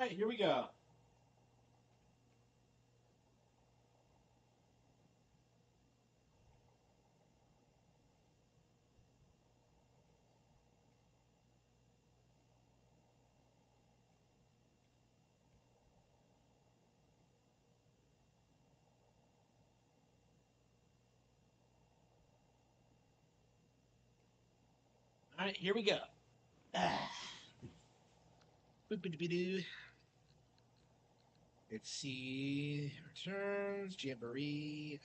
right, here we go. All right, here we go. Ah. Boop-a-doo-ba-doo. Let's see. Returns, Jamboree.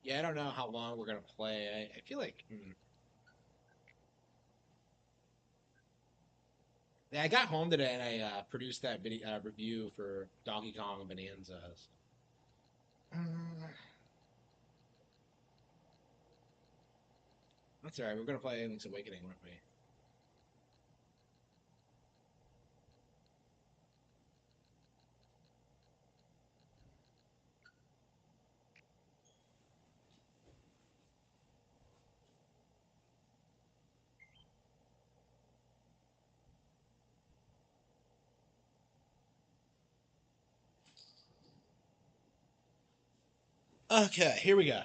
Yeah, I don't know how long we're gonna play. I feel like yeah, I got home today and I produced that video review for Donkey Kong and Bonanzas. Uh, that's all right. We're gonna play Link's Awakening, weren't we? Okay, here we go.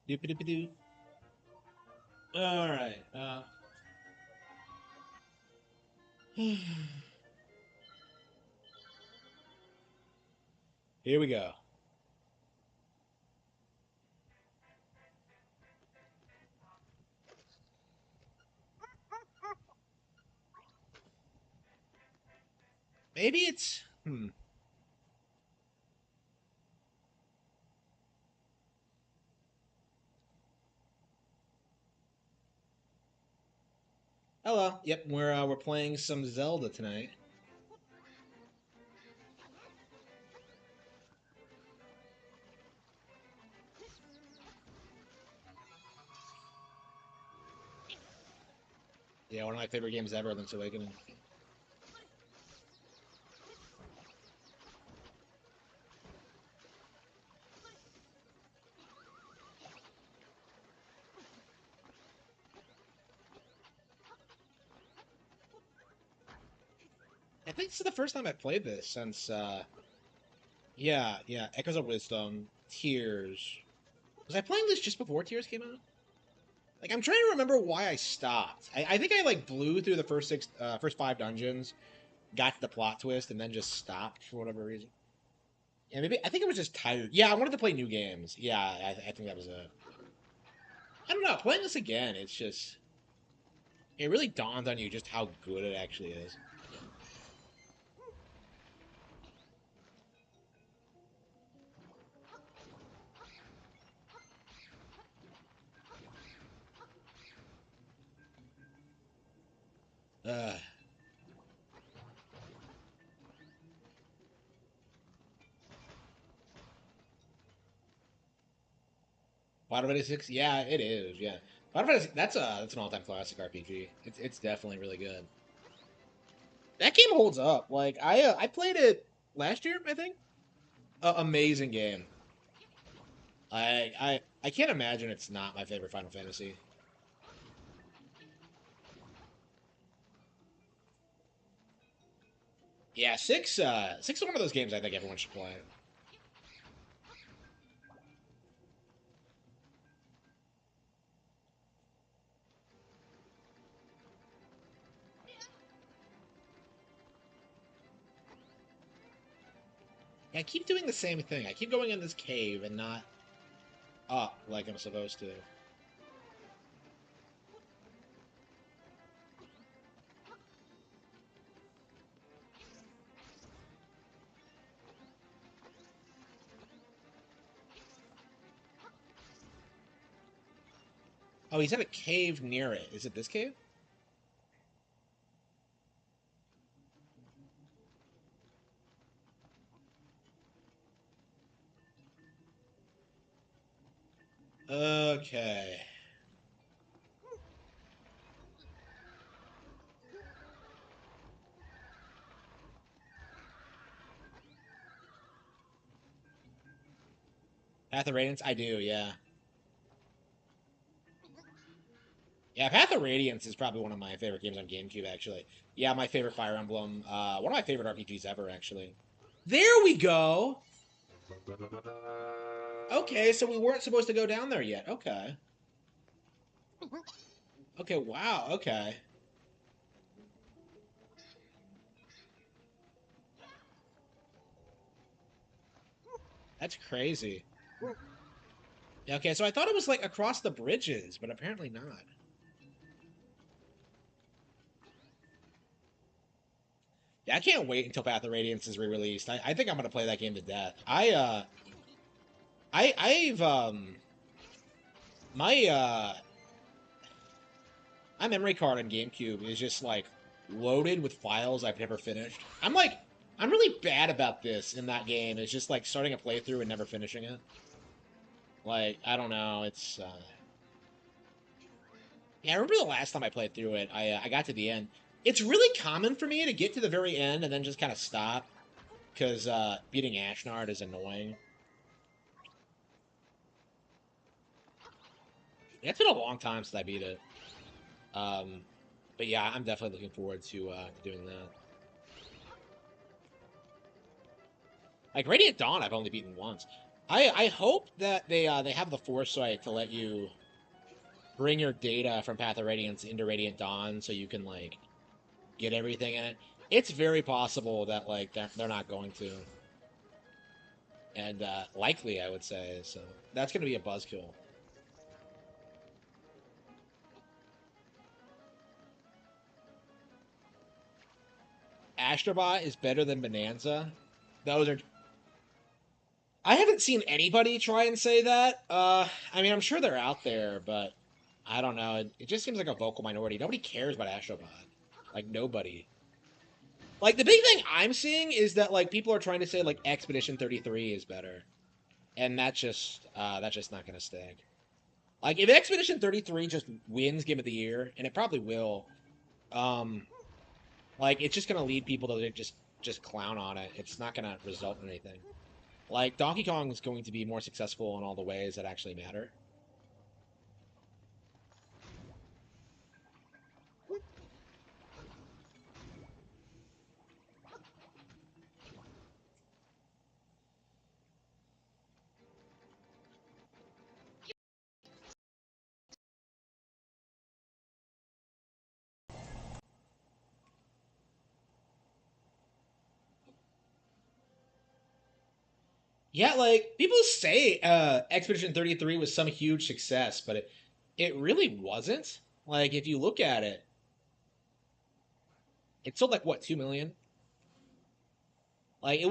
Doop-a-doop-a-doo. All right. Here we go. Maybe it's Hello. Yep, we're playing some Zelda tonight. Yeah, one of my favorite games ever, Link's Awakening. I think this is the first time I played this since yeah, Echoes of Wisdom, Tears. Was I playing this just before Tears came out? Like I'm trying to remember why I stopped. I think I like blew through the first five dungeons, got to the plot twist, and then just stopped for whatever reason. Yeah, maybe I think I was just tired. Yeah, I wanted to play new games. Yeah, I think that was it. I don't know. Playing this again, it's just it really dawned on you just how good it actually is. Uh, Final Fantasy 6, yeah, it is. Yeah, Final Fantasy that's an all time classic RPG. It's definitely really good. That game holds up. Like I played it last year, I think. Amazing game. I can't imagine it's not my favorite Final Fantasy. Yeah, six is one of those games I think everyone should play. Yeah, I keep doing the same thing. I keep going in this cave and not up like I'm supposed to. Oh, he's at a cave near it. Is it this cave? Okay. Path of Radiance, I do, yeah. Yeah, Path of Radiance is probably one of my favorite games on GameCube, actually. Yeah, my favorite Fire Emblem. One of my favorite RPGs ever, actually. There we go! Okay, so we weren't supposed to go down there yet. Okay. Okay, wow, okay. That's crazy. Yeah, okay, so I thought it was like across the bridges, but apparently not. Yeah, I can't wait until Path of Radiance is re-released. I think I'm gonna play that game to death. I've my my memory card on GameCube is just like loaded with files I've never finished. I'm really bad about this in that game. It's just like starting a playthrough and never finishing it. Like, I don't know, it's yeah, I remember the last time I played through it, I got to the end. It's really common for me to get to the very end and then just kind of stop because beating Ashnard is annoying. It's been a long time since I beat it. Um, but yeah, I'm definitely looking forward to doing that. Like Radiant Dawn, I've only beaten once. I hope that they have the foresight to let you bring your data from Path of Radiance into Radiant Dawn so you can like get everything in it. It's very possible that like they're not going to, and likely I would say so. That's going to be a buzzkill. Astrobot is better than Bonanza. Those are. I haven't seen anybody try and say that. I mean, I'm sure they're out there, but I don't know. It just seems like a vocal minority. Nobody cares about Astrobot. Like nobody. Like the big thing I'm seeing is that like people are trying to say like Expedition 33 is better, and that's just not gonna stick. Like if Expedition 33 just wins Game of the Year, and it probably will, um, like it's just gonna lead people to just clown on it. It's not gonna result in anything. Like Donkey Kong is going to be more successful in all the ways that actually matter. Yeah, like people say Expedition 33 was some huge success, but it really wasn't. Like if you look at it, it sold like what 2 million. Like it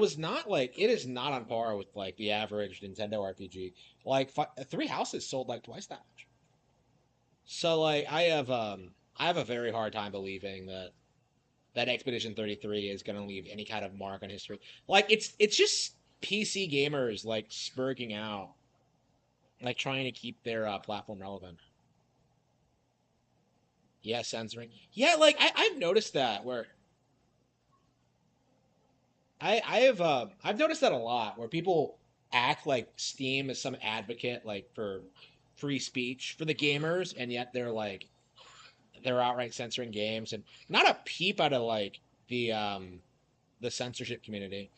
is not on par with like the average Nintendo RPG. Like Three Houses sold like twice that much. So like I have a very hard time believing that Expedition 33 is going to leave any kind of mark on history. Like it's just PC gamers like spurging out, like trying to keep their platform relevant. Yeah, censoring. Yeah, like I've noticed that where I've noticed that a lot where people act like Steam is some advocate like for free speech for the gamers, and yet they're outright censoring games and not a peep out of like the censorship community.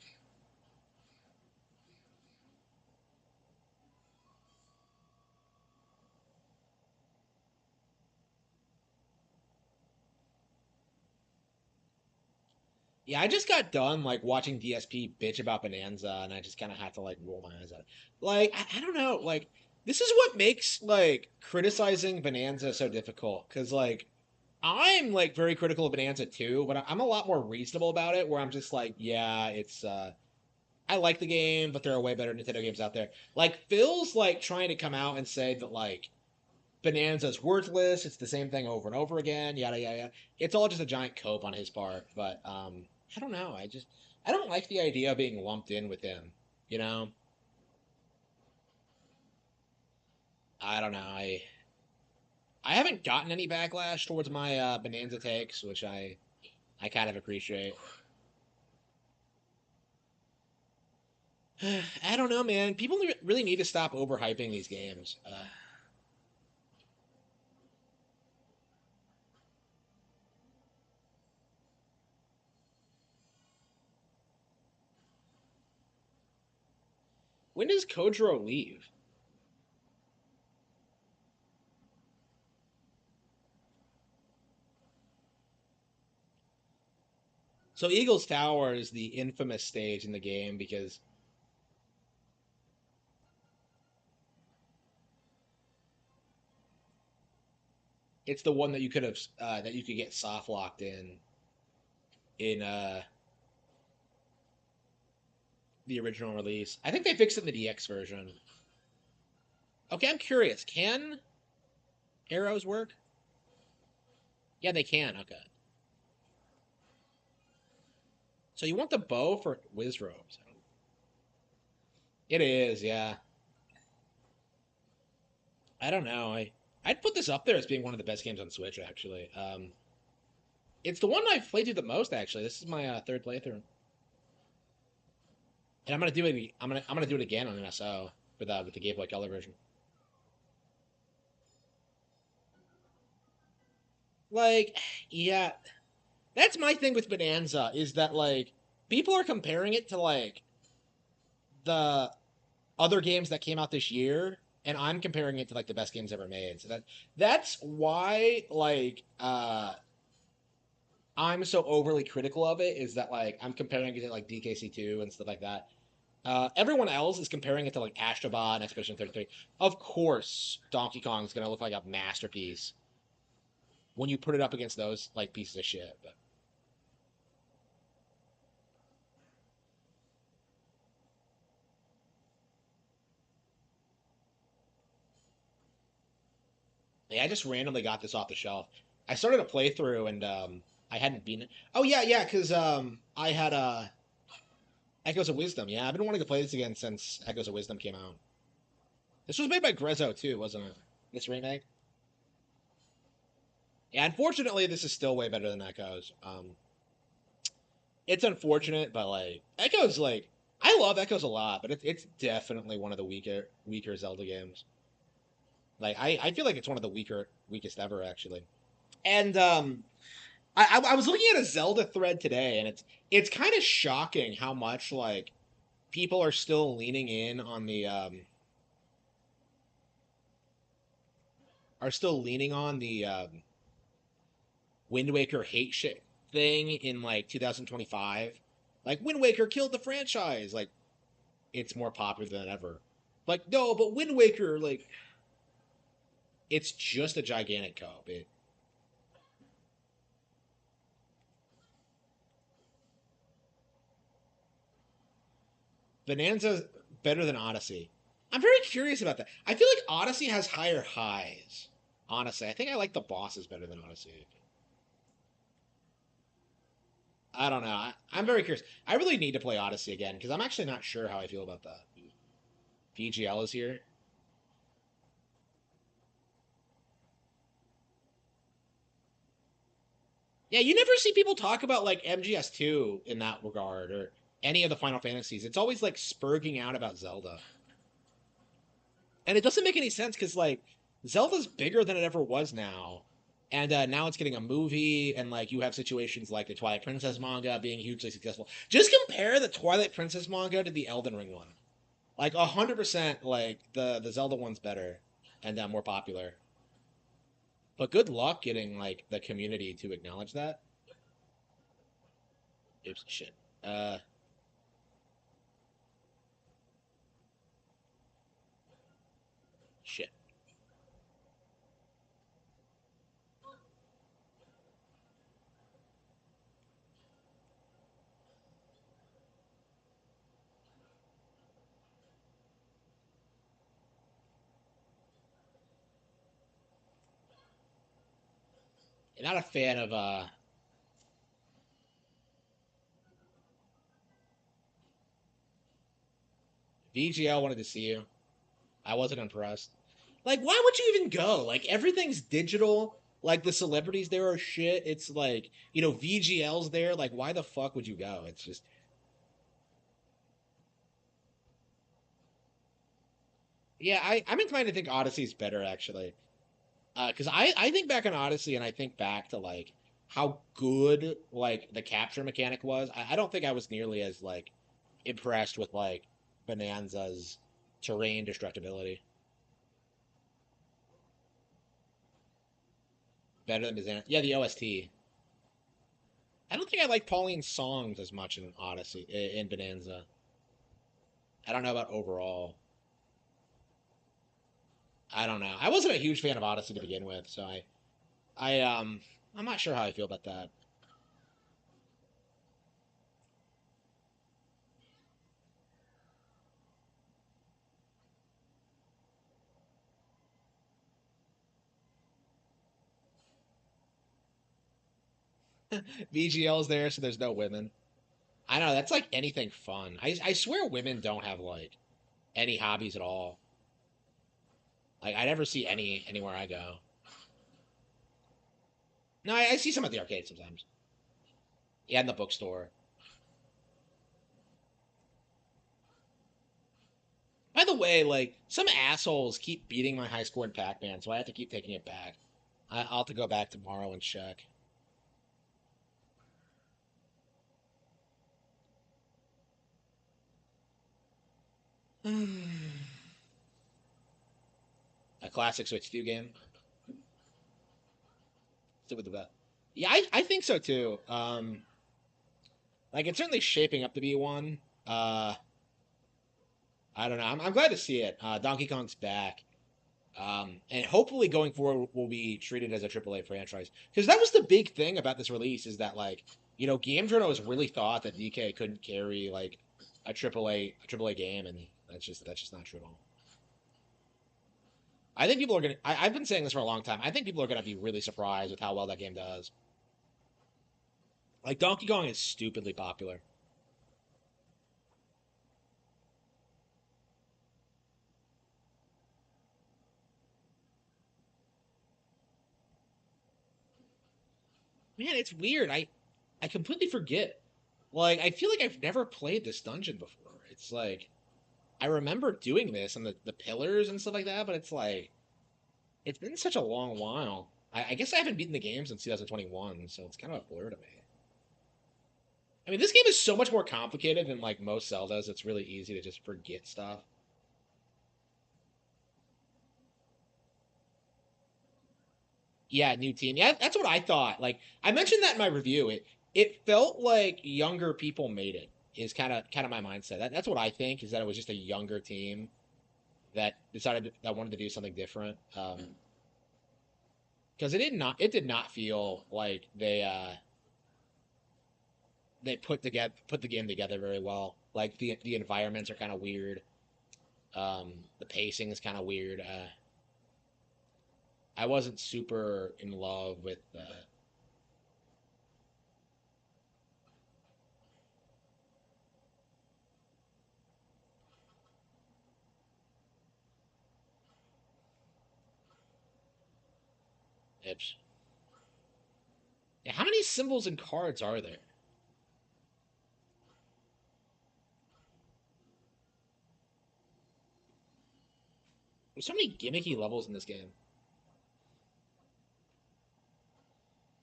Yeah, I just got done like watching DSP bitch about Bonanza, and I just kind of had to like roll my eyes at it. Like I don't know, like this is what makes like criticizing Bonanza so difficult because like I'm like very critical of Bonanza too, but I'm a lot more reasonable about it. Where I'm just like, yeah, it's I like the game, but there are way better Nintendo games out there. Like Phil's like trying to come out and say that like Bonanza's worthless. It's the same thing over and over again. Yada yada yada. It's all just a giant cope on his part. But I don't know. I don't like the idea of being lumped in with him. You know, I don't know. I haven't gotten any backlash towards my Bonanza takes, which I kind of appreciate. I don't know, man. People really need to stop overhyping these games. When does Kojiro leave? So Eagles Tower is the infamous stage in the game because it's the one that you could get soft locked in the original release. I think they fixed it in the DX version. Okay, I'm curious. Can arrows work? Yeah, they can. Okay. So you want the bow for Wiz robes? It is, yeah. I don't know. I'd put this up there as being one of the best games on Switch. Actually, it's the one I've played through the most. Actually, this is my third playthrough, and I'm gonna do it. I'm gonna do it again on an SO with the Game Boy Color version. Like, yeah, that's my thing with Bonanza is that like people are comparing it to like the other games that came out this year, and I'm comparing it to like the best games ever made. So that's why I'm so overly critical of it is that like I'm comparing it to like DKC2 and stuff like that. Everyone else is comparing it to like Astrobot and Expedition 33. Of course, Donkey Kong is gonna look like a masterpiece when you put it up against those like pieces of shit. But yeah, I just randomly got this off the shelf. I started a playthrough and I hadn't been. Oh yeah, because I had Echoes of Wisdom. Yeah, I've been wanting to play this again since Echoes of Wisdom came out. This was made by Grezzo too, wasn't it? This remake. Yeah, unfortunately, this is still way better than Echoes. It's unfortunate, but like Echoes, like I love Echoes a lot, but it's definitely one of the weaker Zelda games. Like I feel like it's one of the weakest ever actually. And I was looking at a Zelda thread today, and it's kind of shocking how much like people are still leaning on the Wind Waker hate shit thing in like 2025. Like Wind Waker killed the franchise. Like it's more popular than ever. Like no, but Wind Waker like it's just a gigantic cope. Bonanza's better than Odyssey. I'm very curious about that. I feel like Odyssey has higher highs. Honestly, I think I like the bosses better than Odyssey. I don't know. I'm very curious. I really need to play Odyssey again because I'm actually not sure how I feel about that. VGL is here. Yeah, you never see people talk about like MGS2 in that regard or any of the Final Fantasies. It's always like spurging out about Zelda. And it doesn't make any sense because like Zelda's bigger than it ever was now. And now it's getting a movie, and like you have situations like the Twilight Princess manga being hugely successful. Just compare the Twilight Princess manga to the Elden Ring one. Like 100%, like the Zelda one's better and more popular. But good luck getting like the community to acknowledge that. Oops, shit. Uh, shit. Not a fan of VGL. Wanted to see you. I wasn't impressed. Like, why would you even go? Like, everything's digital. Like, the celebrities there are shit. It's like, VGL's there. Like, why the fuck would you go? It's just, Yeah, I'm inclined to think Odyssey's better actually. Because I think back on Odyssey and I think back to like how good like the capture mechanic was. I don't think I was nearly as like impressed with like Bonanza's terrain destructibility. Better than Bonanza. Yeah, the OST. I don't think I like Pauline's songs as much in Odyssey in Bonanza. I don't know about overall. I don't know. I wasn't a huge fan of Odyssey to begin with, so I I'm not sure how I feel about that. VGL's there, so there's no women. I know that's like anything fun. I swear women don't have like any hobbies at all. Like I never see any anywhere I go. No, I see some at the arcade sometimes. Yeah, in the bookstore. By the way, like some assholes keep beating my high score in Pac-Man, so I have to keep taking it back. I'll have to go back tomorrow and check. A classic Switch 2 game. Stick with the bet. Yeah, I think so too. Like it's certainly shaping up to be one. Uh, I don't know. I'm glad to see it. Donkey Kong's back. And hopefully going forward will be treated as a AAA franchise. Because that was the big thing about this release is that like, Game journals really thought that DK couldn't carry like a AAA game, and that's just not true at all. I think people are gonna. I've been saying this for a long time. I think people are gonna be really surprised with how well that game does. Like Donkey Kong is stupidly popular. Man, it's weird. I completely forget. Like I feel like I've never played this dungeon before. It's like I remember doing this and the pillars and stuff like that, but it's like it's been such a long while. I guess I haven't beaten the game since 2021, so it's kind of a blur to me. I mean, this game is so much more complicated than like most Zeldas. It's really easy to just forget stuff. Yeah, new team. Yeah, that's what I thought. Like I mentioned that in my review. It felt like younger people made it. Is kind of my mindset. That's what I think. Is that it was just a younger team that decided that wanted to do something different. Because it did not feel like they put the game together very well. Like the environments are kind of weird. The pacing is kind of weird. I wasn't super in love with Ips. Yeah, how many symbols and cards are there? There's so many gimmicky levels in this game.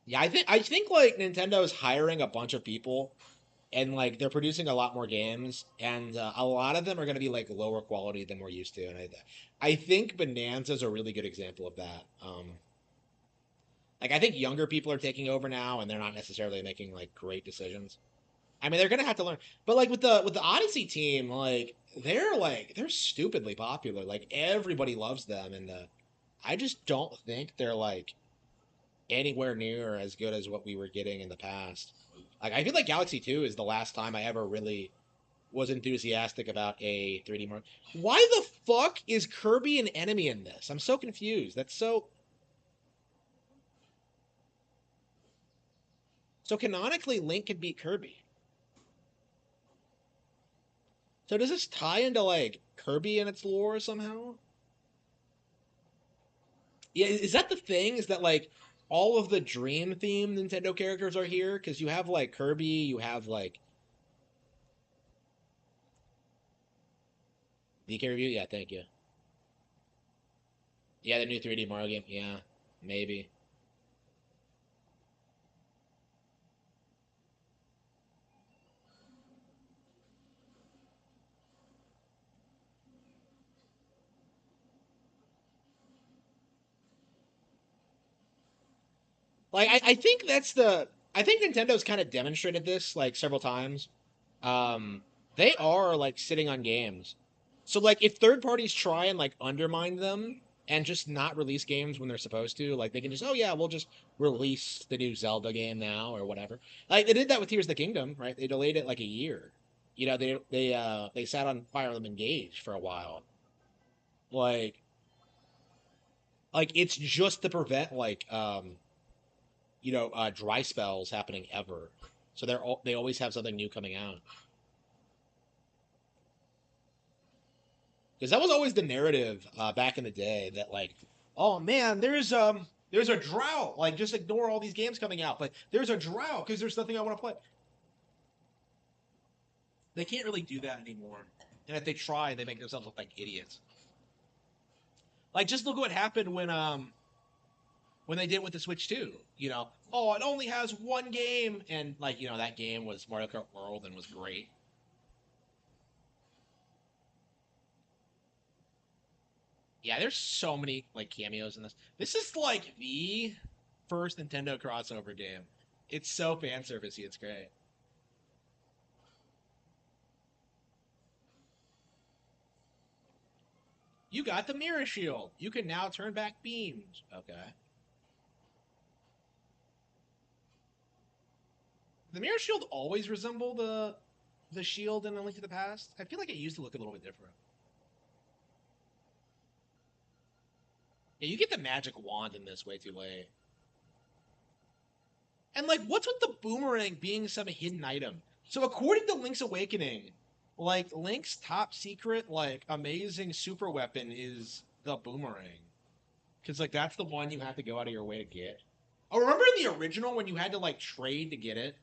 Yeah, I think like Nintendo's hiring a bunch of people and like they're producing a lot more games and a lot of them are going to be like lower quality than we're used to and I think Bonanza's a really good example of that. Like I think younger people are taking over now and they're not necessarily making like great decisions. I mean, they're gonna have to learn. But like with the Odyssey team, like they're stupidly popular. Like everybody loves them, and I just don't think they're like anywhere near as good as what we were getting in the past. Like I feel like Galaxy 2 is the last time I ever really was enthusiastic about a 3D Mario. Why the fuck is Kirby an enemy in this? I'm so confused. That's so canonically Link can beat Kirby. So does this tie into like Kirby and its lore somehow? Yeah, is that the thing? Is that like all of the Dream themed Nintendo characters are here? Because you have like Kirby, you have like DK review. Yeah, thank you. Yeah, the new 3D Mario game. Yeah, maybe. Like I think that's the I think Nintendo's kind of demonstrated this like several times. Um, they are like sitting on games. So like if third parties try and like undermine them and just not release games when they're supposed to, like they can just, oh yeah, we'll just release the new Zelda game now or whatever. Like they did that with Tears of the Kingdom, right? They delayed it like a year. You know, they sat on Fire Emblem Engage for a while. Like it's just to prevent dry spells happening ever. So they always have something new coming out. Because that was always the narrative back in the day that like, oh man, there's a drought. Like just ignore all these games coming out. But there's a drought because there's nothing I want to play. They can't really do that anymore. And if they try, they make themselves look like idiots. Like just look what happened when they did it with the Switch 2. You know, oh it only has one game, and like that game was Mario Kart World and was great. Yeah, there's so many like cameos in this. This is like the first Nintendo crossover game. It's so fan servicey. It's great. You got the mirror shield. You can now turn back beams. Okay. The mirror shield always resemble the shield in A Link to the Past. I feel like it used to look a little bit different. Yeah, you get the magic wand in this way too late. And like, what's with the boomerang being some hidden item? So according to Link's Awakening, like Link's top secret, like amazing super weapon is the boomerang. Because like that's the one you have to go out of your way to get. Oh, remember in the original when you had to like trade to get it,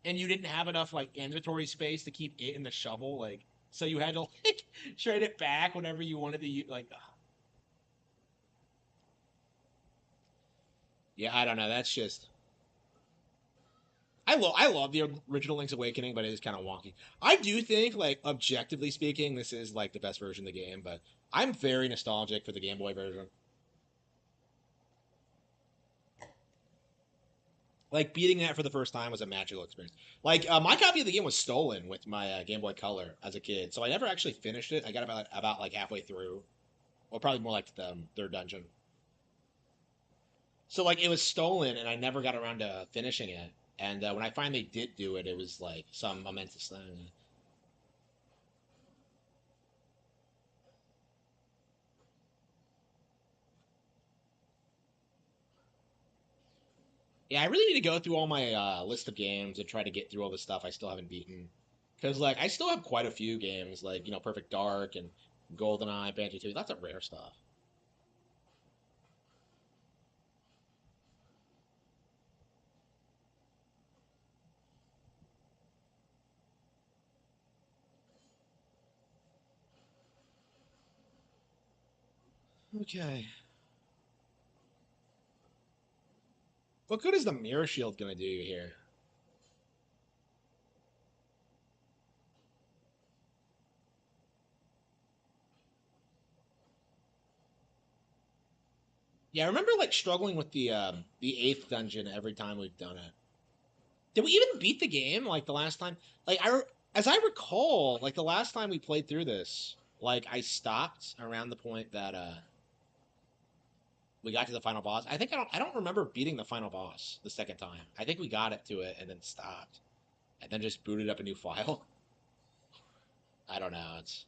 and you didn't have enough like inventory space to keep it in the shovel, like so you had to like trade it back whenever you wanted to use. Like, yeah, I don't know. That's just I love the original Link's Awakening, but it is kind of wonky. I do think, like objectively speaking, this is like the best version of the game, but I'm very nostalgic for the Game Boy version. Like beating that for the first time was a magical experience. Like my copy of the game was stolen with my Game Boy Color as a kid, so I never actually finished it. I got about like halfway through, or probably more like the third dungeon. So like it was stolen, and I never got around to finishing it. And when I finally did do it, it was like some momentous thing. Yeah, I really need to go through all my list of games and try to get through all the stuff I still haven't beaten. Because like I still have quite a few games, like Perfect Dark and GoldenEye, Banjo 2. That's a rare stuff. Okay. What good is the Mirror Shield gonna do here? Yeah, I remember like struggling with the eighth dungeon every time we've done it. Did we even beat the game like the last time? Like as I recall, like the last time we played through this, like I stopped around the point that we got to the final boss. I don't remember beating the final boss the second time. I think we got it to it and then stopped. And then just booted up a new file. I don't know. It's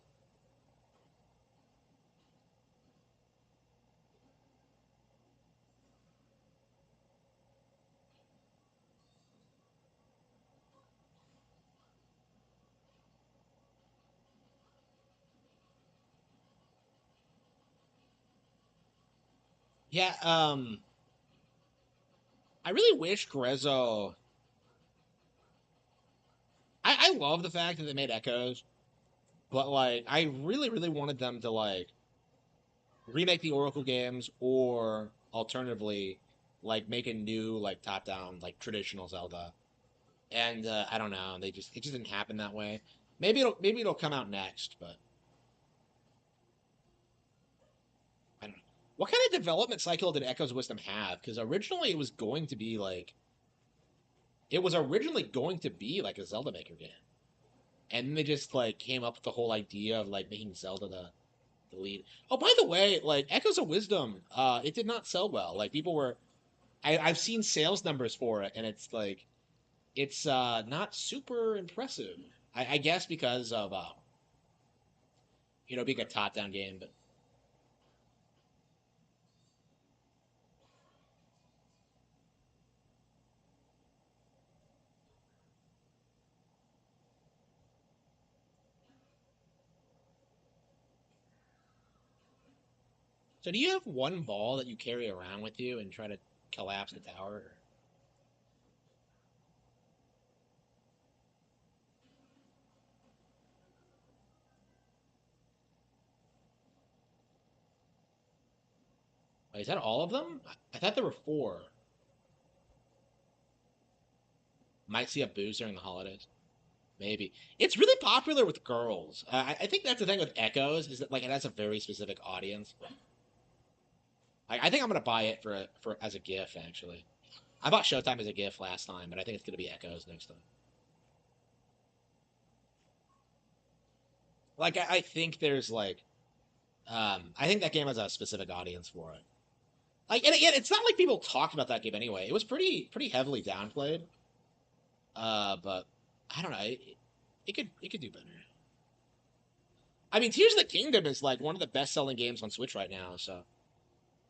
yeah, I really wish Grezzo I love the fact that they made echoes, but like I really, really wanted them to like remake the Oracle games, or alternatively, like make a new like top down like traditional Zelda. And I don't know, it just didn't happen that way. Maybe it'll come out next, but I don't know. What kind of development cycle did Echoes of Wisdom have? Because originally it was originally going to be like a Zelda Maker game, and then they just like came up with the whole idea of like making Zelda the lead. Oh, by the way, like Echoes of Wisdom, it did not sell well. Like people were, I've seen sales numbers for it, and it's like it's not super impressive. I guess because of being a top down game. But so, do you have one ball that you carry around with you and try to collapse the tower? Wait, is that all of them? I thought there were four. Might see a boost during the holidays. Maybe it's really popular with girls. I think that's the thing with Echoes is that like it has a very specific audience. Like, I think I'm gonna buy it for as a gift. Actually, I bought Showtime as a gift last time, but I think it's gonna be Echoes next time. Like I think there's like I think that game has a specific audience for it. Like, and again, it's not like people talked about that game anyway. It was pretty heavily downplayed. But I don't know. It could do better. I mean, Tears of the Kingdom is like one of the best selling games on Switch right now. So,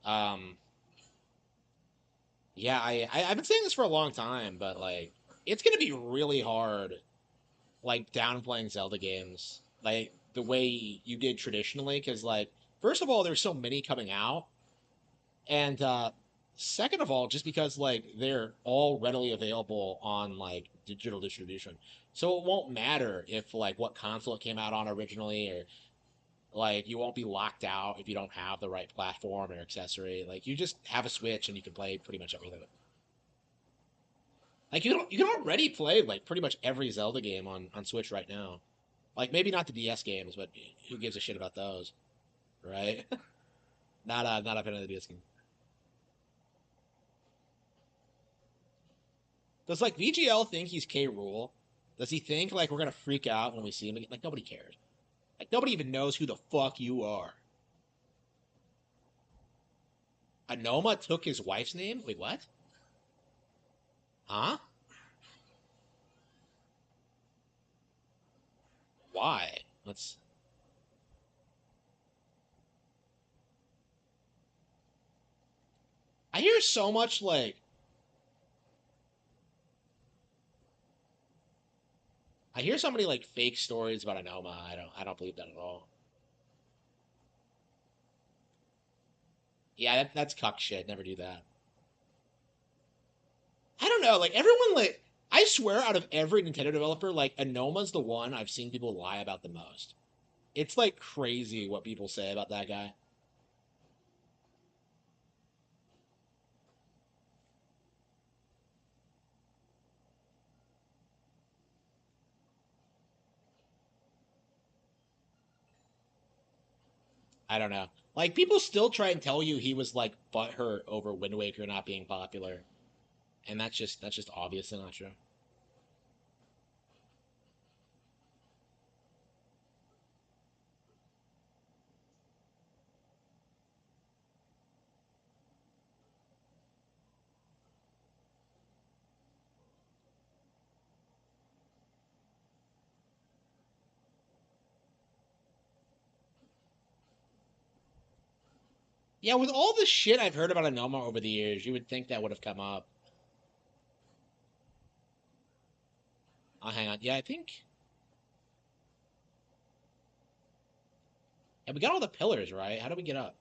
um, yeah, I've been saying this for a long time, but like, it's gonna be really hard, like downplaying Zelda games, like the way you did traditionally, because like, first of all, there's so many coming out, and second of all, just because like they're all readily available on like digital distribution, so it won't matter if like what console it came out on originally, or like you won't be locked out if you don't have the right platform or accessory. Like you just have a Switch and you can play pretty much everything. Like you can already play like pretty much every Zelda game on Switch right now. Like maybe not the DS games, but who gives a shit about those, right? Not a fan of the DS game. Does like VGL think he's K. Rule? Does he think like we're gonna freak out when we see him again? Like nobody cares. Like nobody even knows who the fuck you are. Anoma took his wife's name. Wait, what? Huh? Why? Let's. I hear so much like I hear so many like fake stories about Anoma. I don't believe that at all. Yeah, that's cuck shit. Never do that. I don't know. Like everyone, like I swear, out of every Nintendo developer, like Anoma's the one I've seen people lie about the most. It's like crazy what people say about that guy. I don't know. Like people still try and tell you he was like butthurt over Wind Waker not being popular, and that's just obviously not true. Yeah, with all the shit I've heard about Anoma over the years, you would think that would have come up. Hang on. Yeah, I think. Yeah, we got all the pillars right. How do we get up?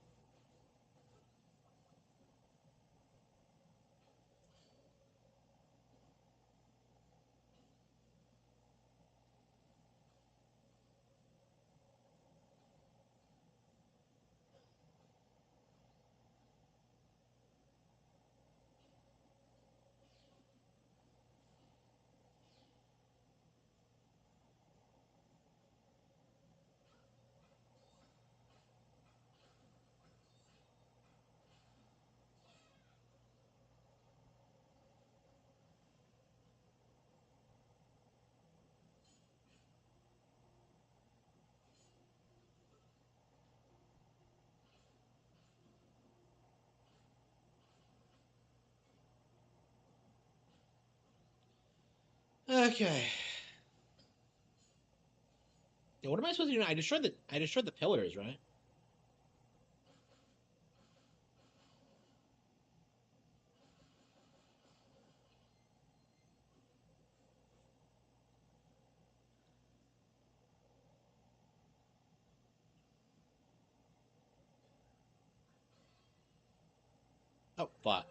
Okay. Yeah, what am I supposed to do now? I destroyed the pillars, right? Oh, fuck.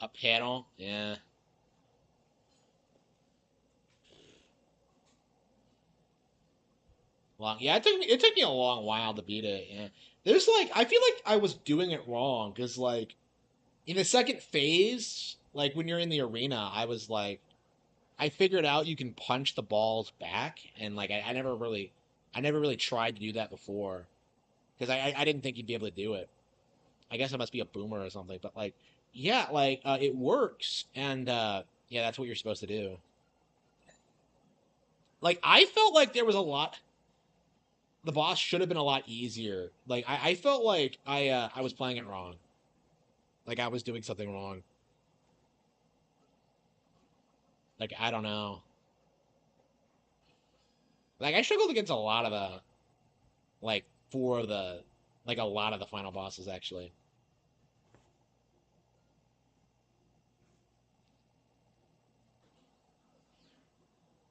A panel? Yeah. Long. Yeah, it took me a long while to beat it. Yeah. There's like I feel like I was doing it wrong because like in the second phase, like when you're in the arena, I was like I figured out you can punch the balls back, and like I never really tried to do that before because I didn't think you'd be able to do it. I guess it must be a boomer or something, but like yeah, like it works, and yeah, that's what you're supposed to do. Like I felt like there was a lot. The boss should have been a lot easier. Like I felt like I was playing it wrong. Like I was doing something wrong. Like I don't know. Like I struggled against a lot of the like four of the like a lot of the final bosses actually.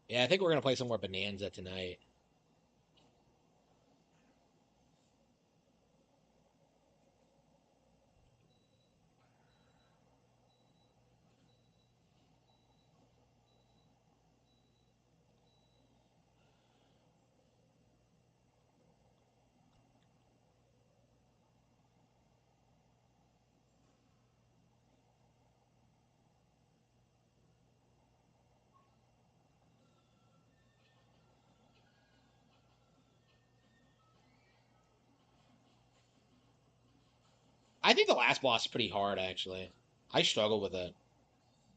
Yeah, I think we're gonna play some more Bonanza tonight. I think the last boss is pretty hard actually. I struggle with it.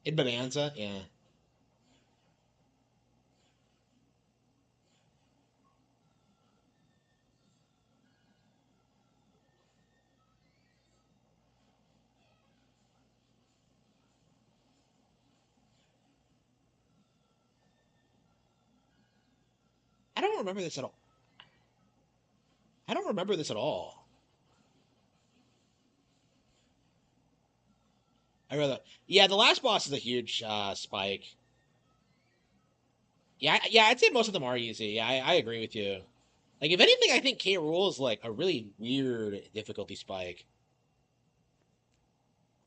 In Bonanza, yeah. I don't remember this at all. I don't remember this at all. I really, yeah, the last boss is a huge spike. Yeah, yeah, I'd say most of them are easy. Yeah, I agree with you. Like, if anything, I think K. Rool is like a really weird difficulty spike.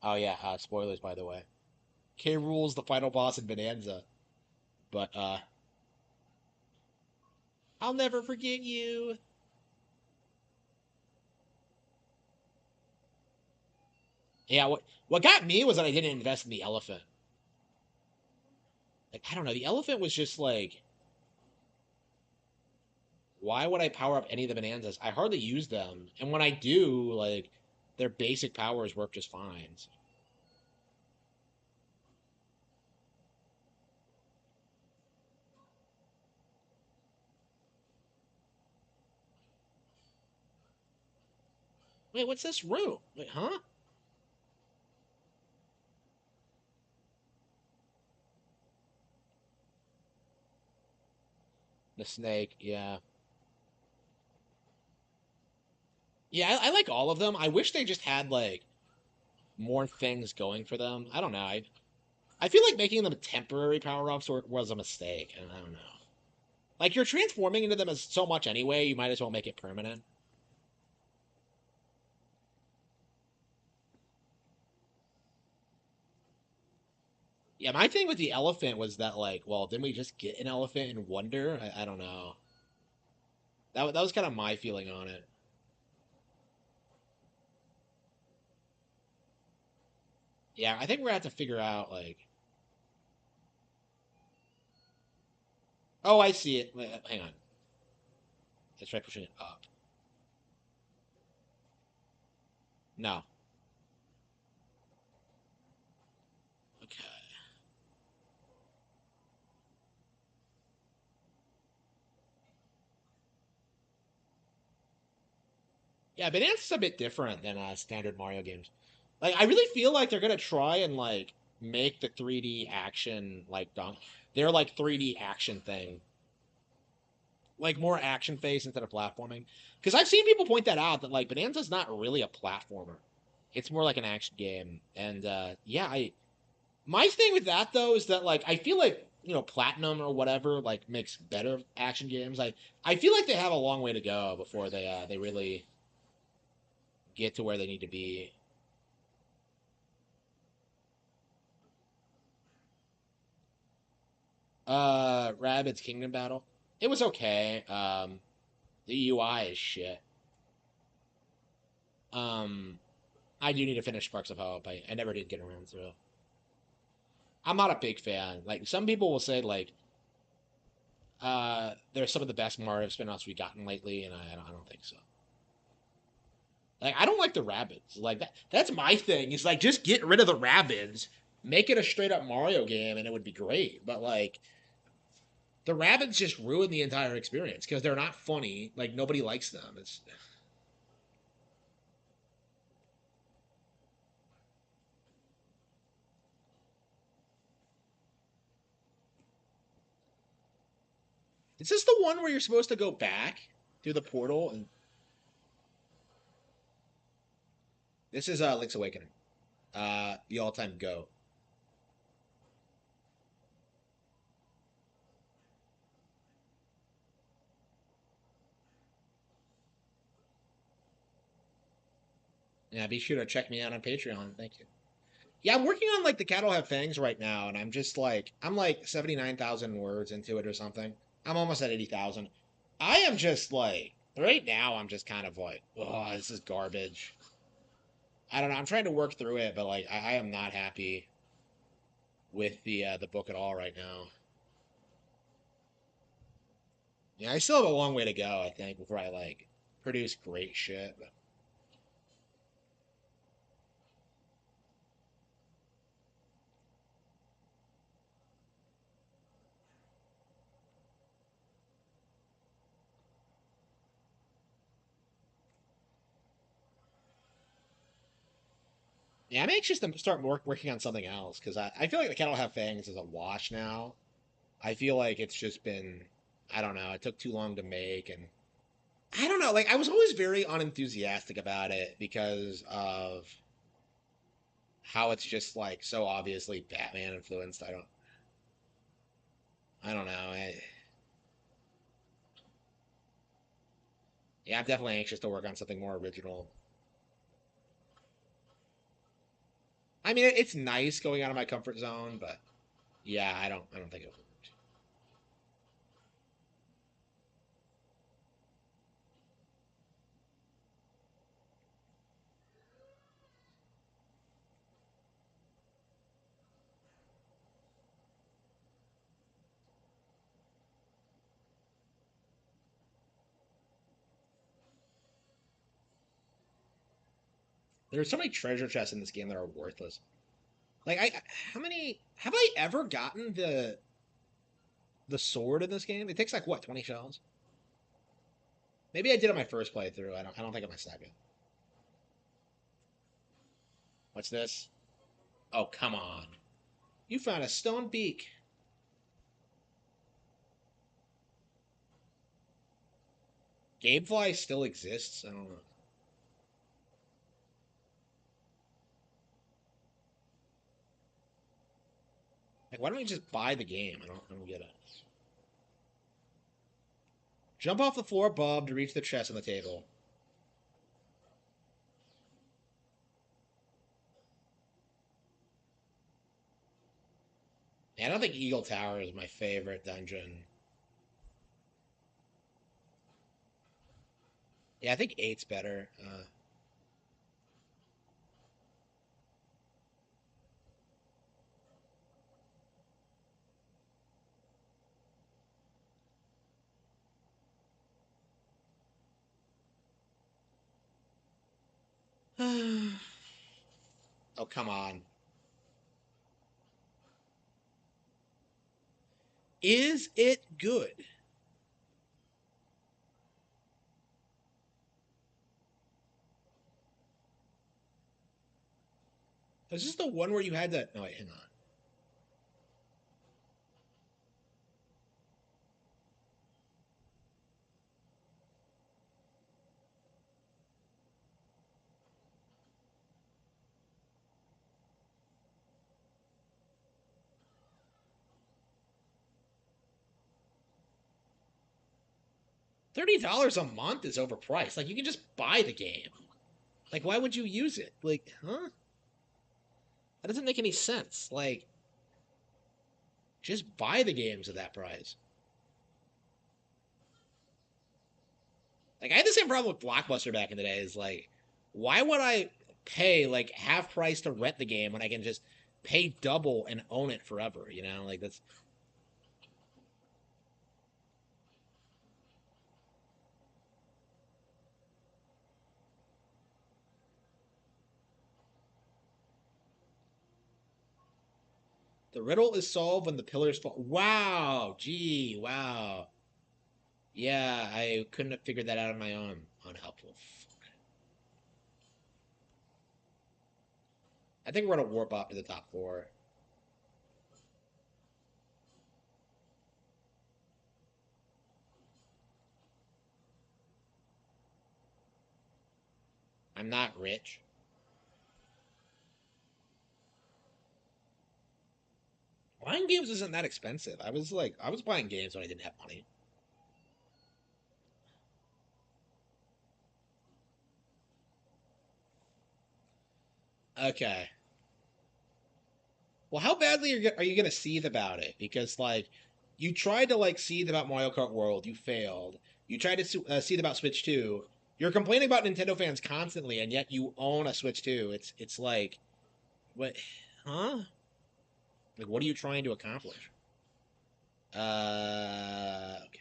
Oh yeah, spoilers by the way. K. Rool's the final boss in Bonanza, but I'll never forget you. Yeah, what got me was that I didn't invest in the elephant. Like, I don't know, the elephant was just like, why would I power up any of the Bonanzas? I hardly use them, and when I do, like, their basic powers work just fine. Wait, what's this room? Wait, huh? The snake, yeah. Yeah, I like all of them. I wish they just had like more things going for them. I don't know. I feel like making them temporary power ups was a mistake, and I don't know. Like you're transforming into them as so much anyway, you might as well make it permanent. Yeah, my thing with the elephant was that like, well, didn't we just get an elephant in Wonder? I don't know. That was kind of my feeling on it. Yeah, I think we're gonna have to figure out like. Oh, I see it. Wait, hang on. Let's try pushing it up. No. Okay. Yeah, Banana's a bit different than standard Mario games. Like, I really feel like they're gonna try and like make the 3D action like their like 3D action thing like more action based instead of platforming. Because I've seen people point that out that like Bonanza's not really a platformer; it's more like an action game. And yeah, I my thing with that though is that like I feel like Platinum or whatever like makes better action games. I feel like they have a long way to go before they really get to where they need to be. Rabbids Kingdom Battle. It was okay. The UI is shit. Um, I do need to finish Sparks of Hope. I never did get around to. I'm not a big fan. Like some people will say, like they're some of the best Mario spin-offs we've gotten lately, and I don't think so. Like I don't like the rabbits. Like that's my thing. Is like just get rid of the rabbits, make it a straight up Mario game, and it would be great. But like the rabbits just ruin the entire experience because they're not funny. Like nobody likes them. It's is this the one where you're supposed to go back through the portal? And this is Link's Awakening, the all-time go. Yeah, be sure to check me out on Patreon. Thank you. Yeah, I'm working on like the cattle have fangs right now, and I'm like 79,000 words into it or something. I'm almost at 80,000. I am just like right now. I'm just kind of like, oh, this is garbage. I don't know. I'm trying to work through it, but like I am not happy with the book at all right now. Yeah, I still have a long way to go. I think before I like produce great shit. But yeah, I'm anxious to start working on something else because I feel like the cattle have fangs is a wash now. I feel like it's just been, I don't know, it took too long to make. And I don't know, like I was always very unenthusiastic about it because of how it's just like so obviously Batman influenced. I don't know. Yeah, I'm definitely anxious to work on something more original. I mean, it's nice going out of my comfort zone, but yeah, I don't think it worked. There are so many treasure chests in this game that are worthless. Like how many have I ever gotten the sword in this game? It takes like what 20 shells. Maybe I did on my first playthrough. I don't think on my second. What's this? Oh, come on. You found a stone beak. Gamefly still exists? I don't know. Like, why don't we just buy the game? I don't get it. Jump off the floor above to reach the chest on the table. Yeah, I don't think Eagle Tower is my favorite dungeon. Yeah, I think eight's better. Oh, come on. Is it good? Is this the one where you had that? No, wait, hang on. $30 a month is overpriced. Like you can just buy the game. Like why would you use it? Like, huh? That doesn't make any sense. Like, just buy the games at that price. Like I had the same problem with Blockbuster back in the day. Is like, why would I pay like half price to rent the game when I can just pay double and own it forever? You know, like that's the riddle is solved when the pillars fall. Wow, gee, wow. Yeah, I couldn't have figured that out on my own. Unhelpful. I think we're gonna warp up to the top four. I'm not rich. Buying games isn't that expensive. I was buying games when I didn't have money. Okay. Well, how badly are you gonna seethe about it? Because like, you tried to like seethe about Mario Kart World, you failed. You tried to seethe about Switch 2. You're complaining about Nintendo fans constantly, and yet you own a Switch 2. It's like, what, huh? Like, what are you trying to accomplish? Okay.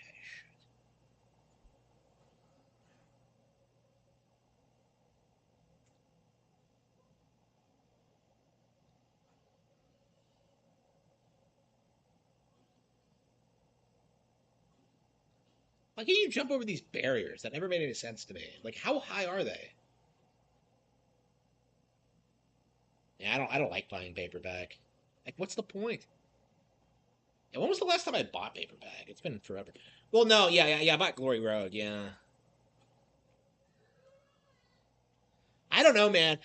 Why can't you jump over these barriers? That never made any sense to me. Like, how high are they? Yeah, I don't like buying paperback. Like, what's the point? And when was the last time I bought paperback? It's been forever. Well, no, yeah. I bought Glory Road. Yeah, I don't know, man.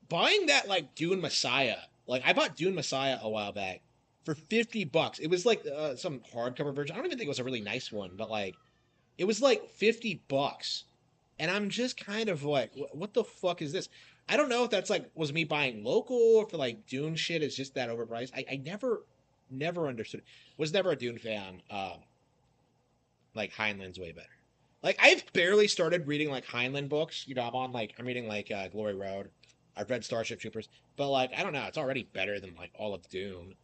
Buying that like Dune Messiah. Like, I bought Dune Messiah a while back for $50. It was like some hardcover version. I don't even think it was a really nice one, but like, it was like $50. And I'm just kind of like, what the fuck is this? I don't know if that's like was me buying local, or if the like Dune shit is just that overpriced. I never understood. Was never a Dune fan. Like Heinlein's way better. Like I've barely started reading like Heinlein books. You know, I'm reading like Glory Road. I've read Starship Troopers, but like I don't know, it's already better than like all of Dune.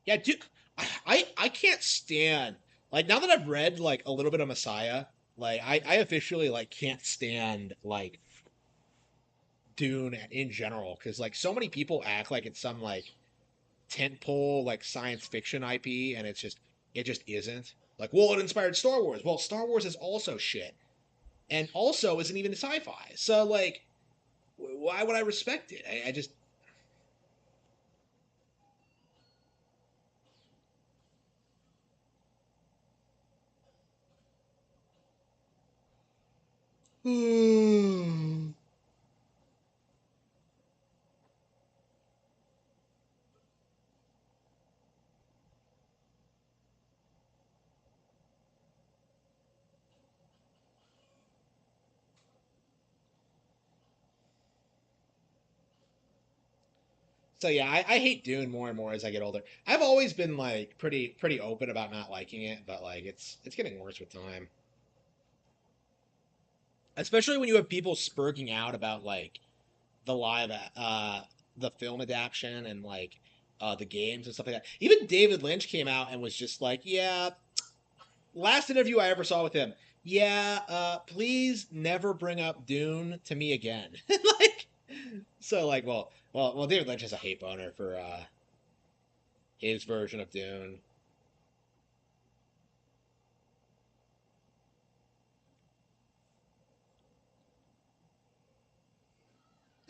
Yeah, dude, I can't stand like now that I've read like a little bit of Messiah. Like I officially like can't stand like Dune in general because like so many people act like it's some like tentpole like science fiction IP, and it just isn't. Like, well, it inspired Star Wars. Well, Star Wars is also shit, and also isn't even sci-fi. So like, why would I respect it? I just. So yeah, I hate Dune more and more as I get older. I've always been like pretty open about not liking it, but like it's getting worse with time. Especially when you have people spurging out about like the live the film adaptation and like the games and stuff like that. Even David Lynch came out and was just like, "Yeah, last interview I ever saw with him. Yeah, please never bring up Dune to me again." Like, so like, well, David Lynch has a hate boner for his version of Dune.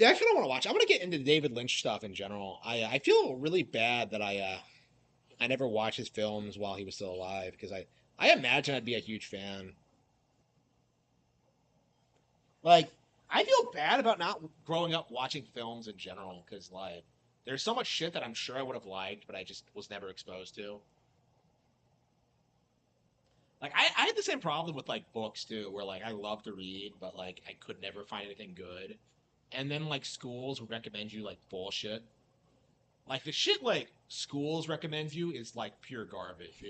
Yeah, I kind of want to watch. I'm gonna get into David Lynch stuff in general. I feel really bad that I never watched his films while he was still alive because I imagine I'd be a huge fan. Like I feel bad about not growing up watching films in general because like there's so much shit that I'm sure I would have liked, but I just was never exposed to. Like I had the same problem with like books too, where like I love to read, but like I could never find anything good. And then like schools would recommend you like bullshit. Like the shit like schools recommend you is like pure garbage.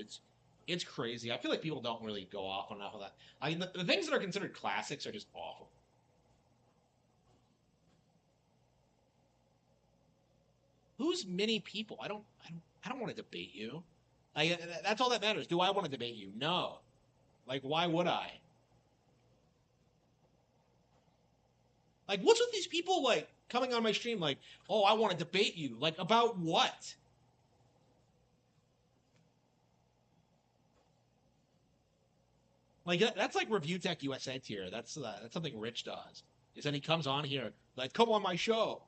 It's crazy. I feel like people don't really go off on enough of that. I mean, the things that are considered classics are just awful. Who's many people? I don't want to debate you. Like that's all that matters. Do I want to debate you? No. Like why would I? Like what's with these people like coming on my stream like, "Oh, I want to debate you." Like about what? Like that's like Review Tech USA tier. That's something Rich does. Is then he comes on here like, "Come on my show."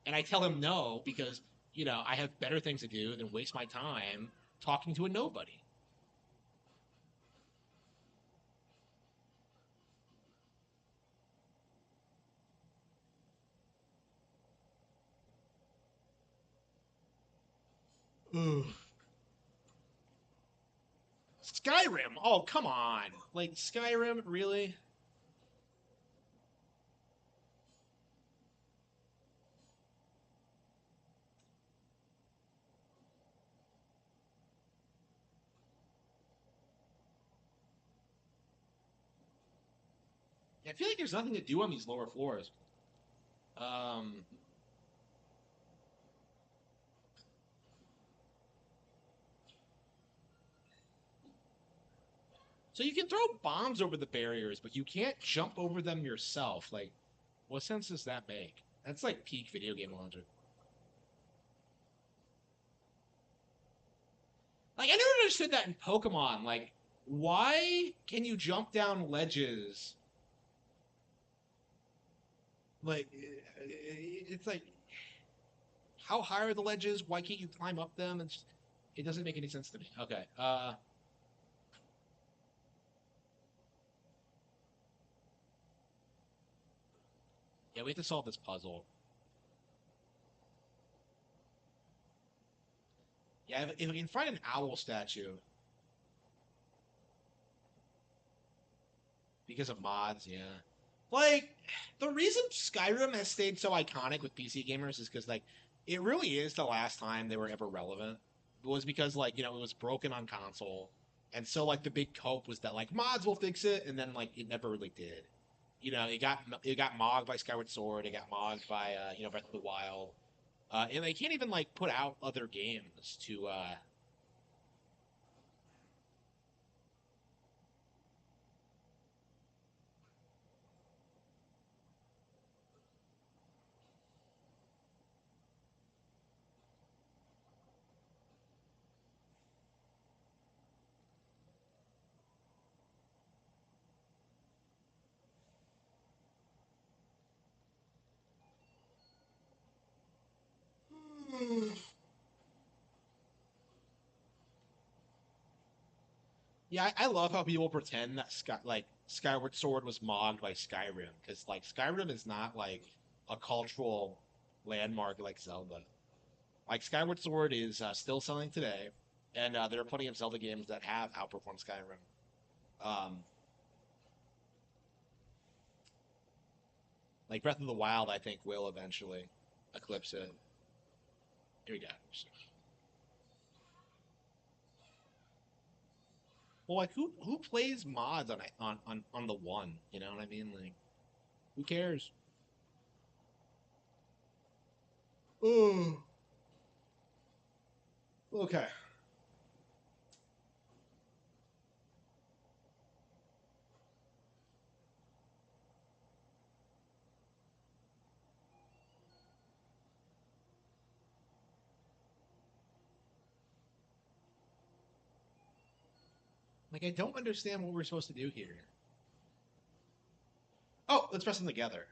And I tell him no because, I have better things to do than waste my time talking to a nobody. Ugh. Skyrim. Oh, come on. Like Skyrim, really? I feel like there's nothing to do on these lower floors. Um, so you can throw bombs over the barriers, but you can't jump over them yourself. Like, what sense does that make? That's like peak video game logic. Like, I never understood that in Pokemon. Like, why can you jump down ledges? Like, it's like, how high are the ledges? Why can't you climb up them? It doesn't make any sense to me. Okay. Yeah, we have to solve this puzzle. Yeah, if we can find an owl statue because of mods, yeah. Like the reason Skyrim has stayed so iconic with PC gamers is because like it really is the last time they were ever relevant. It was because like it was broken on console, and so like the big cope was that like mods will fix it, and then like it never really did. It got mogged by Skyward Sword. It got mogged by Breath of the Wild, and they can't even like put out other games to. Yeah, I love how people pretend that Skyward Sword was mogged by Skyrim because like Skyrim is not like a cultural landmark like Zelda. Like Skyward Sword is still selling today, and there are plenty of Zelda games that have outperformed Skyrim. Um, like Breath of the Wild, I think will eventually eclipse it. Here we go. Well, like who plays mods on the one? You know what I mean? Like who cares? Oh, okay. Like I don't understand what we're supposed to do here. Oh, let's press them together.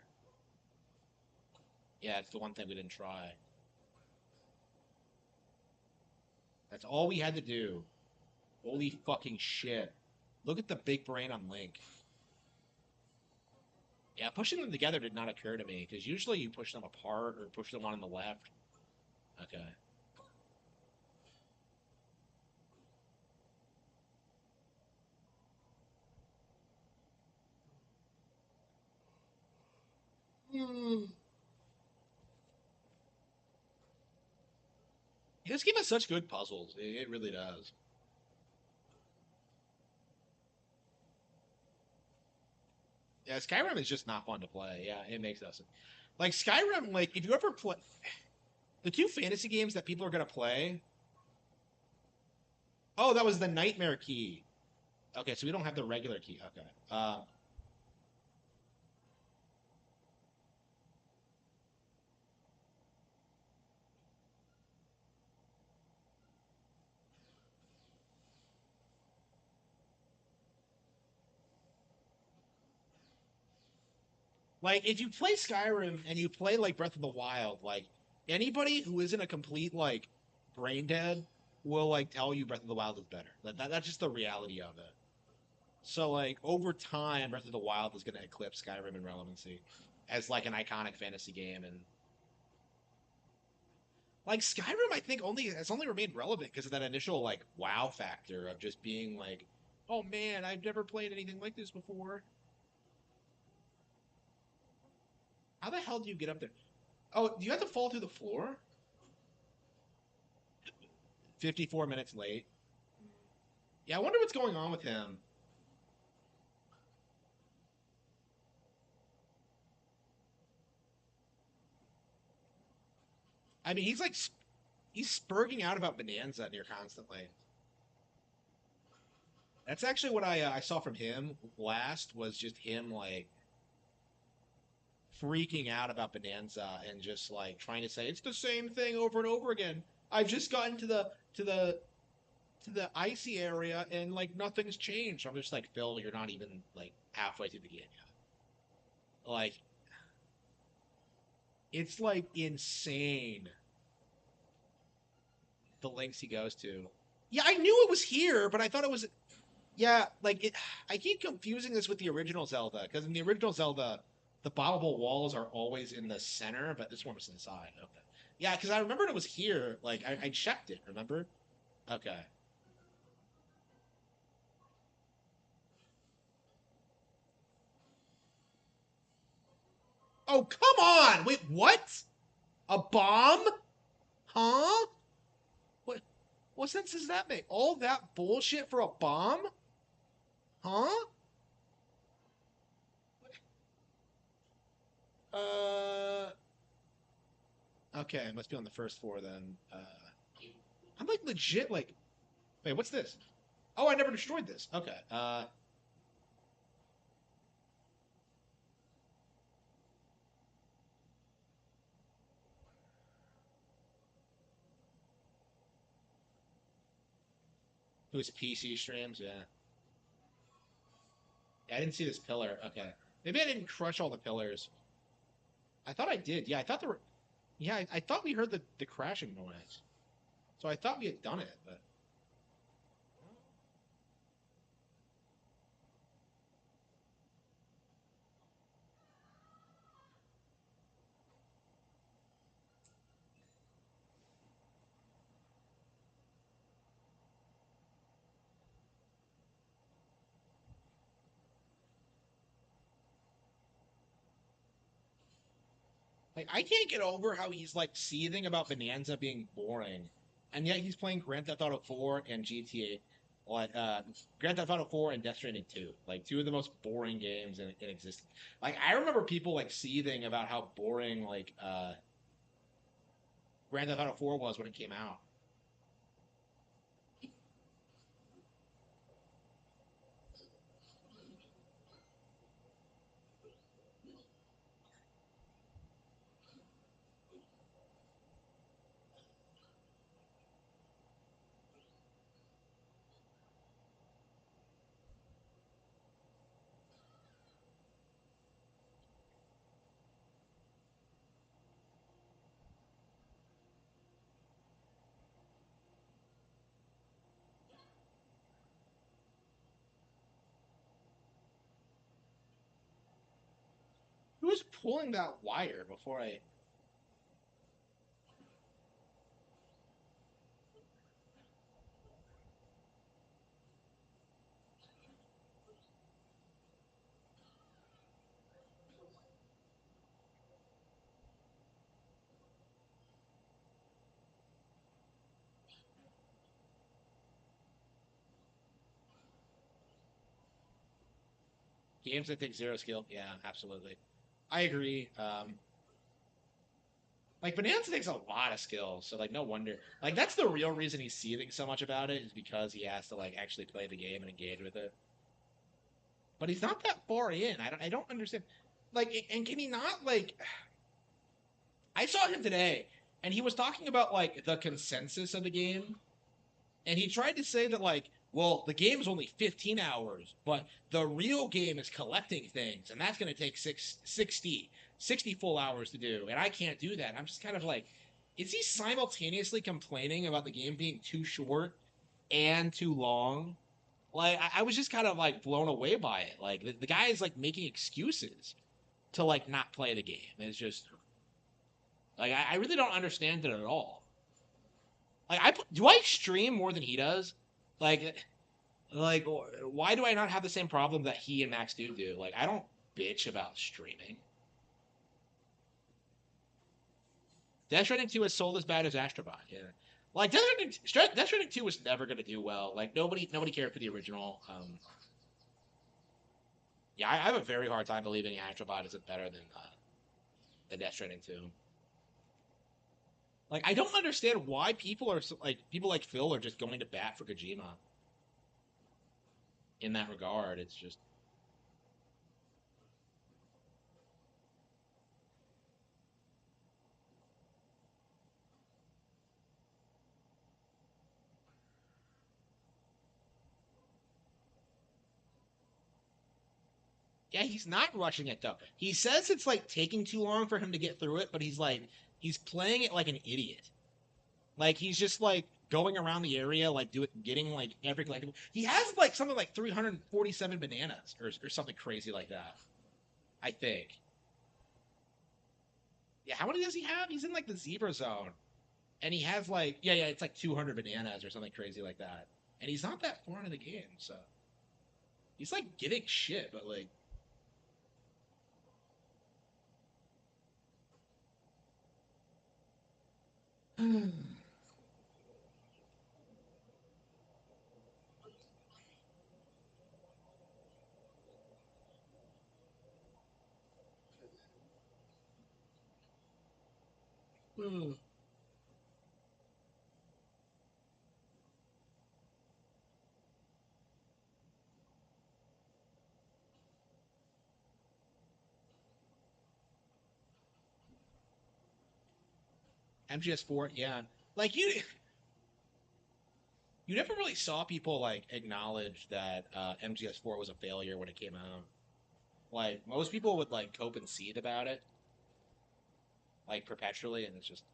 Yeah, it's the one thing we didn't try. That's all we had to do. Holy fucking shit. Look at the big brain on Link. Yeah, pushing them together did not occur to me, because usually you push them apart or push them one on the left. Okay. Mm. This game has such good puzzles. It really does. Yeah, Skyrim is just not fun to play. Yeah, it makes us. Like Skyrim, like if you ever play the two fantasy games that people are gonna play. Oh, that was the Nightmare key. Okay, so we don't have the regular key. Okay. Like if you play Skyrim and you play like Breath of the Wild, like anybody who isn't a complete like brain dead will like tell you Breath of the Wild is better. That's just the reality of it. So like over time, Breath of the Wild is going to eclipse Skyrim in relevancy as like an iconic fantasy game, and like Skyrim, I think only has only remained relevant because of that initial like wow factor of just being like, oh man, I've never played anything like this before. How the hell do you get up there? Oh, do you have to fall through the floor? 54 minutes late. Yeah, I wonder what's going on with him. I mean, he's spurging out about Bonanza near constantly. That's actually what I saw from him last was just him like freaking out about Bonanza and just like trying to say it's the same thing over and over again. I've just gotten to the icy area and like nothing's changed. I'm just like Phil, you're not even like halfway through the game yet. Like it's like insane the lengths he goes to. Yeah, I knew it was here, but I thought it was yeah, like it. I keep confusing this with the original Zelda because in the original Zelda, the bobbable walls are always in the center, but this one was inside. Okay, yeah, because I remembered it was here. Like I checked it. Remember? Okay. Oh come on! Wait, what? A bomb? Huh? What? What sense does that make? All that bullshit for a bomb? Huh? Uh. Okay, it must be on the first floor then. I'm like legit like. Wait, what's this? Oh, I never destroyed this. Okay. It was PC streams. Yeah. Yeah, I didn't see this pillar. Okay. Maybe I didn't crush all the pillars. I thought I did. Yeah, I thought there were. Yeah, I thought we heard the crashing noise. So I thought we had done it, but like I can't get over how he's like seething about Bonanza being boring, and yet he's playing Grand Theft Auto 4 and GTA, like Grand Theft Auto 4 and Death Stranding 2, like two of the most boring games in existence. Like I remember people like seething about how boring like Grand Theft Auto 4 was when it came out. was pulling that wire before I? Games that take zero skill. Yeah, absolutely. I agree. Like Bonanza takes a lot of skill, so like no wonder. Like that's the real reason he's seething so much about it is because he has to like actually play the game and engage with it. But he's not that far in. I don't understand. Like, and can he not like? I saw him today, and he was talking about like the consensus of the game, and he tried to say that like, well, the game is only 15 hours, but the real game is collecting things, and that's going to take 60 full hours to do, and I can't do that. I'm just kind of like, is he simultaneously complaining about the game being too short and too long? Like, I was just kind of like blown away by it. Like, the guy is like making excuses to like not play the game. It's just like I really don't understand it at all. Like, do I stream more than he does? Like, like, why do I not have the same problem that he and Max do? Like, I don't bitch about streaming. Death Stranding 2 has sold as bad as Astrobot. Yeah, like Death Stranding 2 was never gonna do well. Like nobody cared for the original. Yeah, I have a very hard time believing Astrobot isn't better than Death Stranding 2. Like I don't understand why people like Phil are just going to bat for Kojima in that regard. It's just yeah, he's not rushing it though. He says it's like taking too long for him to get through it, but he's playing it like an idiot. Like he's just like going around the area, like getting like every collectible. He has like something like 347 bananas or something crazy like that. I think. Yeah, how many does he have? He's in like the zebra zone, and he has like yeah, it's like 200 bananas or something crazy like that. And he's not that far into the game, so he's like getting shit, but like. MGS4, yeah. Like you never really saw people like acknowledge that MGS4 was a failure when it came out. Like most people would like cope and seethe about it, like perpetually, and it's just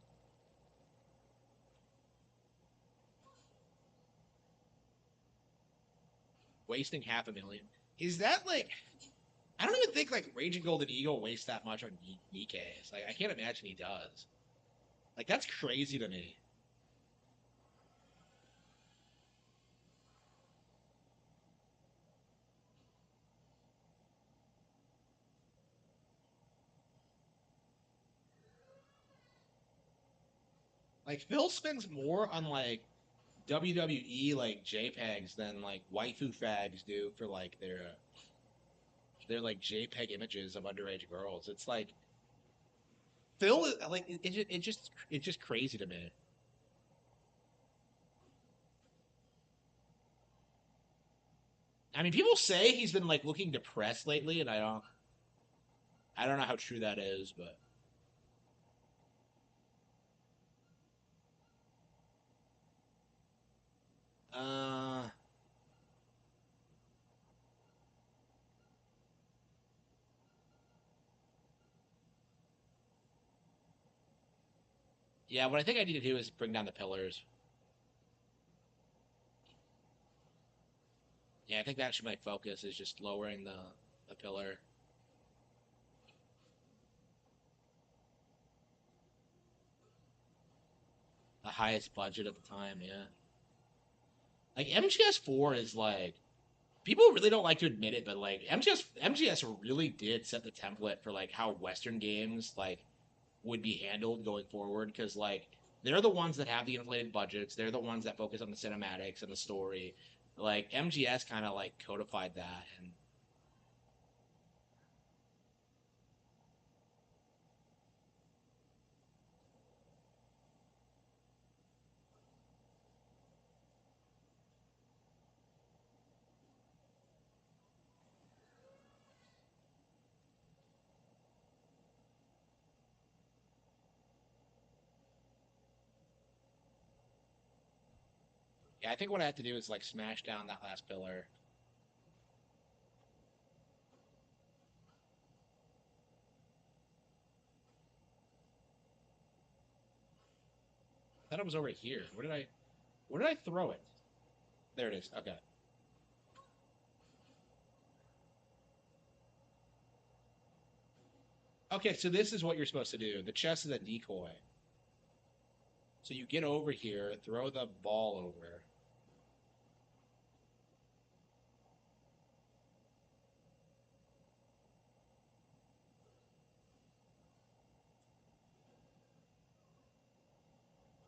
wasting 500,000. Is that like? I don't even think like Raging Golden Eagle wastes that much on Nikkei's. Like I can't imagine he does. Like that's crazy to me. Like Phil spends more on like WWE like JPEGs than like waifu fags do for like their like JPEG images of underage girls. It's like Phil is like it's just crazy to me. I mean, people say he's been like looking depressed lately, and I don't know how true that is, but uh, yeah. What I think I need to do is bring down the pillars. Yeah, I think that should be my focus is just lowering the pillar. highest budget at the time. Yeah, like MGS4 is like people really don't like to admit it, but like MGS really did set the template for like how Western games like would be handled going forward because like they're the ones that have the inflated budgets. They're the ones that focus on the cinematics and the story. Like MGS kind of like codified that, and yeah, I think what I have to do is like smash down that last pillar. I thought it was over here. Where did I throw it? There it is. Okay. Okay, so this is what you're supposed to do. The chest is a decoy. So you get over here, throw the ball over.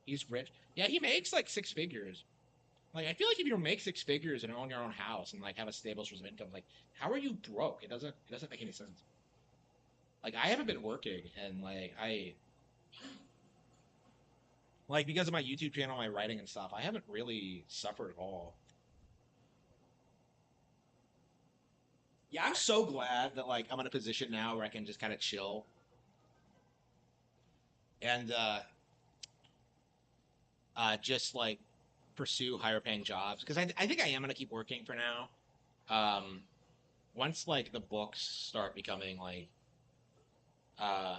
He's rich. Yeah, he makes like six figures. Like I feel like if you make six figures and own your own house and like have a stable source of income, like how are you broke? It doesn't make any sense. Like I haven't been working and like because of my YouTube channel, my writing and stuff, I haven't really suffered at all. Yeah, I'm so glad that like I'm in a position now where I can just kind of chill and just like pursue higher paying jobs because I think I am gonna keep working for now. Um, once like the books start becoming like uh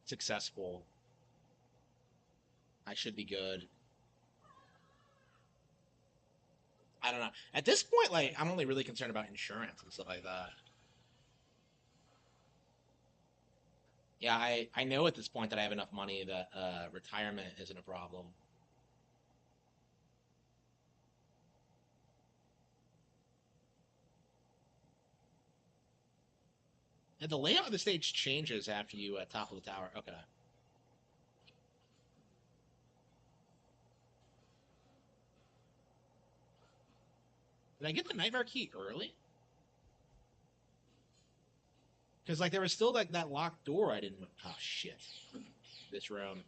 successful, I should be good. I don't know. At this point, like I'm only really concerned about insurance and stuff like that. Yeah, I know at this point that I have enough money that retirement isn't a problem. And the layout of the stage changes after you topple the tower. Okay. Did I get the nightmare key early? Because like there was still like that locked door I didn't. Oh shit! This room.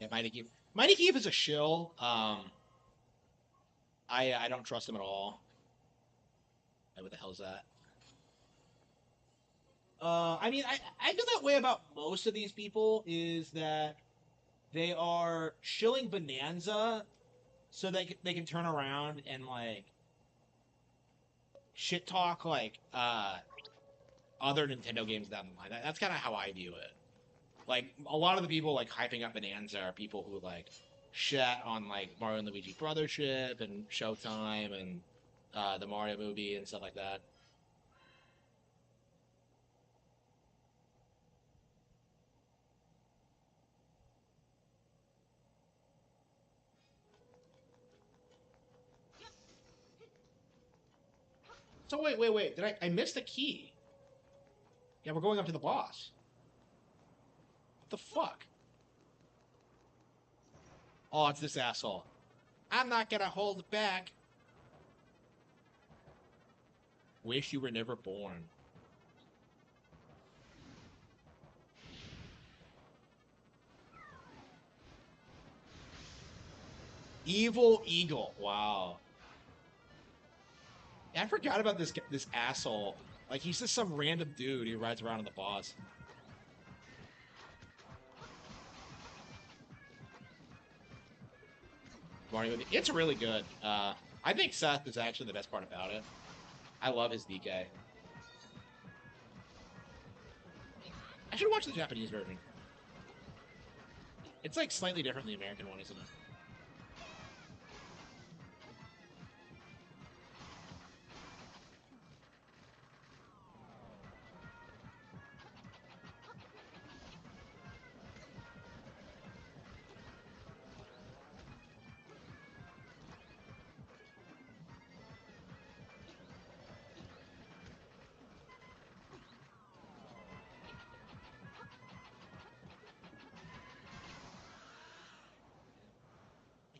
Yeah, Mighty Keep. Mighty Keep is a shill. I don't trust him at all. What the hell is that? I mean, I feel that way about most of these people. Is that they are shilling Bonanza so they can turn around and like shit talk like other Nintendo games down the line. That's kind of how I view it. Like a lot of the people like hyping up Bonanza are people who like shit on like Mario and Luigi Brothership and Showtime and the Mario movie and stuff like that. So wait. Did I missed a key? Yeah, we're going up to the boss. What the fuck? Oh, it's this asshole. I'm not gonna hold back. Wish you were never born. Evil Eagle. Wow. I forgot about this asshole. Like he's just some random dude who rides around on the boss. Mario movie. It's really good. I think Seth is actually the best part about it. I love his DK. I should watch the Japanese version. It's like slightly different than the American one, isn't it?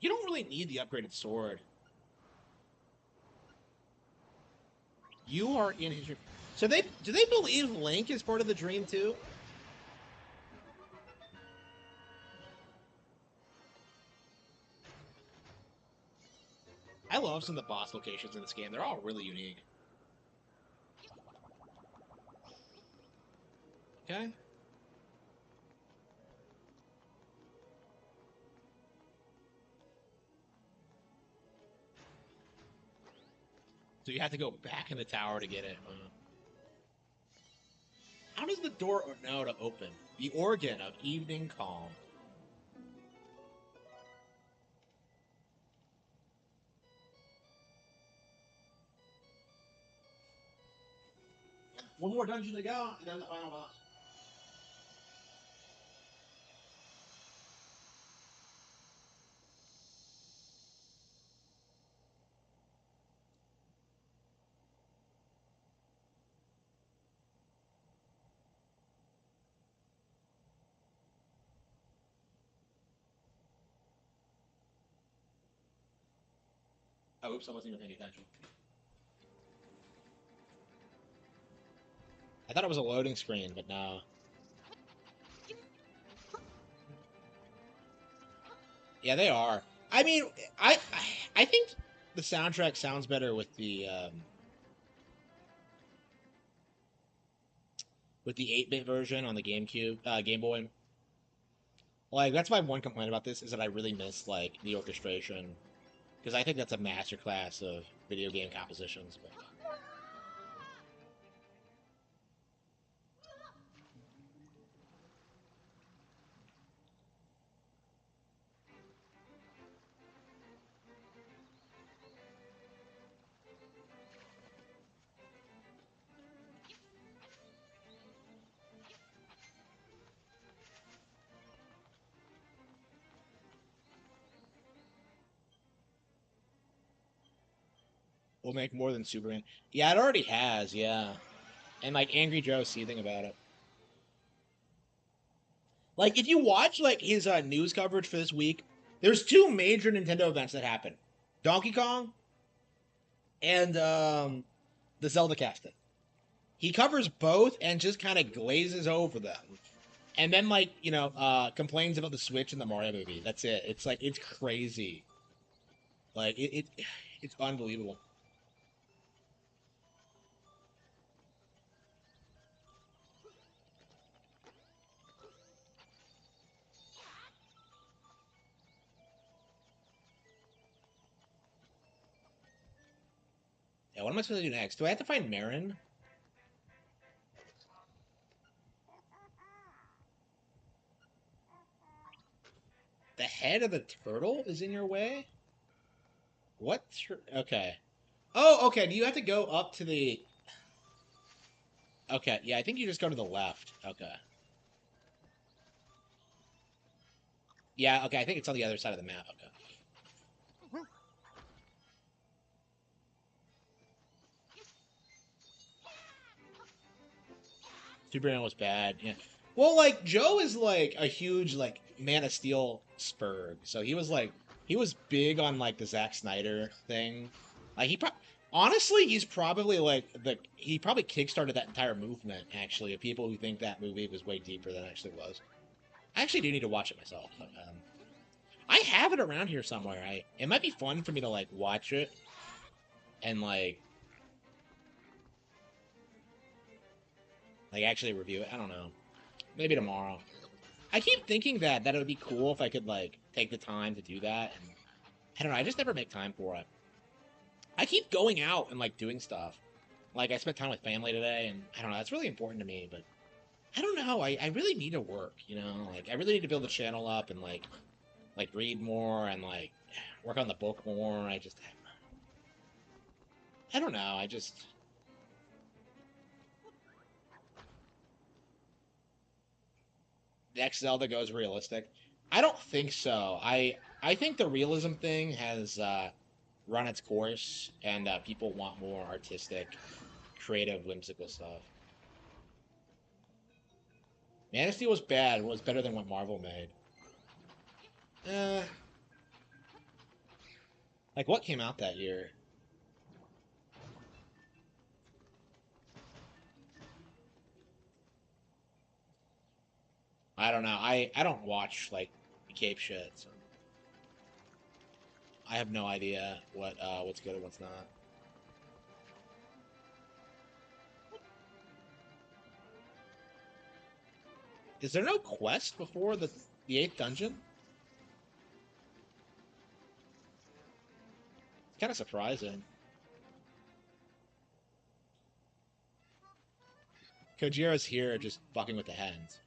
You don't really need the upgraded sword. You are in his dream. So they do they believe Link is part of the dream too? I love some of the boss locations in this game. They're all really unique. Okay. So you have to go back in the tower to get it. How does the door know to open? The organ of evening calm. One more dungeon to go, and then the final boss. Oh, oops, I wasn't even paying attention. I thought it was a loading screen, but no. Yeah, they are. I mean, I I think the soundtrack sounds better with the 8-bit version on the GameCube, Game Boy. Like that's my one complaint about this is that I really miss like the orchestration because I think that's a masterclass of video game compositions. But we'll make more than Superman. Yeah, it already has. Yeah, and like Angry Joe seething about it. Like if you watch like his news coverage for this week, there's two major Nintendo events that happen: Donkey Kong and the Zelda casting. He covers both and just kind of glazes over them. And then like, complains about the Switch in the Mario movie. That's it. It's like it's crazy. Like it's unbelievable. Yeah, what am I supposed to do next? Do I have to find Marin? The head of the turtle is in your way? What? Okay. Oh, okay. Do you have to go up to the? Okay, yeah. I think you just go to the left. Okay. Yeah. Okay. I think it's on the other side of the map. Okay. Superman was bad. Yeah. Well, like Joe is like a huge like Man of Steel spurg, so he was big on like the Zack Snyder thing. Like honestly he's probably like the he probably kickstarted that entire movement actually of people who think that movie was way deeper than it actually was. I actually do need to watch it myself. But, I have it around here somewhere. I it might be fun for me to like watch it and like actually review it. I don't know. Maybe tomorrow. I keep thinking that it would be cool if I could like take the time to do that. I don't know. I just never make time for it. I keep going out and like doing stuff. Like I spent time with family today, and I don't know. That's really important to me. But I don't know. I really need to work. You know, like I really need to build the channel up and like read more and like work on the book more. I don't know. I just next Zelda goes realistic. I don't think so. I think the realism thing has run its course, and people want more artistic, creative, whimsical stuff. Man of Steel was bad. It was better than what Marvel made. Uh, like what came out that year? I don't know. I don't watch like Cape shit, so I have no idea what's good and what's not. Is there no quest before the eighth dungeon? It's kind of surprising. Kojira's here just fucking with the hens.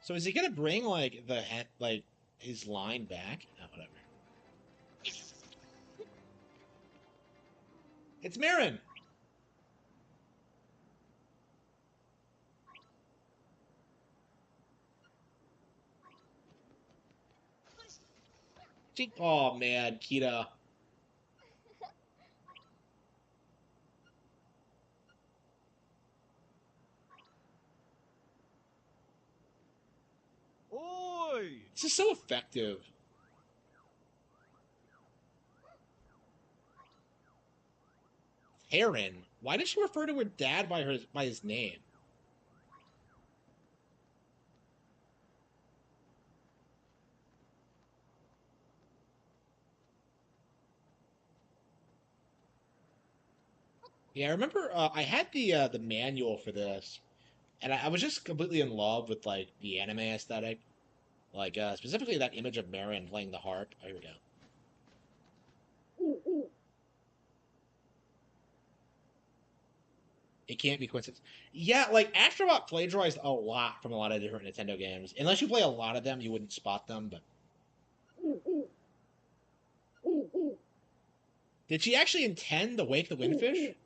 So is he gonna bring like the hen like his line back? No, whatever. It's Marin. Oh man, Kita. Oi! This is so effective. Harman. Why did she refer to her dad by his name? Yeah, I remember I had the manual for this, and I was just completely in love with like the anime aesthetic, like specifically that image of Marin playing the harp. Oh, here we go. It can't be coincidence. Yeah, like Astrobot plagiarized a lot from a lot of different Nintendo games. Unless you play a lot of them, you wouldn't spot them. But did she actually intend to wake the Windfish?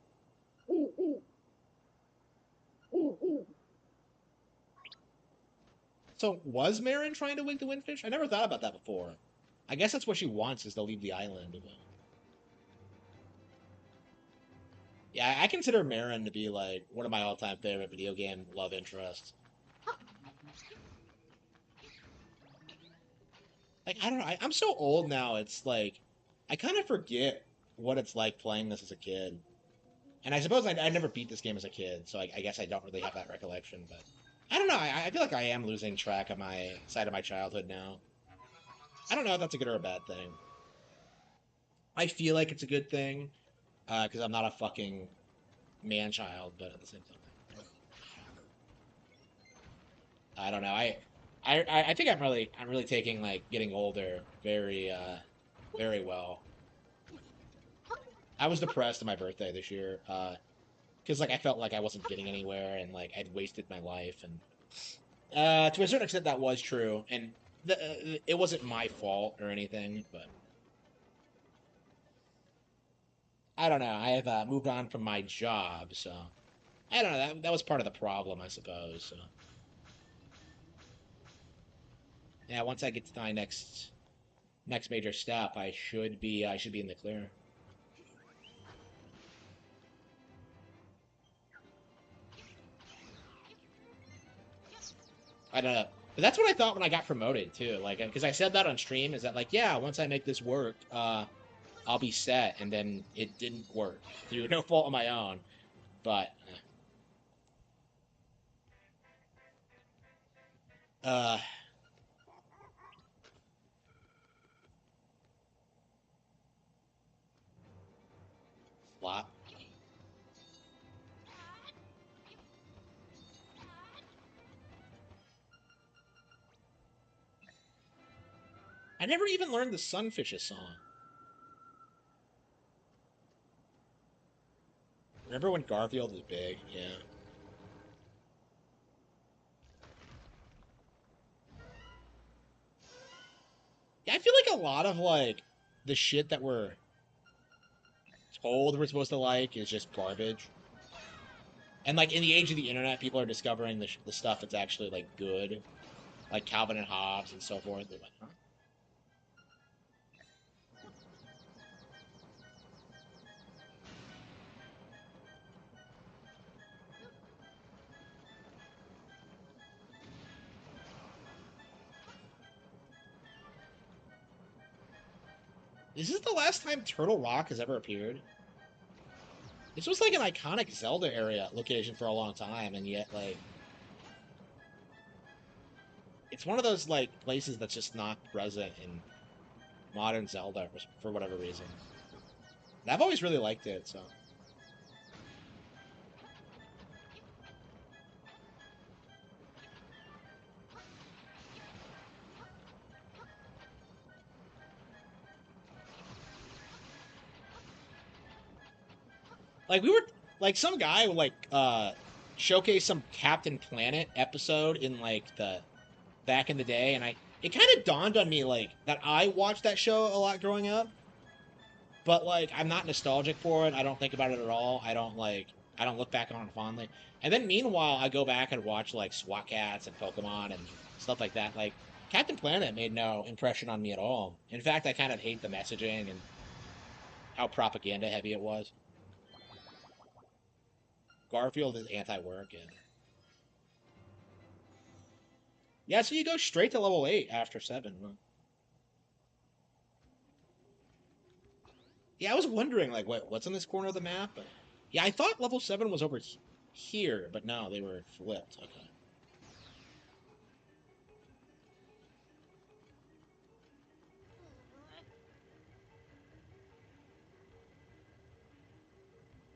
So was Marin trying to wake the Windfish? I never thought about that before. I guess that's what she wants is to leave the island. Yeah, I consider Marin to be like one of my all-time favorite video game love interests. Like I don't know, I'm so old now. It's like I kind of forget what it's like playing this as a kid. And I suppose I never beat this game as a kid, so I guess I don't really have that recollection. But I don't know. I feel like I am losing track of my side of my childhood now. I don't know if that's a good or a bad thing. I feel like it's a good thing because I'm not a fucking man child, but at the same time, I don't know. I think I'm really taking like getting older very very well. I was depressed on my birthday this year because like I felt like I wasn't getting anywhere and like I'd wasted my life and to a certain extent that was true and it wasn't my fault or anything, but I don't know. I have moved on from my job, so I don't know. That was part of the problem, I suppose. So yeah, once I get to my next major step, I should be in the clear. I don't know. But that's what I thought when I got promoted too. Like, because I said that on stream, is that like, yeah, once I make this work, I'll be set, and then it didn't work through no fault of my own. But uh, flop. I never even learned the Sunfishes song. Remember when Garfield was big? Yeah. Yeah, I feel like a lot of like the shit that we're told we're supposed to like is just garbage. And like in the age of the internet, people are discovering the stuff that's actually like good, like Calvin and Hobbes and so forth. They're like, huh? Is this the last time Turtle Rock has ever appeared? This was like an iconic Zelda area location for a long time, and yet like it's one of those like places that's just not present in modern Zelda for whatever reason. And I've always really liked it, so. Like we were like some guy would like showcase some Captain Planet episode in like the back in the day, and I it kind of dawned on me like that I watched that show a lot growing up, but like I'm not nostalgic for it. I don't think about it at all. I don't look back on it fondly. And then meanwhile, I go back and watch like SWAT Cats and Pokemon and stuff like that. Like Captain Planet made no impression on me at all. In fact, I kind of hate the messaging and how propaganda heavy it was. Garfield is anti-work and yeah, so you go straight to level 8 after 7. Huh? Yeah, I was wondering like what's in this corner of the map, but yeah, I thought level 7 was over here, but no, they were flipped. Okay.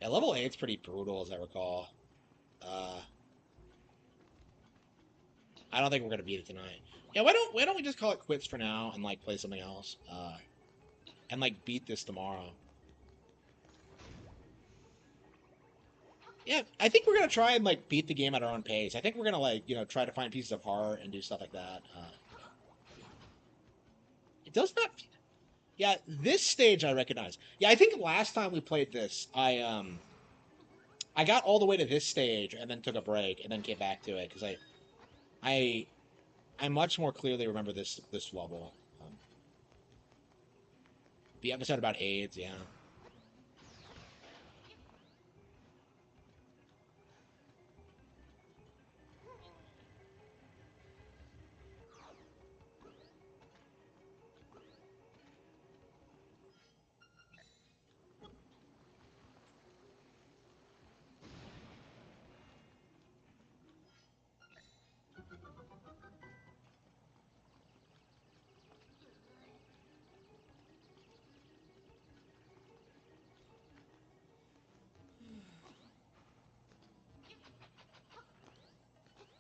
Yeah, level 8's pretty brutal as I recall. Uh I don't think we're gonna beat it tonight. Yeah, why don't we just call it quits for now and like play something else? And like beat this tomorrow. Yeah, I think we're gonna try and like beat the game at our own pace. I think we're gonna like, try to find pieces of heart and do stuff like that. It does not. Yeah, this stage I recognize. Yeah, I think last time we played this, I got all the way to this stage and then took a break and then came back to it because I I much more clearly remember this level. The episode about AIDS, yeah.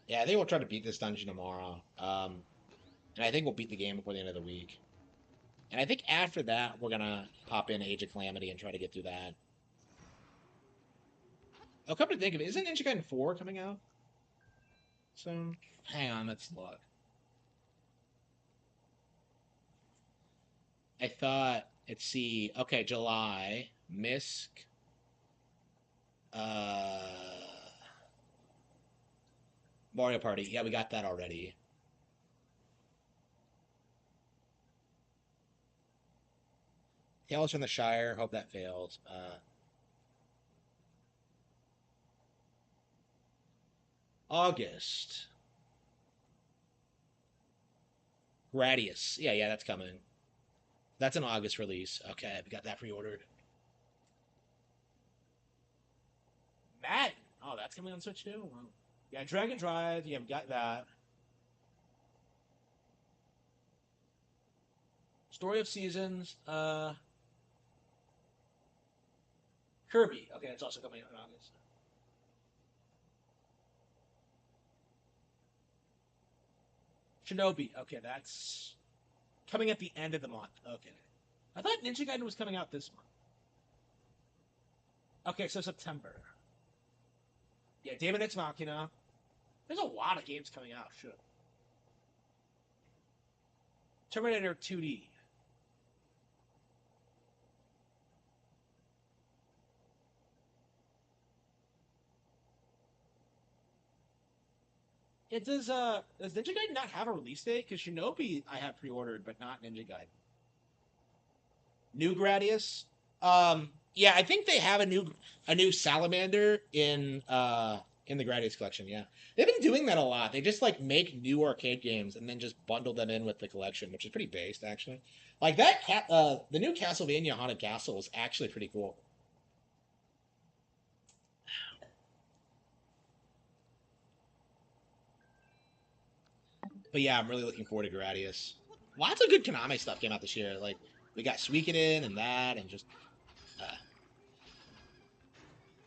Yeah, I think we'll try to beat this dungeon tomorrow. And I think we'll beat the game before the end of the week. And I think after that, we're gonna pop in Age of Calamity and try to get through that. Oh, come to think of it, isn't Ninja Gaiden 4 coming out soon? Hang on, let's look. I thought, let's see, okay, July, Misk, uh, Mario Party. Yeah, we got that already. Tales from the Shire. Hope that fails. August. Gradius. Yeah, yeah, that's coming. That's an August release. Okay, we got that pre-ordered. Madden. Oh, that's coming on Switch too. Wow. Yeah, Dragon Drive. Yeah, we got that. Story of Seasons. Kirby. Okay, it's also coming out in August. Shinobi. Okay, that's Coming at the end of the month. Okay. I thought Ninja Gaiden was coming out this month. Okay, so September. Yeah, Daemon X Machina. There's a lot of games coming out. Shit. Terminator 2D. It does Ninja Gaiden not have a release date? Because Shinobi I have pre-ordered, but not Ninja Gaiden. New Gradius. Yeah, I think they have a new Salamander in the Gradius collection. Yeah, they've been doing that a lot. They just like make new arcade games and then just bundle them in with the collection, which is pretty based actually. Like the new Castlevania Haunted Castle is actually pretty cool. But yeah, I'm really looking forward to Gradius. Lots of good Konami stuff came out this year. Like we got Suikoden and that, and just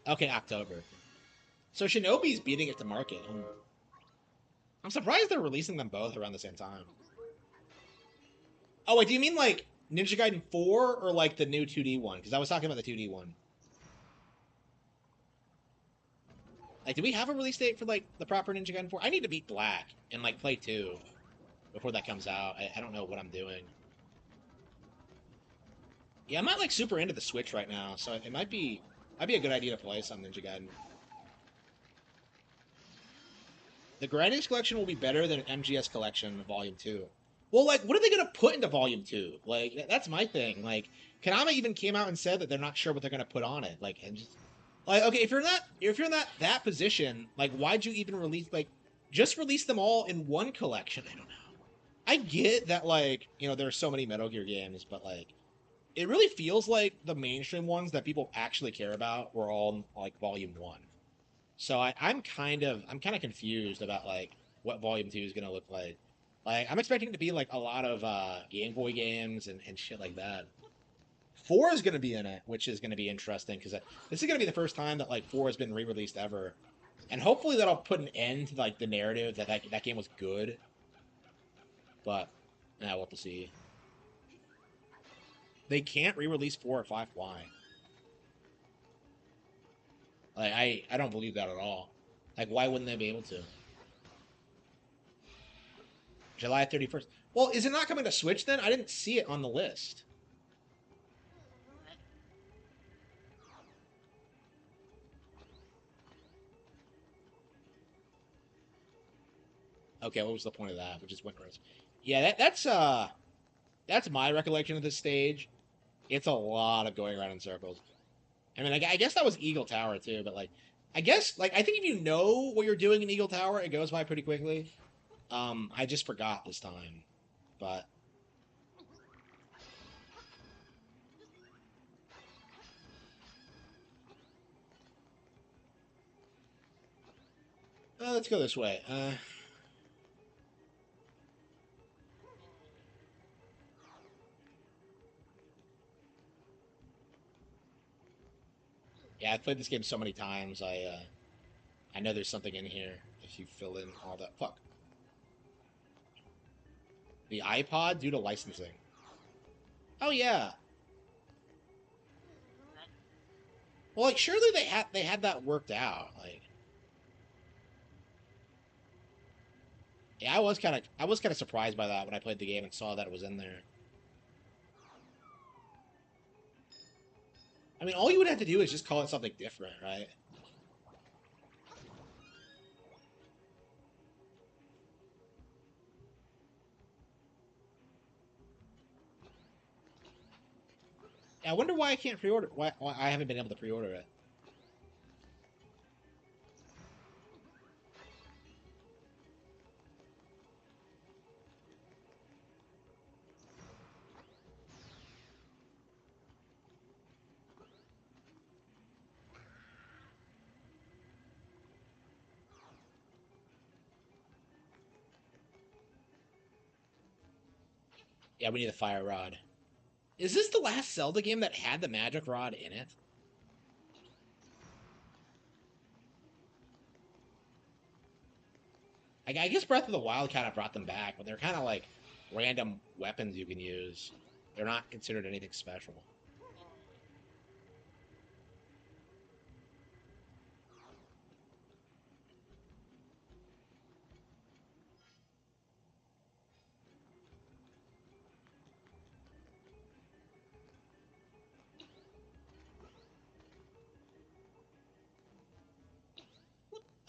okay, October. So Shinobi's beating it to market. I'm surprised they're releasing them both around the same time. Oh wait, do you mean like Ninja Gaiden 4 or like the new 2D one? Because I was talking about the 2D one. Like, do we have a release date for like the proper Ninja Gaiden 4? I need to beat Black and like play 2 before that comes out. I don't know what I'm doing. Yeah, I'm not like super into the Switch right now, so it might be a good idea to play some Ninja Gaiden. The Gradius collection will be better than MGS collection Volume 2. Well, like, what are they gonna put into Volume 2? Like, that's my thing. Like, Konami even came out and said that they're not sure what they're gonna put on it. Like, and just like, okay, if you're not that position, like, why'd you even release like, just release them all in one collection? I don't know. I get that, like, there are so many Metal Gear games, but like, it really feels like the mainstream ones that people actually care about were all like Volume 1. So I'm kind of confused about like what Volume 2 is gonna look like. Like I'm expecting it to be like a lot of Game Boy games and shit like that. 4 is gonna be in it, which is gonna be interesting because this is gonna be the first time that like 4 has been re-released ever, and hopefully that'll put an end to like the narrative that game was good. But yeah, we'll have to see. They can't re-release 4 or 5. Why? Like I don't believe that at all. Like why wouldn't they be able to? July 31st. Well, is it not coming to Switch then? I didn't see it on the list. Okay, what was the point of that? We just went first. Yeah, that's my recollection of this stage. It's a lot of going around in circles. I mean, I guess that was Eagle Tower too, but like, I guess like I think if you know what you're doing in Eagle Tower, it goes by pretty quickly. I just forgot this time, but let's go this way. Yeah, I've played this game so many times. I know there's something in here if you fill in all that. Fuck the iPod due to licensing. Oh yeah. Well, like surely they had that worked out. Like, yeah, I was kind of surprised by that when I played the game and saw that it was in there. I mean, all you would have to do is just call it something different, right? Yeah, I wonder why I can't pre-order. Why I haven't been able to pre-order it. Yeah, we need the fire rod. Is this the last Zelda game that had the magic rod in it? I guess Breath of the Wild kind of brought them back, but they're kind of like random weapons you can use. They're not considered anything special.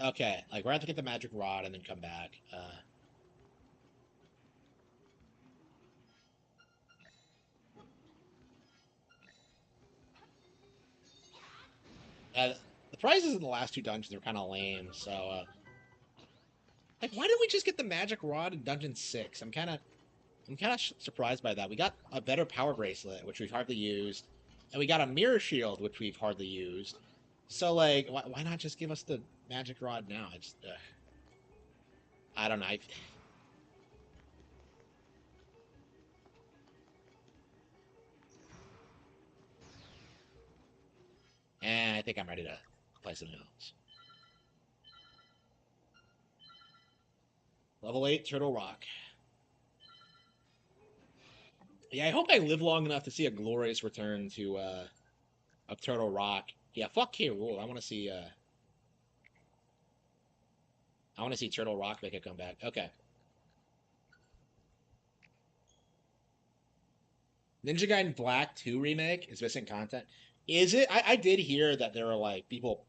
Okay, like we're gonna have to get the magic rod and then come back. Uh, the prizes in the last two dungeons are kind of lame, so like, why didn't we just get the magic rod in Dungeon 6? I'm kind of surprised by that. We got a better power bracelet, which we've hardly used, and we got a mirror shield, which we've hardly used. So like, why not just give us the magic rod now? I don't know. And I think I'm ready to play something else. Level 8 Turtle Rock. Yeah, I hope I live long enough to see a glorious return to of Turtle Rock. Yeah, fuck K. Rool. I want to see Turtle Rock make a comeback. Okay. Ninja Gaiden Black 2 remake is missing content. Is it? I did hear that there were like people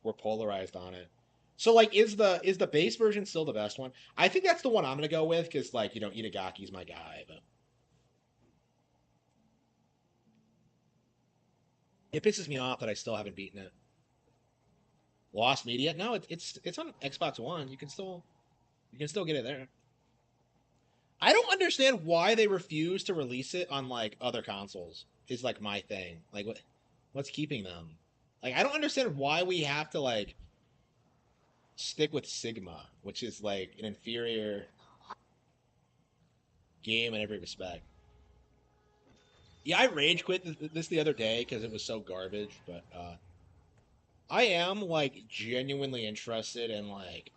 were polarized on it. So like is the base version still the best one? I think that's the one I'm gonna go with because like Itagaki's my guy, but it pisses me off that I still haven't beaten it. Lost Media? No, it's on Xbox One. You can still get it there. I don't understand why they refuse to release it on like other consoles. Is like my thing. Like what's keeping them? Like I don't understand why we have to like stick with Sigma, which is like an inferior game in every respect. Yeah, I rage quit this the other day because it was so garbage, but I am like genuinely interested in like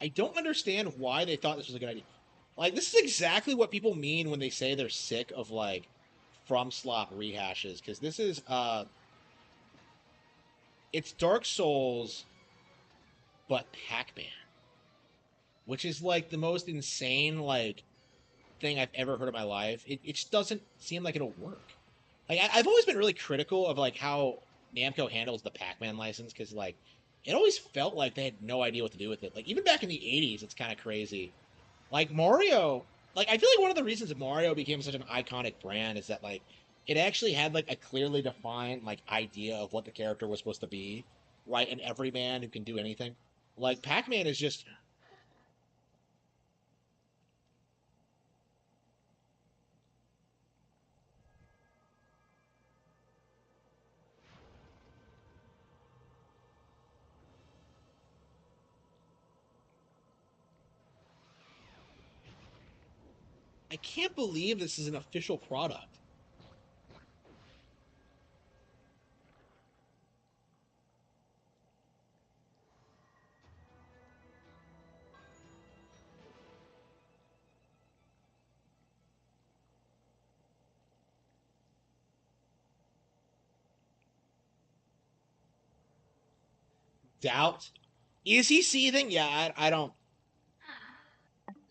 I don't understand why they thought this was a good idea. Like this is exactly what people mean when they say they're sick of like from slop rehashes because this is it's Dark Souls but Pac-Man, which is like the most insane like thing I've ever heard in my life. It just doesn't seem like it'll work. Like I've always been really critical of like how Namco handles the Pac-Man license because like it always felt like they had no idea what to do with it. Like even back in the '80s, it's kind of crazy. Like Mario, like I feel like one of the reasons that Mario became such an iconic brand is that like it actually had like a clearly defined like idea of what the character was supposed to be, right? An everyman who can do anything. Like Pac-Man is just I can't believe this is an official product. Doubt. Is he seething? Yeah, I don't.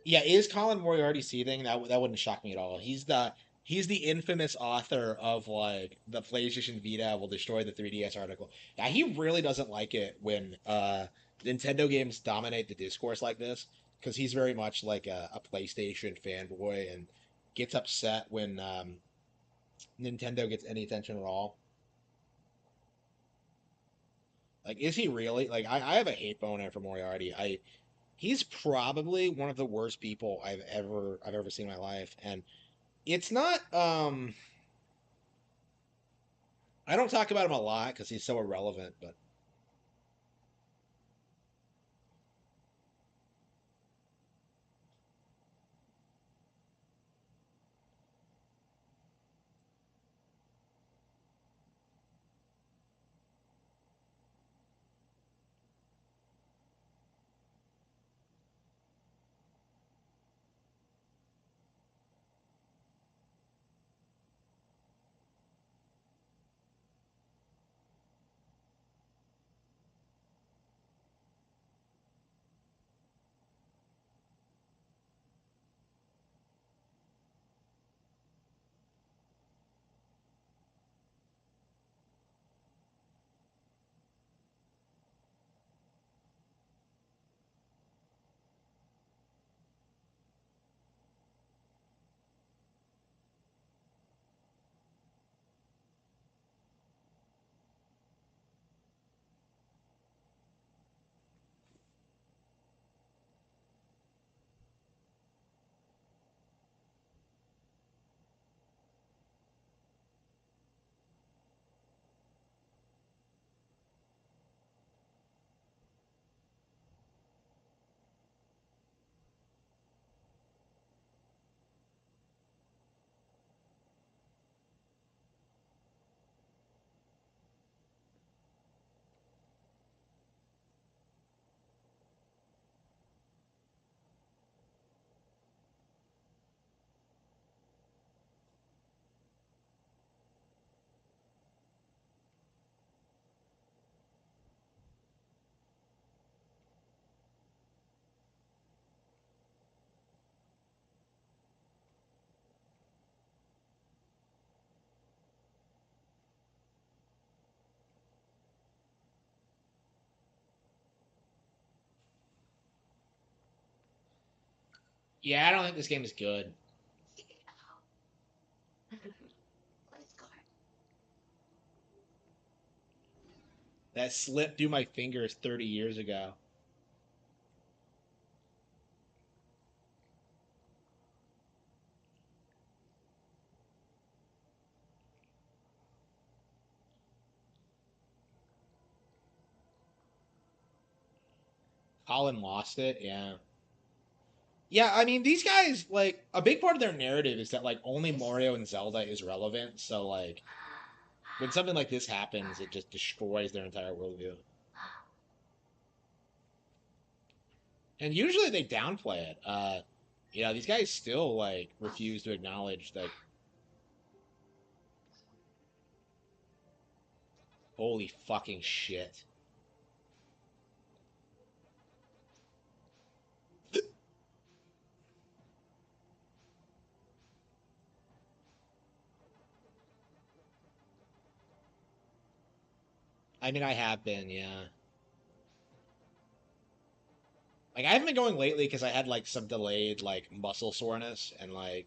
Yeah, is Colin Moriarty seething? That wouldn't shock me at all. He's the infamous author of like the PlayStation Vita will destroy the 3DS article. Yeah, he really doesn't like it when Nintendo games dominate the discourse like this because he's very much like a PlayStation fanboy and gets upset when Nintendo gets any attention at all. Like, is he really? Like, I have a hate boner for Moriarty. He's probably one of the worst people I've ever seen in my life, and it's not. I don't talk about him a lot because he's so irrelevant, but Yeah, I don't think this game is good. That slipped through my fingers 30 years ago. Colin lost it. Yeah. Yeah, I mean, these guys, like, a big part of their narrative is that, like, only Mario and Zelda is relevant. So, like, when something like this happens, it just destroys their entire worldview. And usually they downplay it. These guys still, like, refuse to acknowledge, like, holy fucking shit. I mean, I have been, yeah. Like, I haven't been going lately because I had, like, some delayed, like, muscle soreness. And, like,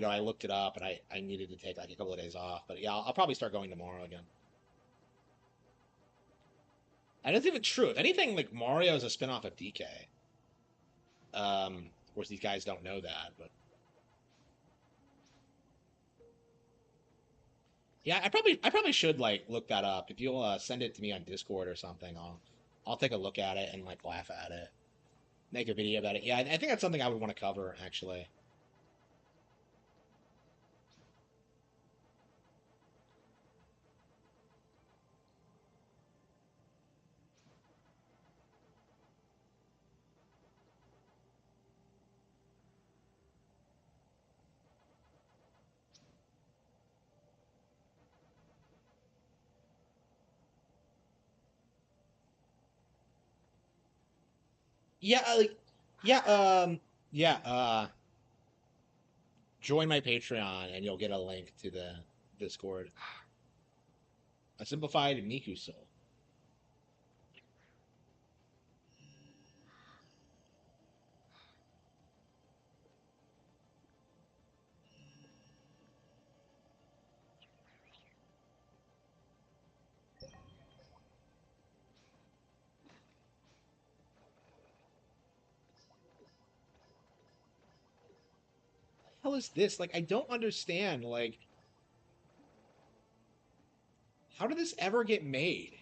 I looked it up and I needed to take, like, a couple of days off. But yeah, I'll probably start going tomorrow again. And it's even true. If anything, like, Mario is a spin-off of DK. Of course, these guys don't know that, but yeah, I probably should like look that up. If you'll send it to me on Discord or something, I'll take a look at it and like laugh at it, make a video about it. Yeah, I think that's something I would want to cover actually. Yeah, yeah, yeah. Join my Patreon and you'll get a link to the Discord. A simplified Miku soul. What the hell is this? Like, I don't understand. Like, how did this ever get made?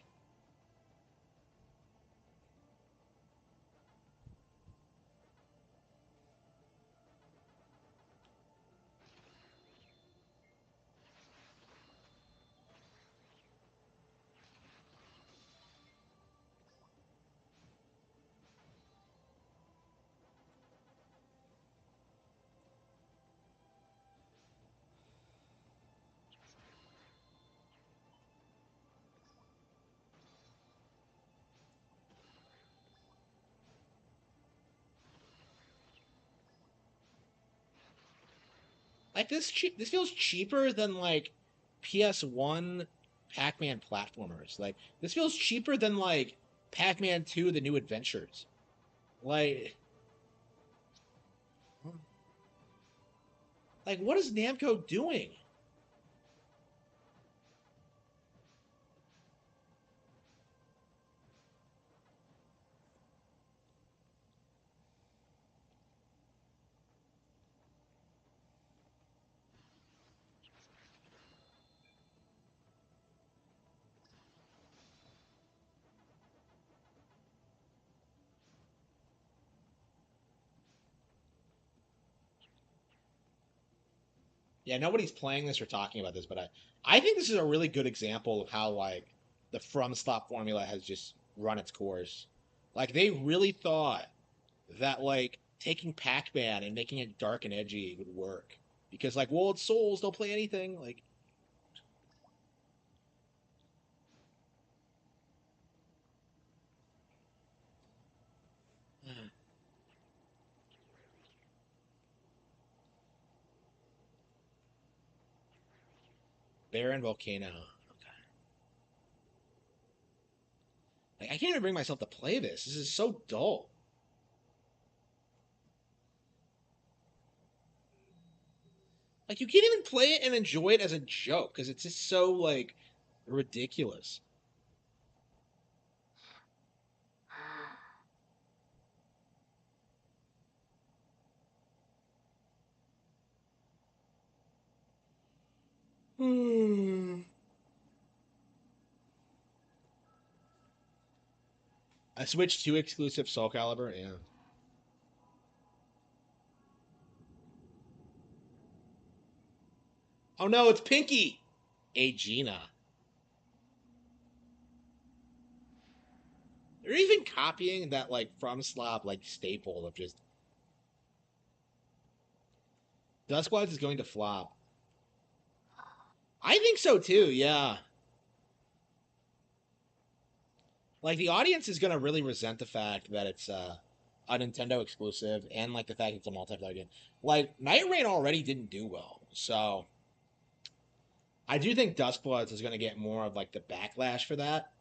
Like this cheap. This feels cheaper than like PS1 Pac-Man platformers. Like this feels cheaper than like Pac-Man 2: The New Adventures. Like, what is Namco doing? Yeah, nobody's playing this or talking about this, but I think this is a really good example of how like the From Stop formula has just run its course. Like they really thought that like taking Pac-Man and making it dark and edgy would work because like, well, it's Souls, they'll play anything. Like, Baron Volcano. Like, I can't even bring myself to play this. This is so dull. Like you can't even play it and enjoy it as a joke because it's just so like ridiculous. Hmm. I switched to exclusive Soul Calibur. Yeah. Oh no, it's Pinky. Aegina. They're even copying that like from Slop like staple of just Duskwatch is going to flop. I think so too. Yeah. Like the audience is gonna really resent the fact that it's a Nintendo exclusive and like the fact it's a multiplayer game. Like Night Rain already didn't do well, so I do think Duskbloods is gonna get more of like the backlash for that.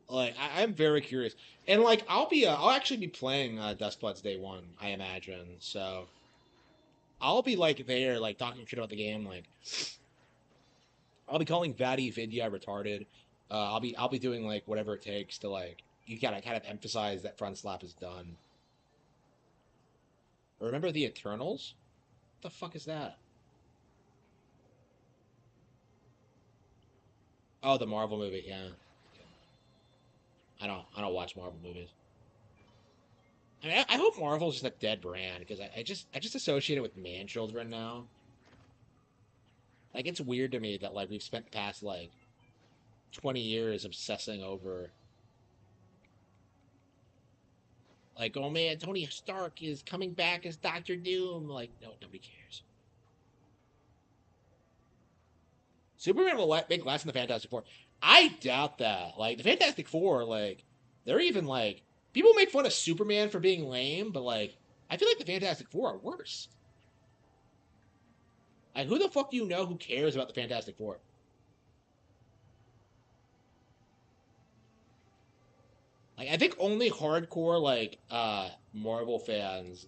Like I'm very curious, and like I'll actually be playing Duskbloods day one, I imagine. So I'll be like there, like talking shit about the game. Like I'll be calling Vadi Vidya retarded. I'll be doing like whatever it takes to like you gotta kind of emphasize that front slap is done. Remember the Eternals? What the fuck is that? Oh, the Marvel movie. Yeah, I don't watch Marvel movies. I mean, I hope Marvel's just a dead brand because I just associate it with man children now. Like it's weird to me that like we've spent the past like 20 years obsessing over like, oh man, Tony Stark is coming back as Doctor Doom. Like, no, nobody cares. Superman will make less than the Fantastic Four. I doubt that. Like the Fantastic Four, like they're even like people make fun of Superman for being lame, but like I feel like the Fantastic Four are worse. Like who the fuck do you know who cares about the Fantastic Four? Like I think only hardcore like Marvel fans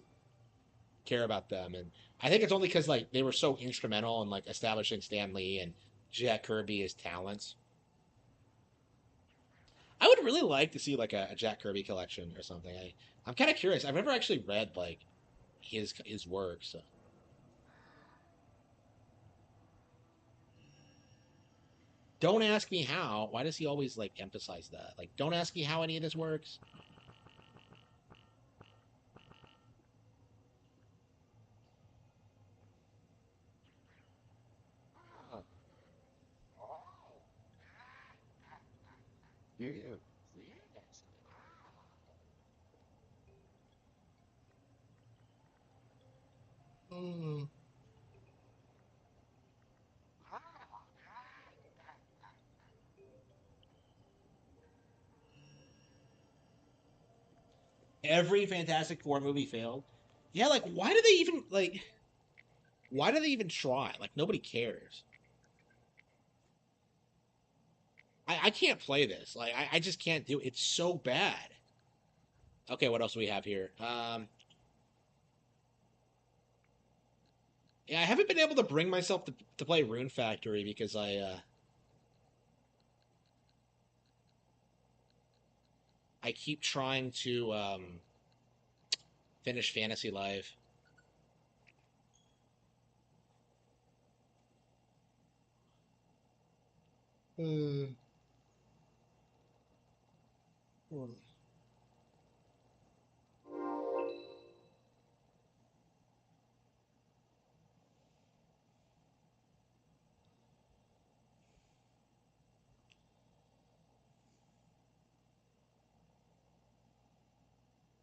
care about them, and I think it's only because like they were so instrumental in like establishing Stan Lee and Jack Kirby as talents. I would really like to see like a Jack Kirby collection or something. I'm kind of curious. I've never actually read like his work, so don't ask me how. Why does he always like emphasize that? Like, don't ask me how any of this works. Yeah. Mm. Every Fantastic Four movie failed. Yeah, like why do they even like? Why do they even try? Like nobody cares. I can't play this. Like I just can't do it. It's so bad. Okay, what else do we have here? Yeah, I haven't been able to bring myself to play Rune Factory because I keep trying to finish Fantasy Life. Hmm.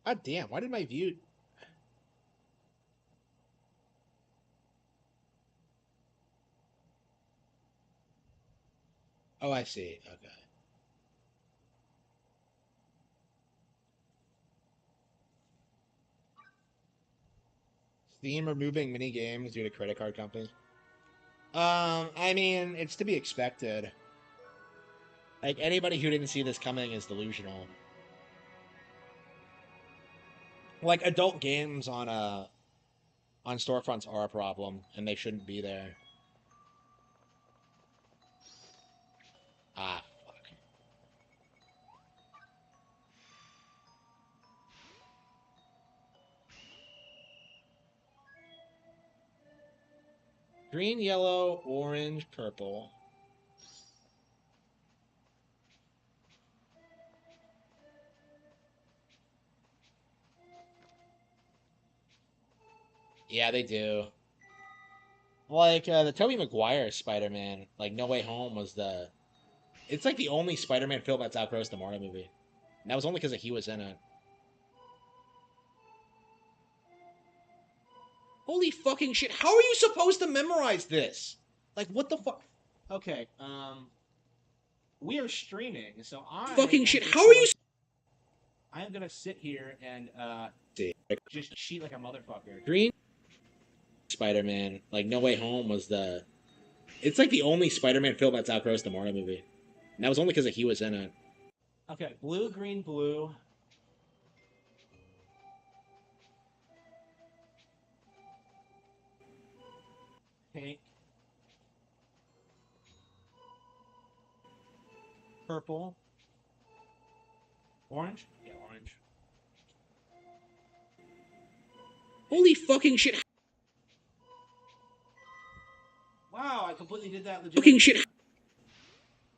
God damn! Why did my view? Oh, I see. Okay. Steam removing mini games due to credit card companies. I mean, it's to be expected. Like anybody who didn't see this coming is delusional. Like adult games on storefronts are a problem, and they shouldn't be there. Ah, fuck. Green, yellow, orange, purple. Yeah, they do. Like the Tobey Maguire Spider-Man, like No Way Home was the. It's like the only Spider-Man film that's outgrossed the Marvel movie. And that was only because he was in it. Holy fucking shit! How are you supposed to memorize this? Like, what the fuck? Okay, we are streaming, so fucking shit! How are you? I am gonna sit here and just cheat like a motherfucker. Green Spider-Man, like No Way Home was the. It's like the only Spider-Man film that's outgrossed the Marvel movie. And that was only because he was in it. Okay, blue, green, blue. Pink. Purple. Orange? Yeah, orange. Holy fucking shit. Wow, I completely did that legitimately. Fucking shit.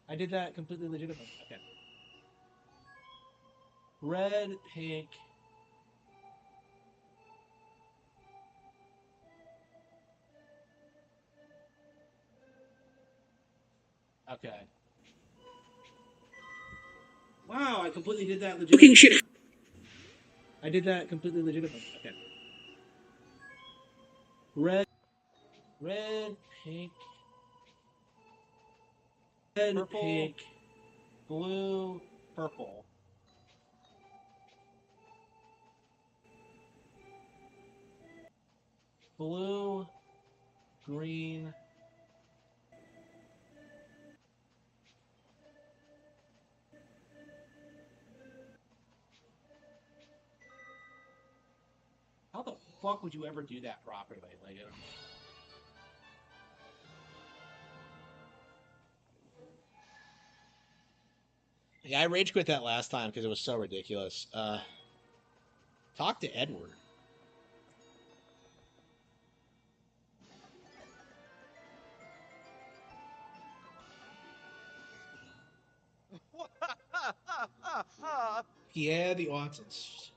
I did that completely legitimately. Okay. Red, pink. Okay. Wow, I completely did that legitimately. Fucking shit. I did that completely legitimately. Okay. Red, pink. Red, purple, pink. Blue, purple. Blue, green. How the fuck would you ever do that properly? Like, yeah, I rage quit that last time because it was so ridiculous. Talk to Edward. Yeah, the autism.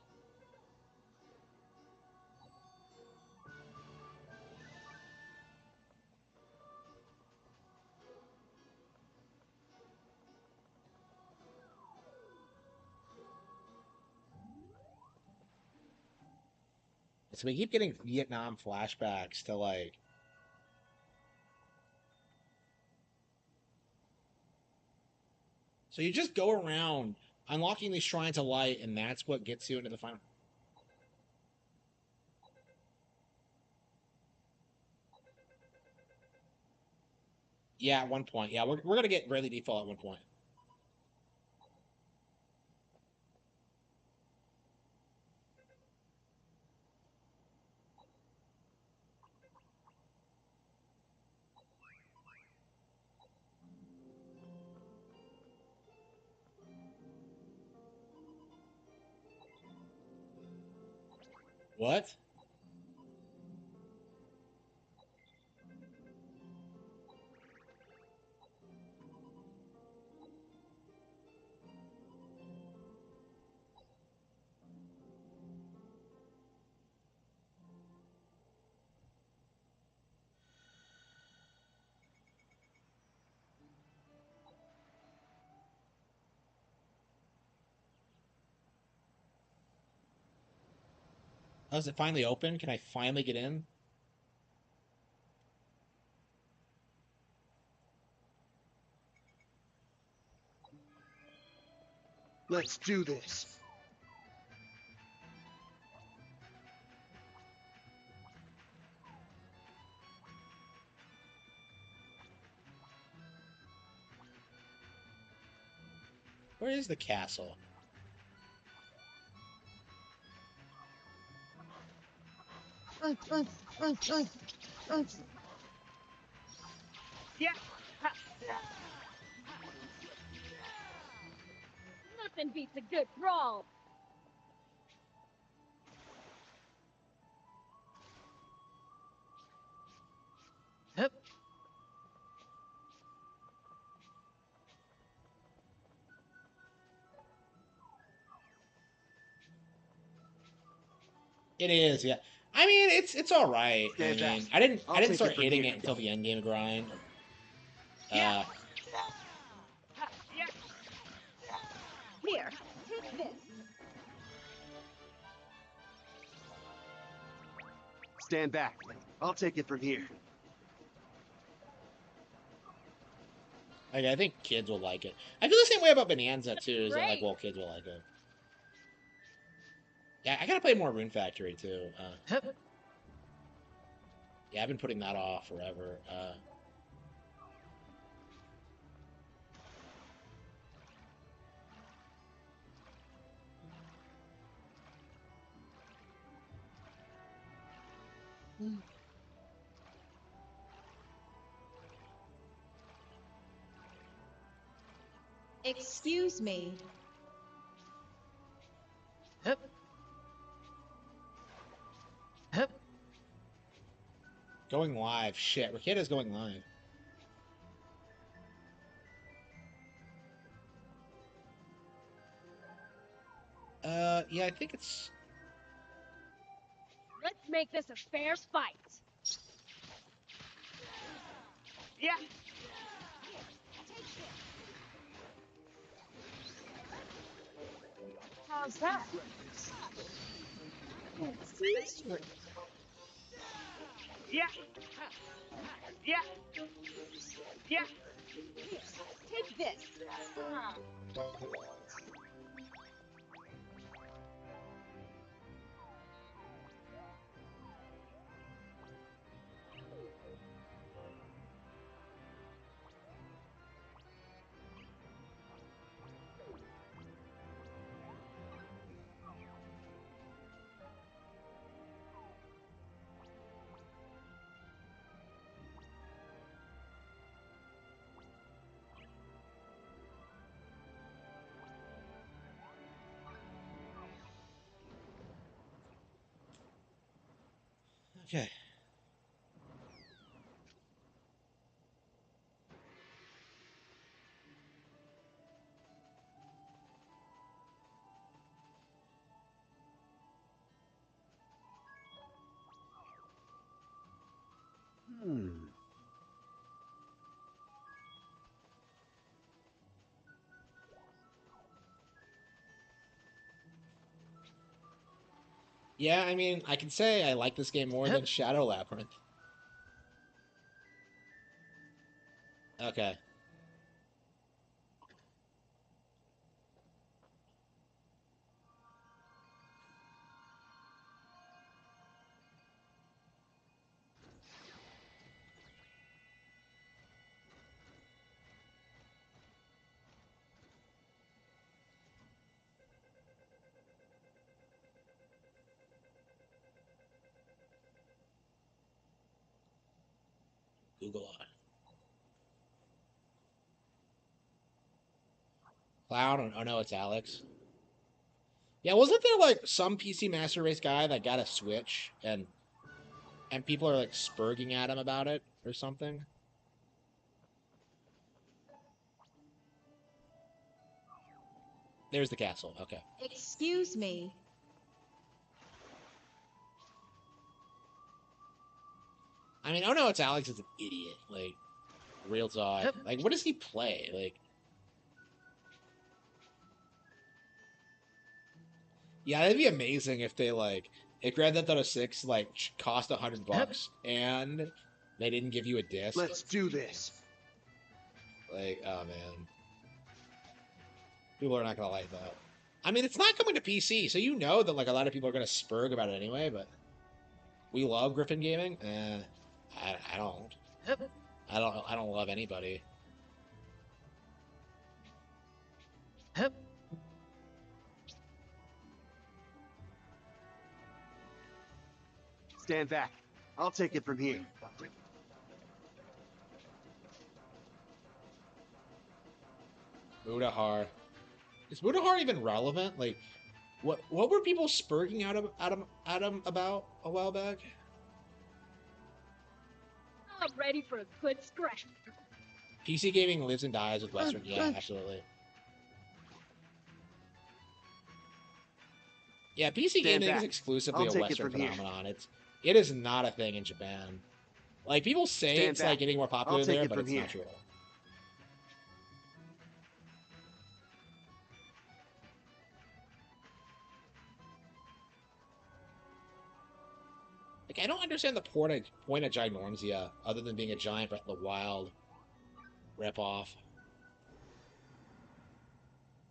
So we keep getting Vietnam flashbacks to like. So you just go around unlocking these shrines of light, and that's what gets you into the final. Yeah, at one point. Yeah, we're gonna get really default at one point. What? Oh, is it finally open? Can I finally get in? Let's do this. Where is the castle? Yeah. Nothing beats a good brawl. Yep. It is, yeah. I mean, it's all right. I Stand back. mean, I I'll didn't take start it from hitting here. it until the end game grind. Yeah. Uh, Yeah. Here, take this. Stand back. I'll take it from here. I think kids will like it. I feel the same way about Bonanza too. Is that like, Great. well, kids will like it. Yeah, I gotta play more Rune Factory too. Yep. Yeah, I've been putting that off forever. Excuse me. Yep. Yep. Going live. Shit, Rikida's going live. Yeah, I think it's. Let's make this a fair fight. Yeah. How's that? Yeah. Yeah. Yeah. Here, take this. Okay. Hmm. Yeah, I mean, I can say I like this game more than Yep. Shadow Labyrinth. Okay. Google on. Cloud? Oh no, it's Alex. Yeah, wasn't there like some PC Master Race guy that got a Switch and people are like spurging at him about it or something? There's the castle. Okay. Excuse me. I mean, oh no, it's Alex is an idiot. Like, real talk. Yep. Like, what does he play? Like, yeah, it'd be amazing if they like if Grand Theft Auto 6 like cost Yep. $100 and they didn't give you a disc. Let's do this. Like, oh man, people are not gonna like that. I mean, it's not coming to PC, so you know that like a lot of people are gonna spurg about it anyway. But we love Griffin Gaming. I don't. Yep. I don't. I don't love anybody. Hup. Stand back. I'll take it from here. Mudahar. Is Mudahar even relevant? Like, what were people spurging at him about a while back? I'm ready for a good scratch. PC gaming lives and dies with Western. Yeah, absolutely. Yeah, PC Stand gaming is back. exclusively I'll a take it Western from here. phenomenon. It is not a thing in Japan. Like, people say Stand it's back. like getting more popular I'll take there, it but from it's here. not true. Like, I don't understand the point of Ginormsia other than being a giant Breath of the Wild ripoff.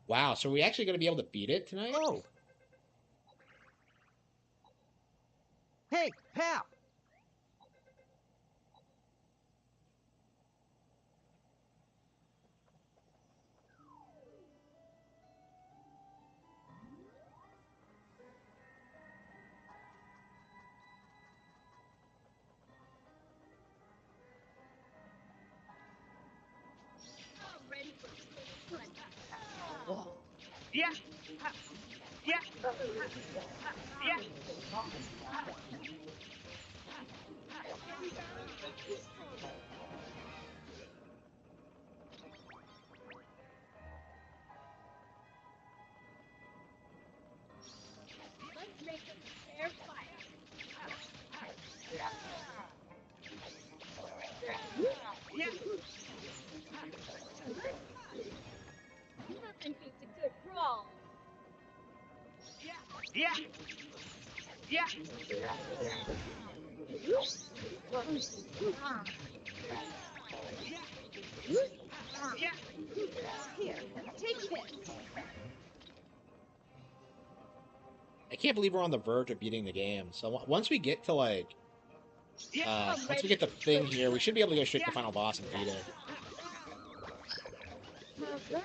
Wow, so are we actually going to be able to beat it tonight? Oh. Hey, pal. I'm ready for a good scratch. Yeah. Yeah. Yeah. Let's make this a fair fight. Yeah. Nothing beats a good brawl. Yeah. Yeah. Yeah. Here, take this. I can't believe we're on the verge of beating the game. So once we get to like, Yeah. once we get the thing here, we should be able to go straight to the final boss and beat it. How's that?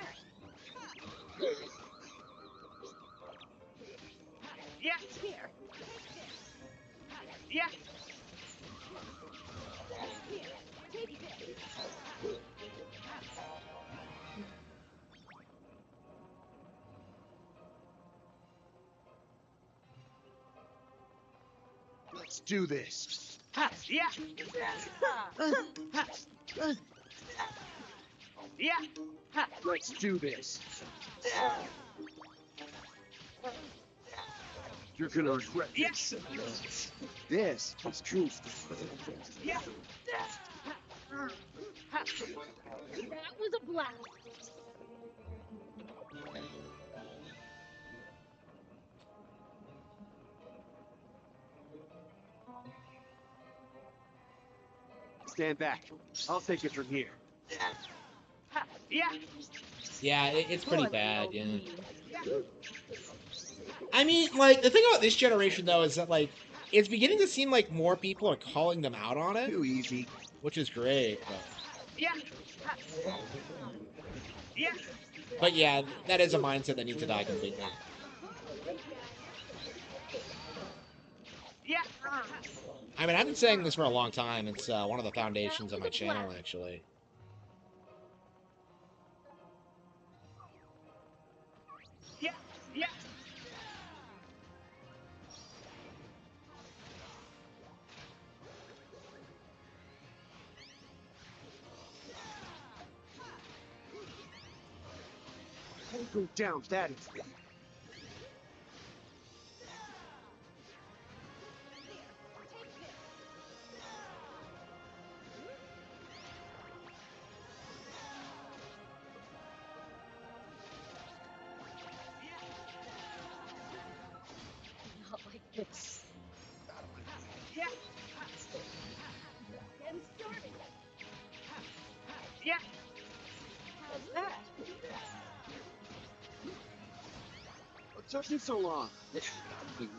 Yeah. Here, Yeah. here, take this. Let's do this. Yeah. Yeah. Let's do this. You're gonna regret this. This is truth. Yeah. That was a blast. Stand back. I'll take it from here. Yeah. Yeah, it's pretty bad. Yeah. Yeah. I mean, like the thing about this generation though is that like it's beginning to seem like more people are calling them out on it, Too easy. which is great. Yeah. Yeah. But yeah, that is a mindset that needs to die completely. Yeah. I mean, I've been saying this for a long time. It's one of the foundations of my channel, actually. Yeah. Yeah. Don't go down that easy. Not like this. Yeah. Getting started. Yeah. How's that? What took you so long?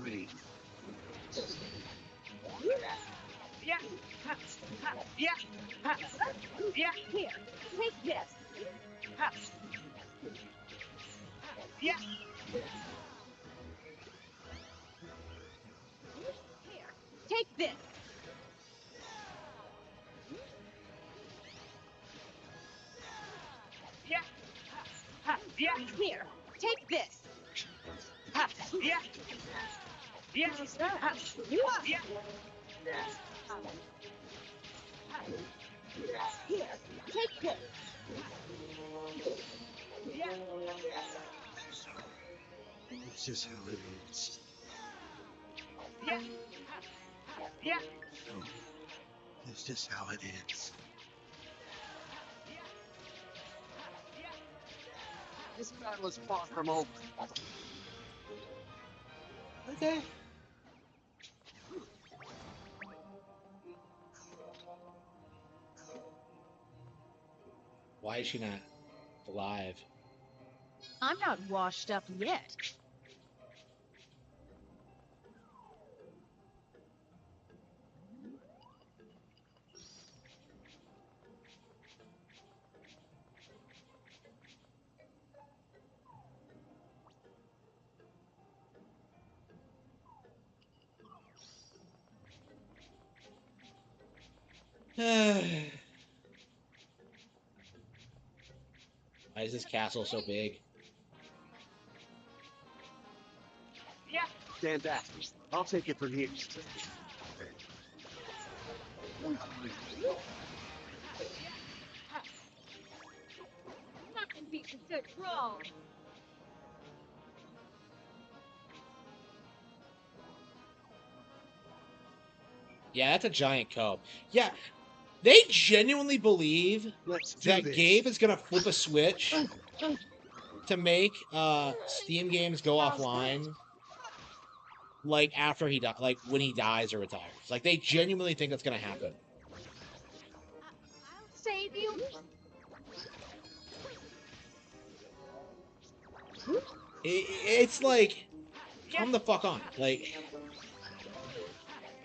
Wait. Yeah. Yeah. Yeah. Here, take this. Yeah. Here, take this. Yeah. Yeah. Here, take this. Yeah. Yeah. Yeah. Here, take this. Yeah. It's just how it is. Yeah. Yeah. No, it's just how it is. This battle is far from over. Okay. Why is she not alive? I'm not washed up yet. Why is this castle so big? Yeah. Stand back. I'll take it from here. Nothing beats a good brawl. Yeah, that's a giant cope. Yeah, they genuinely believe Let's do that this. Gabe is gonna flip a switch to make Steam games go offline, like after he dies, like when he dies or retires. Like they genuinely think that's gonna happen. I'll save you. It's like, Yeah. come the fuck on. Like,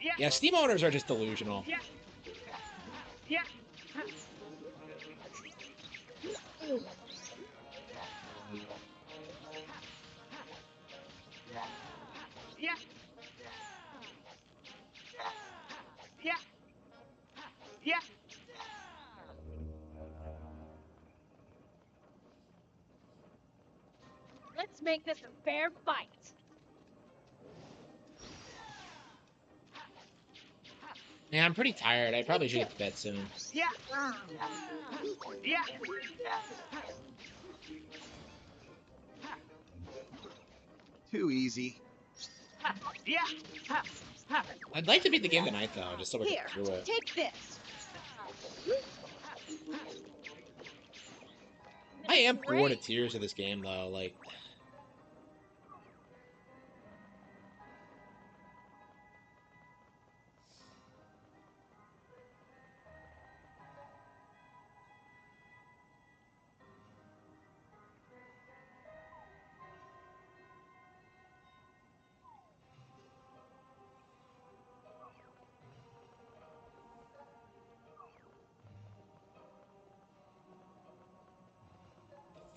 Yeah. yeah, Steam owners are just delusional. Yeah. Yeah. Yeah. Yeah. Yeah. Let's make this a fair fight. Yeah, I'm pretty tired. I probably should get to bed soon. Yeah. Yeah. Too easy. Yeah. I'd like to beat the game tonight though, just so we Here, can get through it. take this. I am bored of Great. tears of this game though. Like,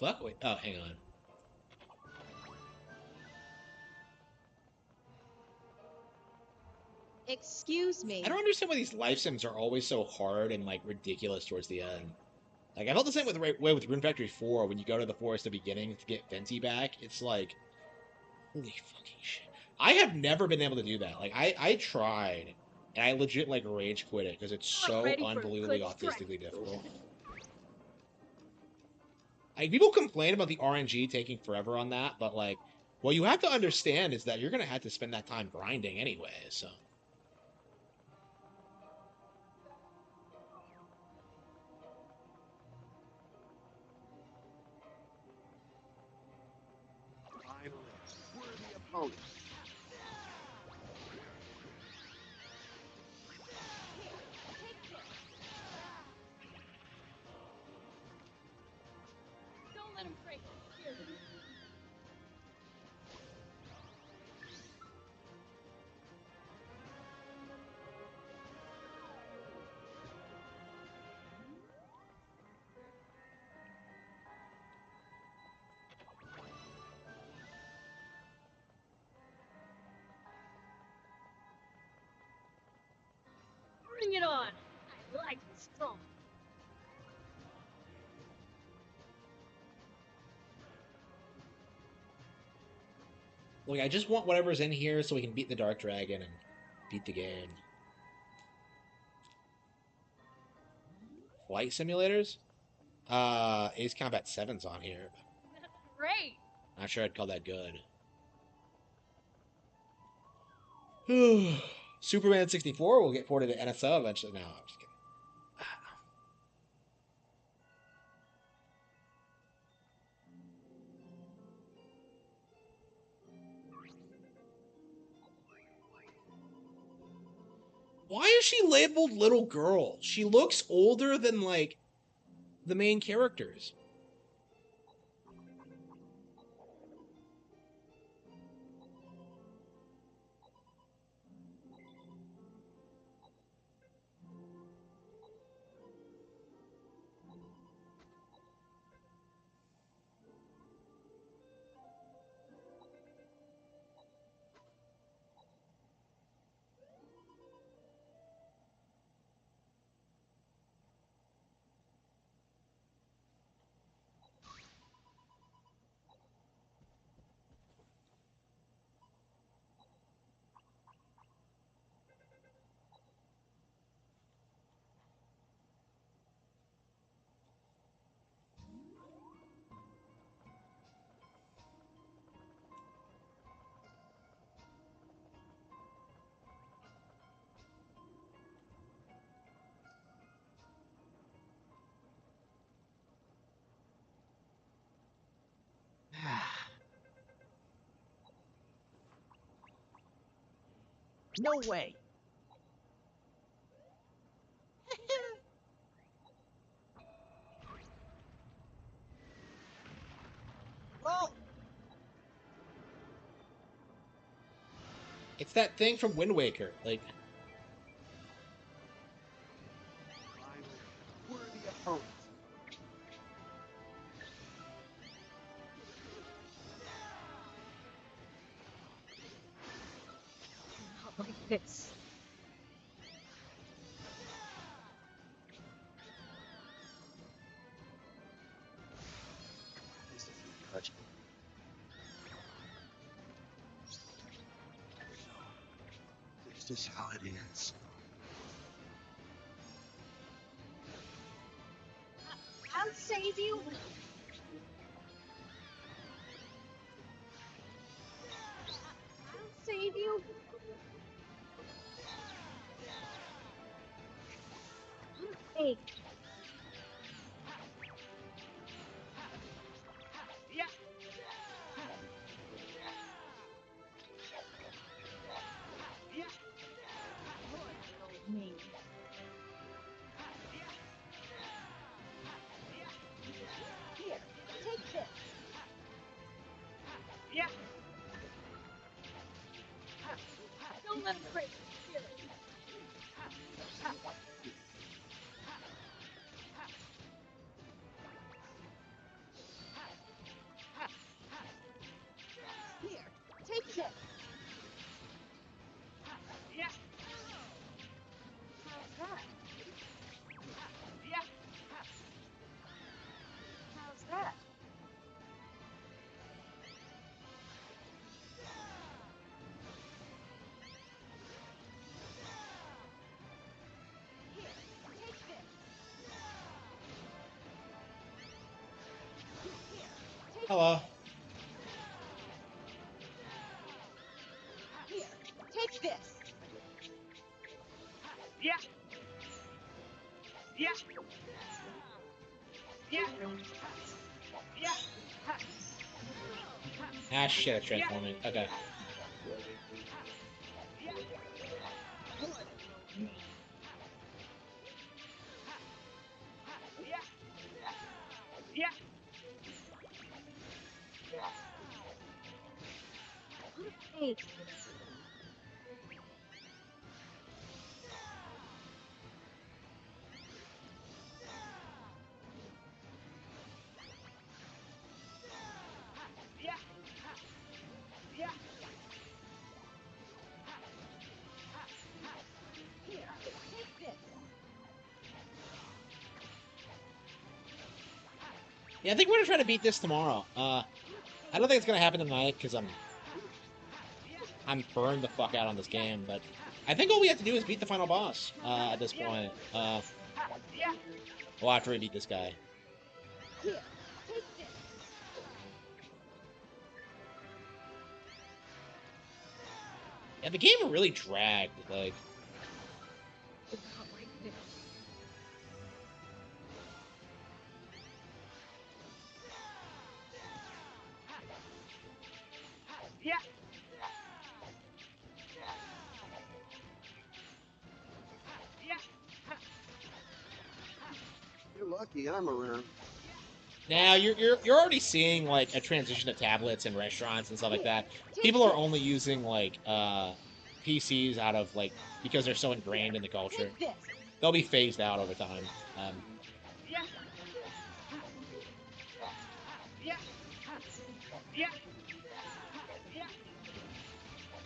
fuck. Wait. Oh, hang on. Excuse me. I don't understand why these life sims are always so hard and like ridiculous towards the end. Like I felt the same way with Rune Factory 4 when you go to the forest at the beginning to get Venti back. It's like, holy fucking shit. I have never been able to do that. Like I tried and I legit like rage quit it because it's so Ready for a unbelievably good strike. autistically difficult. Like people complain about the RNG taking forever on that, but like what you have to understand is that you're gonna have to spend that time grinding anyway, so Finally, worthy opponent. Don't let him break. Here. I'm strong. Look, I just want whatever's in here so we can beat the Dark Dragon and beat the game. Flight simulators? Ace Combat 7's on here. Great. Not sure I'd call that good. Superman 64 will get ported to NSO eventually. No, I'm just kidding. Why is she labeled little girl? She looks older than, like, the main characters. No way. Oh, It's that thing from Wind Waker. Like, Worthy opponent. Not like this. This is touch. This is how it is. I'll save you. I'll save you. Hey, yeah, yeah, me. Here, take this. yeah, Don't let him break your spirit. Here, take this. yeah, How's that? yeah, How's that? Here, take this. Here, take hello. Here, take this. yeah, yeah, yeah, yeah, Ah, shit, it's transforming. Okay. yeah, yeah, Hey, yeah, yeah, Yeah, I think we're gonna try to beat this tomorrow. I don't think it's gonna happen tonight because I'm burned the fuck out on this game, but I think all we have to do is beat the final boss at this point. Yeah. Well, after we beat this guy. Here, take this. Yeah, the game really dragged. Like, It's not like this. Yeah. Yeah. You're lucky I'm around. now you're already seeing like a transition to tablets and restaurants and stuff like that. People are only using like PCs out of like because they're so ingrained in the culture. Take this. They'll be phased out over time. Yeah. Yeah. Yeah. Yeah.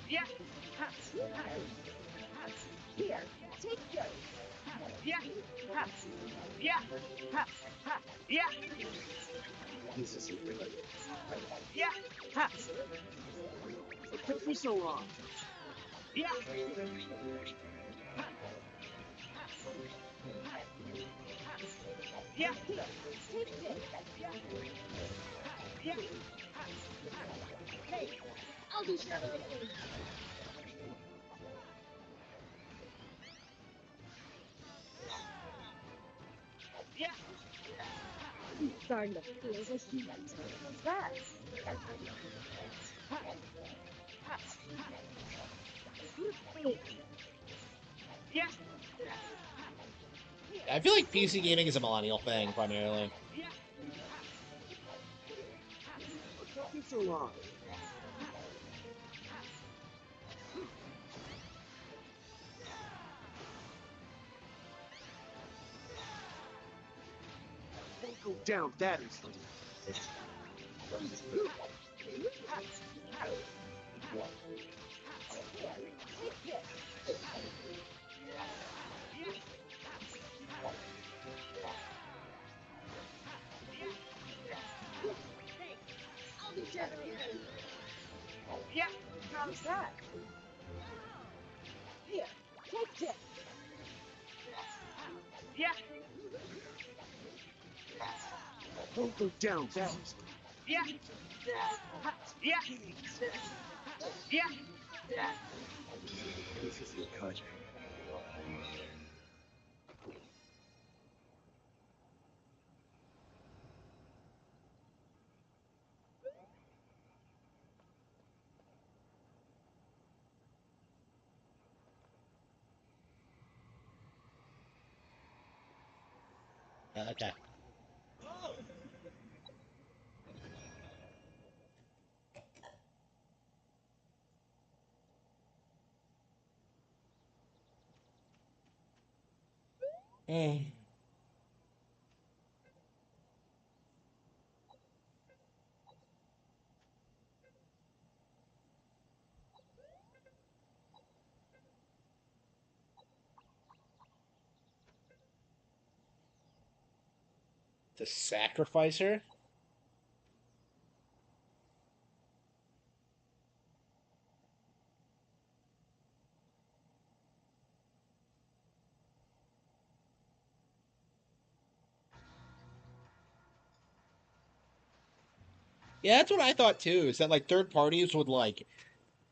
Yeah. Here, take this. Yeah. Yeah. Yeah. This isn't good. Yeah. What took you so long? Yeah. Yeah. Here, take this. Yeah. Hey, I'll do something. Yeah. I'm starting to feel the heat. What's that? Yeah. I feel like PC gaming is a millennial thing primarily. Yeah. What took you so long? Don't go down that easily. Take this. Hey, I'll be generated. Yeah. How's that? Here, take this. Yeah. Don't go down that easily. Yeah. Yeah. Yeah. This is your cut. Okay. Mm. To sacrifice her? Yeah, that's what I thought too. Is that like third parties would like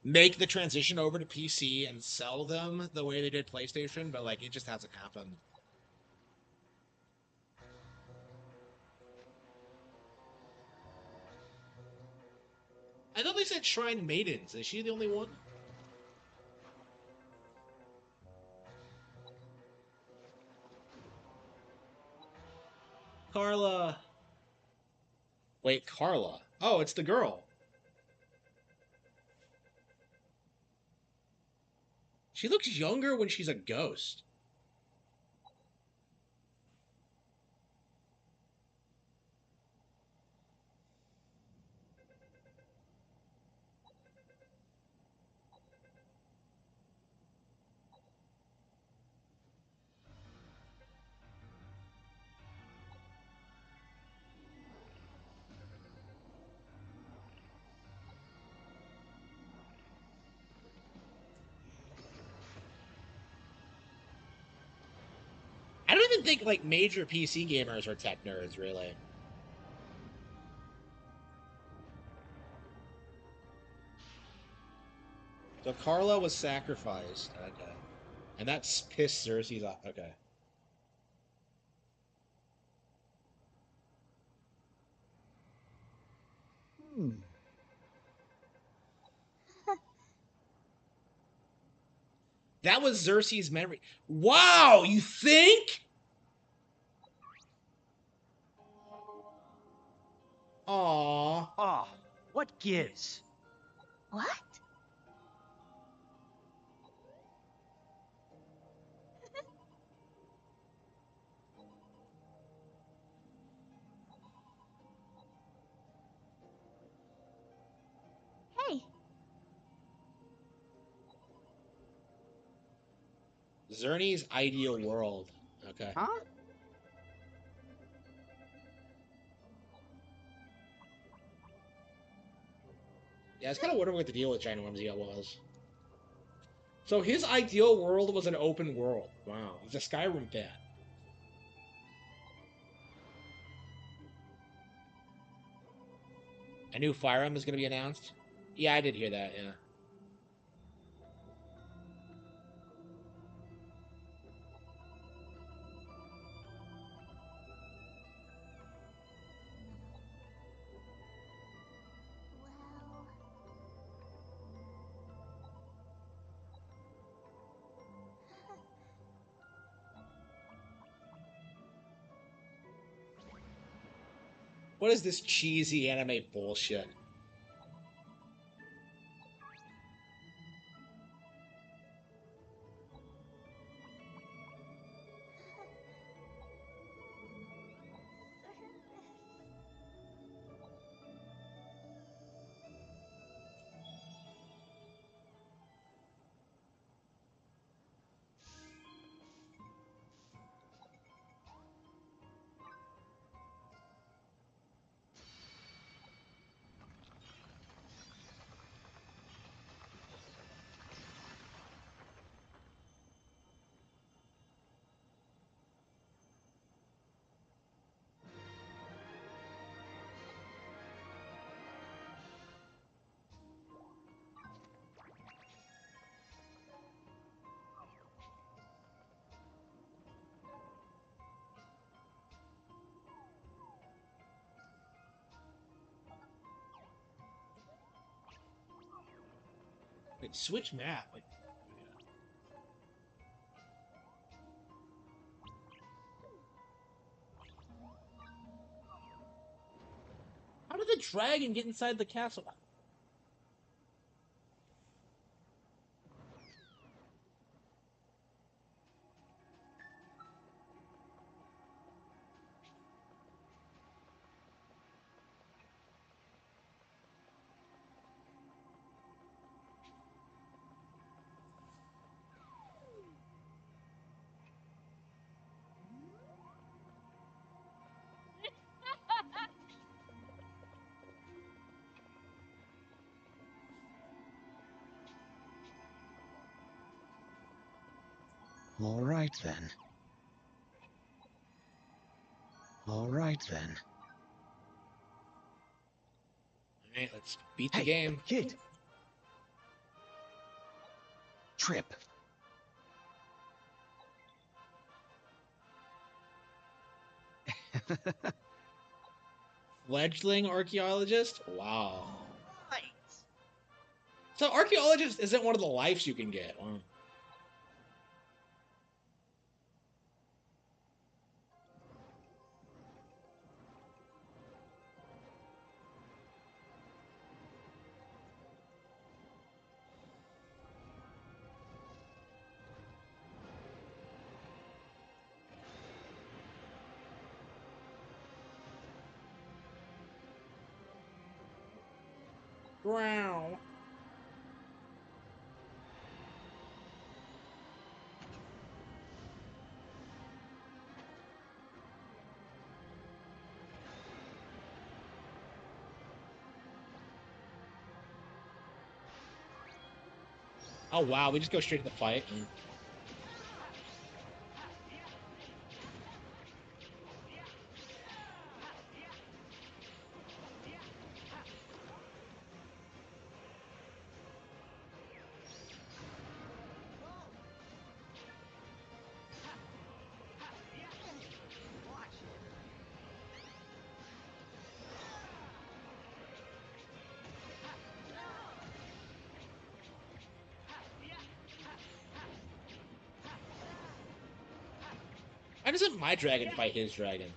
make the transition over to PC and sell them the way they did PlayStation, but like it just hasn't happened. I thought they said Shrine Maidens. Is she the only one? Carla. Wait, Carla. Oh, it's the girl. She looks younger when she's a ghost. even think like major PC gamers are tech nerds, really. So Carla was sacrificed. Okay. And that's pissed Cersei's off. Okay. That was Cersei's memory. Wow, you think? Aww. Ah, what gives? What? Hey, Zerny's ideal world. Okay. Huh? Yeah, I was kind of wondering what the deal with China Whimsy was. So his ideal world was an open world. Wow. He's a Skyrim fan. A new Fire Emblem is going to be announced? Yeah, I did hear that, yeah. well, What is this cheesy anime bullshit? Wait, switch map. Like, how did the dragon get inside the castle? All right then. All right then. Alright, let's beat the Hey, game. kid. Trip. Fledgling archaeologist? Wow. Right. So archaeologist isn't one of the lives you can get. Wow. Wow. Oh wow, we just go straight to the fight. doesn't my dragon fight his dragon?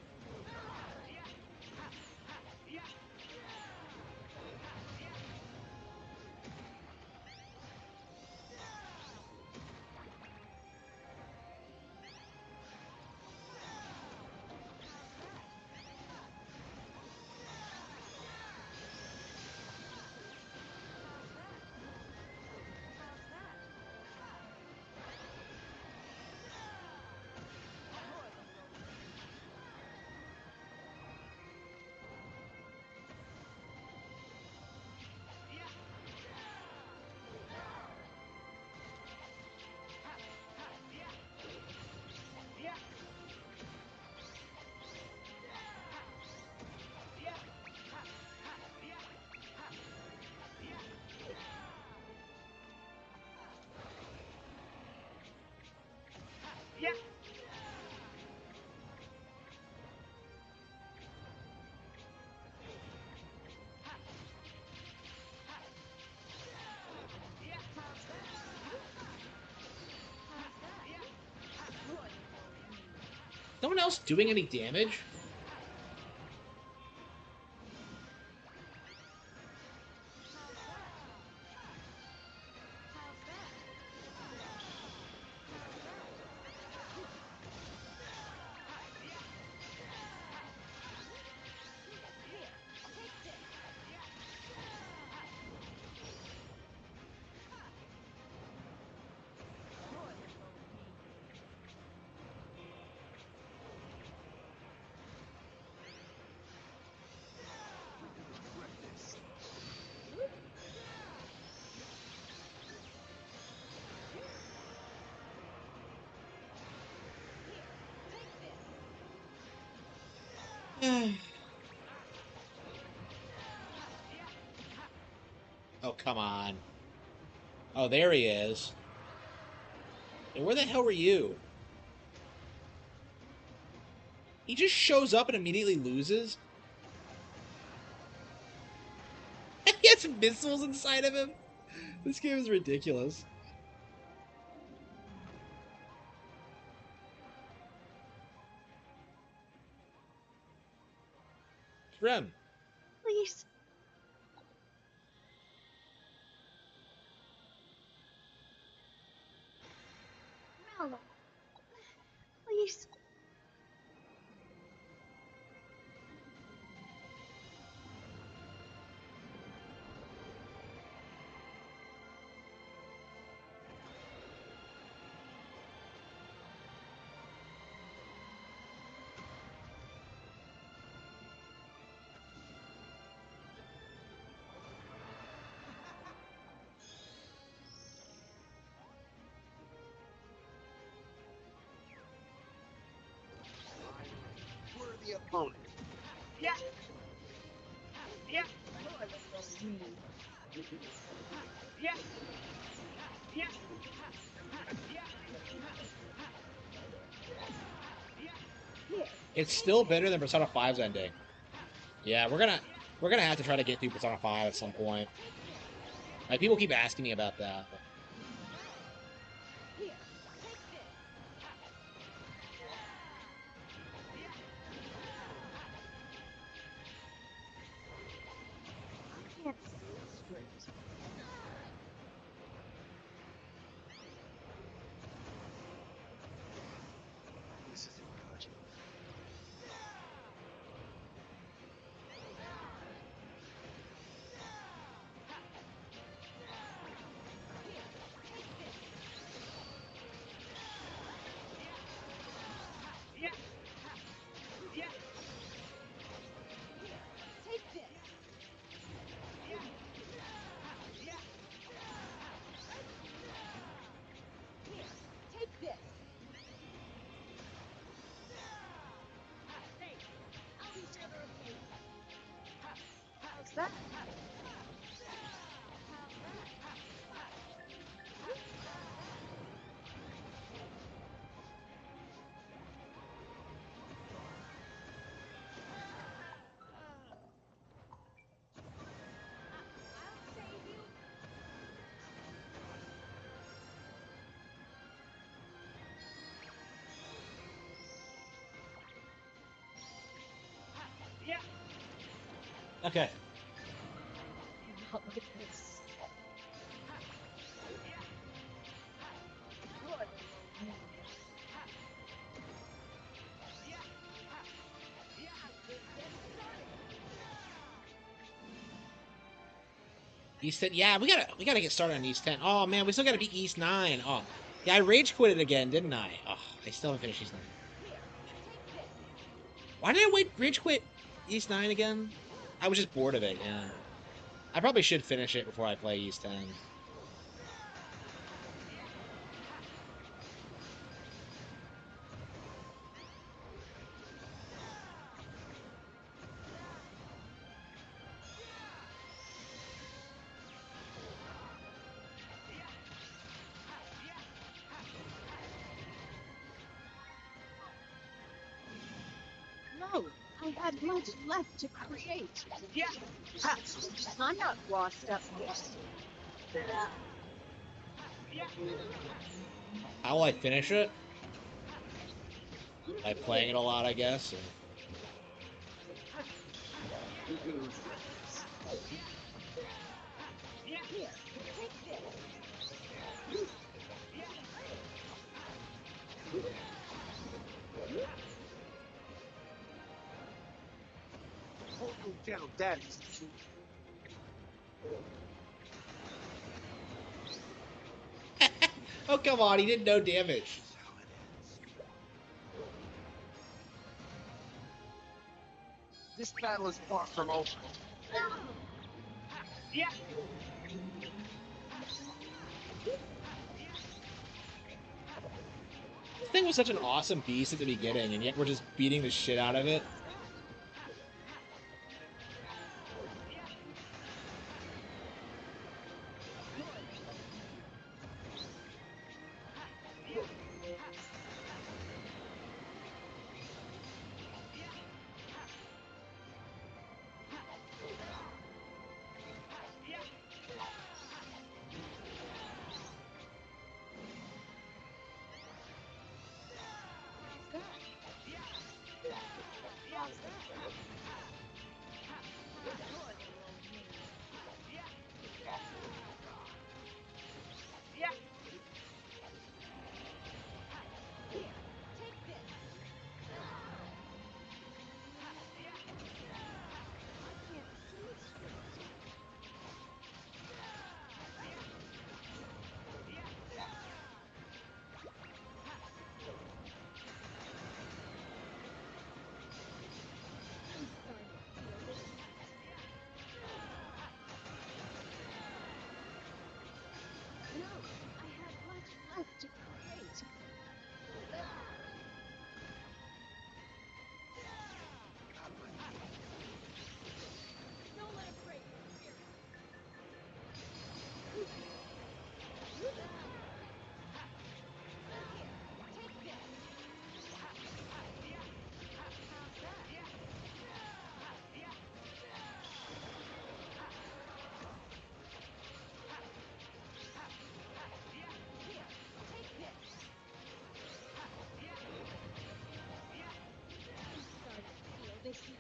No one else doing any damage? Oh, come on. Oh, there he is. And where the hell were you? He just shows up and immediately loses? He has missiles inside of him? This game is ridiculous. Rem. Please. Mallow. Please. Worthy opponent. Yeah. Yeah. Yeah. Yeah. It's still better than Persona 5's ending. Yeah, we're gonna have to try to get through Persona 5 at some point. Like, people keep asking me about that. I can't see straight. This isn't good. Okay. Not like this. Good. East 10. Yeah, we gotta get started on East 10. Oh man, we still gotta beat East 9. Oh. Yeah, I rage quit it again, didn't I? Oh, I still haven't finished East 9. Why did I rage quit East 9 again? I was just bored of it, yeah. I probably should finish it before I play East 10. No, I had much left to create. Yeah. I'm not washed up yet. Yeah. How will I finish it? By playing it a lot, I guess. Or... Yeah. Here, take this. Hold him down, Daddy. Oh, come on, he did no damage. This battle is far from over. Yeah. This thing was such an awesome beast at the beginning, and yet we're just beating the shit out of it. Yeah. I'm starting to feel this heat. No, I had much left to create. Don't let him break your spirit. I'm starting to feel this heat.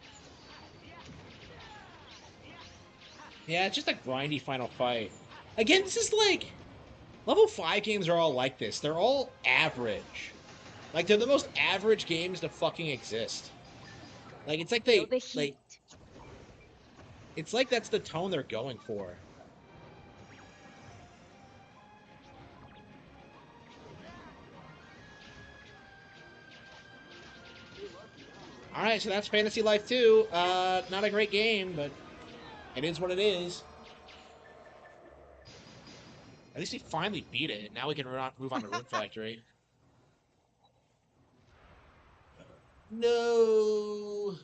Yeah, it's just a grindy final fight. Again, this is like... Level 5 games are all like this. They're all average. Like, they're the most average games to fucking exist. Like, it's like Feel they... the heat. Like, it's like that's the tone they're going for. Alright, so that's Fantasy Life 2. Not a great game, but it is what it is. At least we finally beat it. Now we can move on to Rune Factory. No.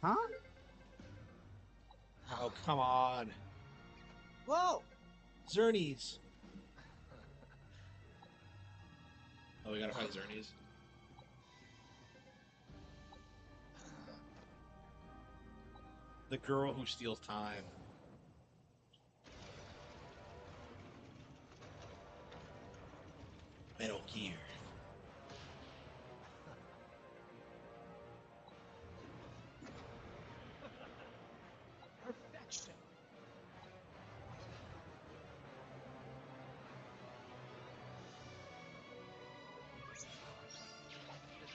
Huh? Oh, come on. Whoa! Zernies. Oh, we gotta fight Zernies. The girl who steals time. Metal Gear.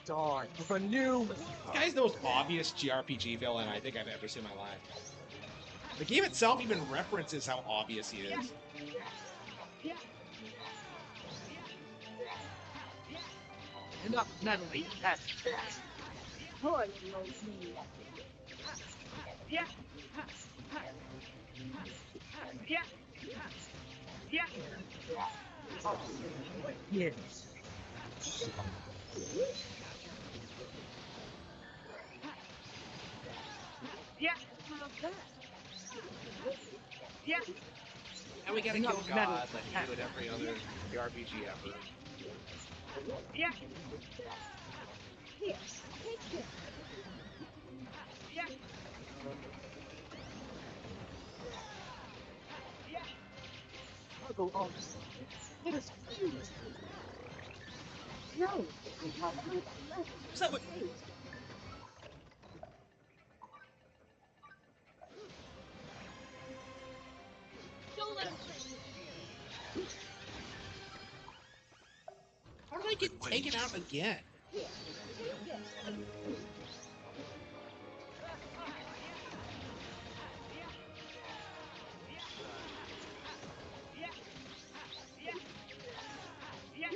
Dawn of a new. This guy's the most obvious JRPG villain I think I've ever seen in my life. The game itself even references how obvious he is. Enough meddling. Boy, knows me. Yeah. Yeah. Yeah. Yes. Yeah. How's that? Yeah. And we gotta Enough kill meddling. God like we do in every other JRPG ever. Yeah. Here, take this. Yeah. Yeah. Struggle on. It is fused. No, I have much left. Is that what? Wait. Don't let him finish. How did I get taken out again? Here, take this. Here,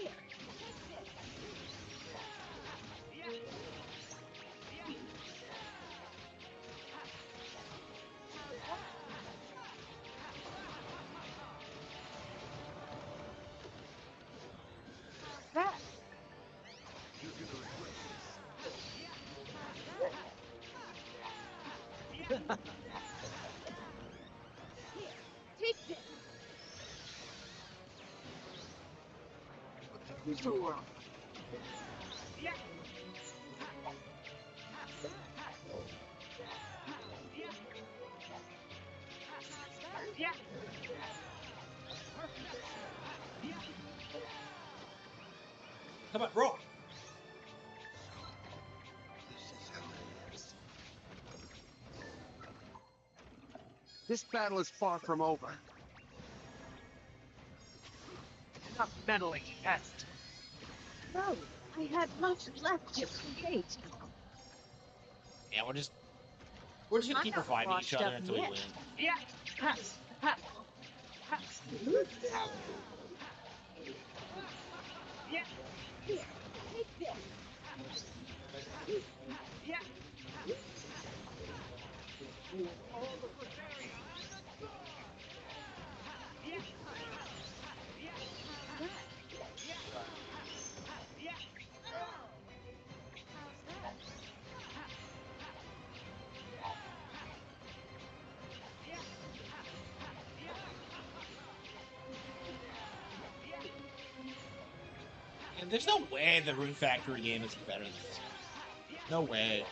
that. Here, take this. Sure. Yeah. Come on, roll! This battle is far from over. Enough meddling. Yes. No, I had much left to create. Yeah, we're just gonna I'm keep not reviving each washed other up until we yet. win. Yeah. Pass, pass, pass. Yeah. Here, take this. Yeah. How's that? And there's no way the Rune Factory game is better than this. No way.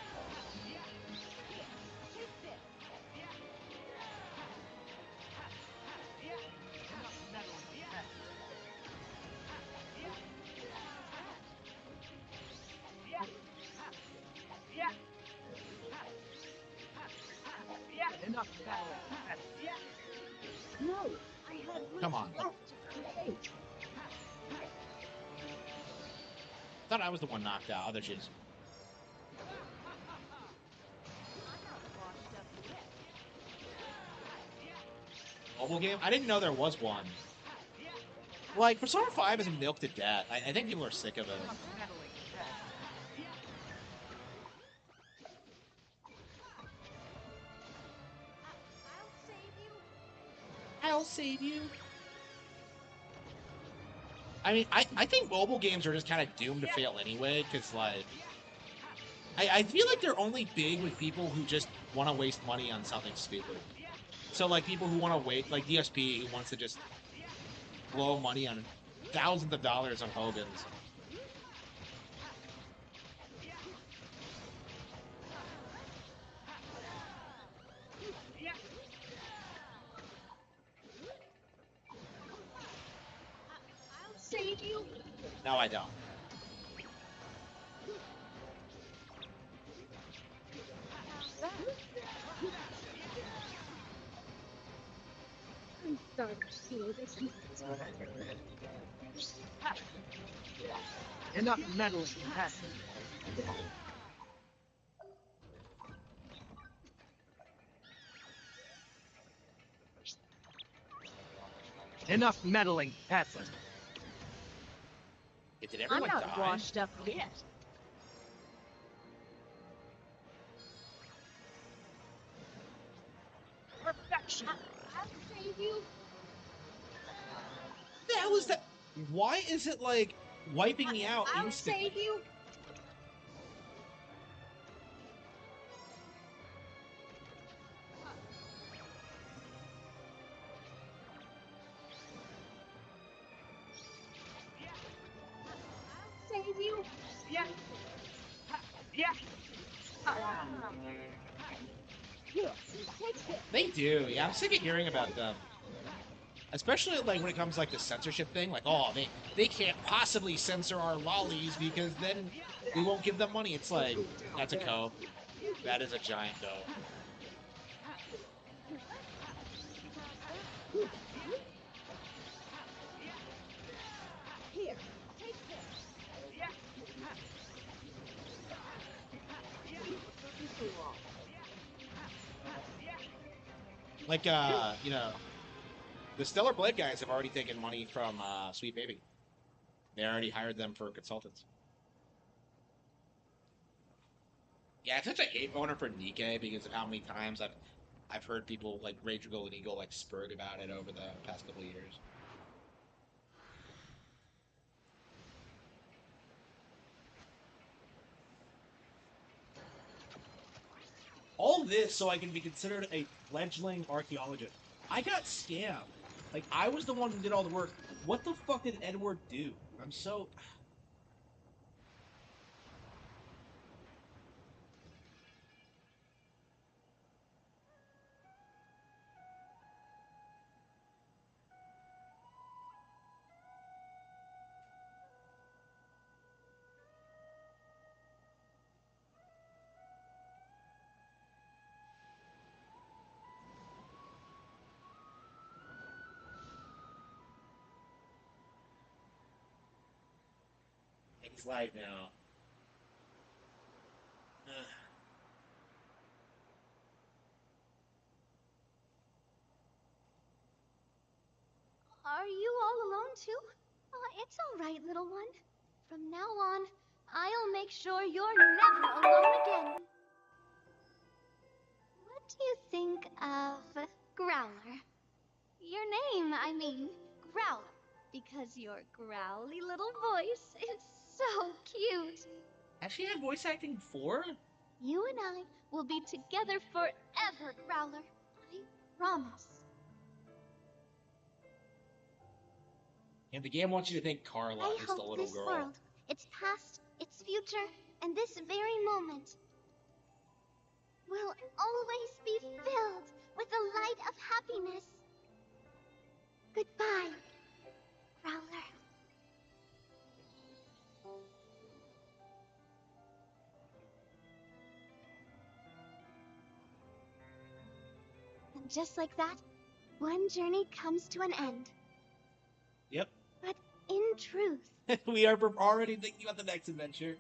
Yeah. Yeah. Enough meddling. Yes. No, I had much Come on. left to create. I thought I was the one knocked out. Other shit's. I'm not washed up yet. Mobile game? I didn't know there was one. Like, Persona 5 is milked to death. I think people are sick of it. Enough meddling. Yes. I'll save you. I'll save you. I mean, I think mobile games are just kind of doomed to fail anyway, because, like, I feel like they're only big with people who just want to waste money on something stupid. So, like, people who want to wait, like DSP, who wants to just blow money on thousands of dollars on Hogan's. I'll save you. No, I don't. Start slow this Enough meddling, peasant. Enough meddling, peasant. Did I'm everyone not die? washed up yet. Perfection. I'll save you. What the hell is that? Why is it like wiping me out I'll instantly? save you. I'll save you. Yeah. Yeah. Here, take this. They do. Yeah, I'm sick of hearing about them. Especially like when it comes like the censorship thing, like, oh, they can't possibly censor our lollies because then we won't give them money. It's like, that's a co. That is a giant co. Here, take this. Yeah. Like, you know, the Stellar Blade guys have already taken money from Sweet Baby. They already hired them for consultants. Yeah, it's such a hate boner for Nikkei because of how many times I've heard people like Rage Golden Eagle like spurred about it over the past couple of years. All this so I can be considered a fledgling archaeologist. I got scammed. Like, I was the one who did all the work. What the fuck did Edward do? I'm so... He's live now. Are you all alone too? It's all right, little one. From now on, I'll make sure you're never alone again. What do you think of Growler? Your name, I mean, Growler, because your growly little voice is so cute. Has she had voice acting before? You and I will be together forever, Growler. I promise. And the game wants you to think Carla I is the hope little this girl. world, its past, its future, and this very moment will always be filled with the light of happiness. Goodbye, Growler. And just like that, one journey comes to an end. Yep. But in truth, We are already thinking about the next adventure.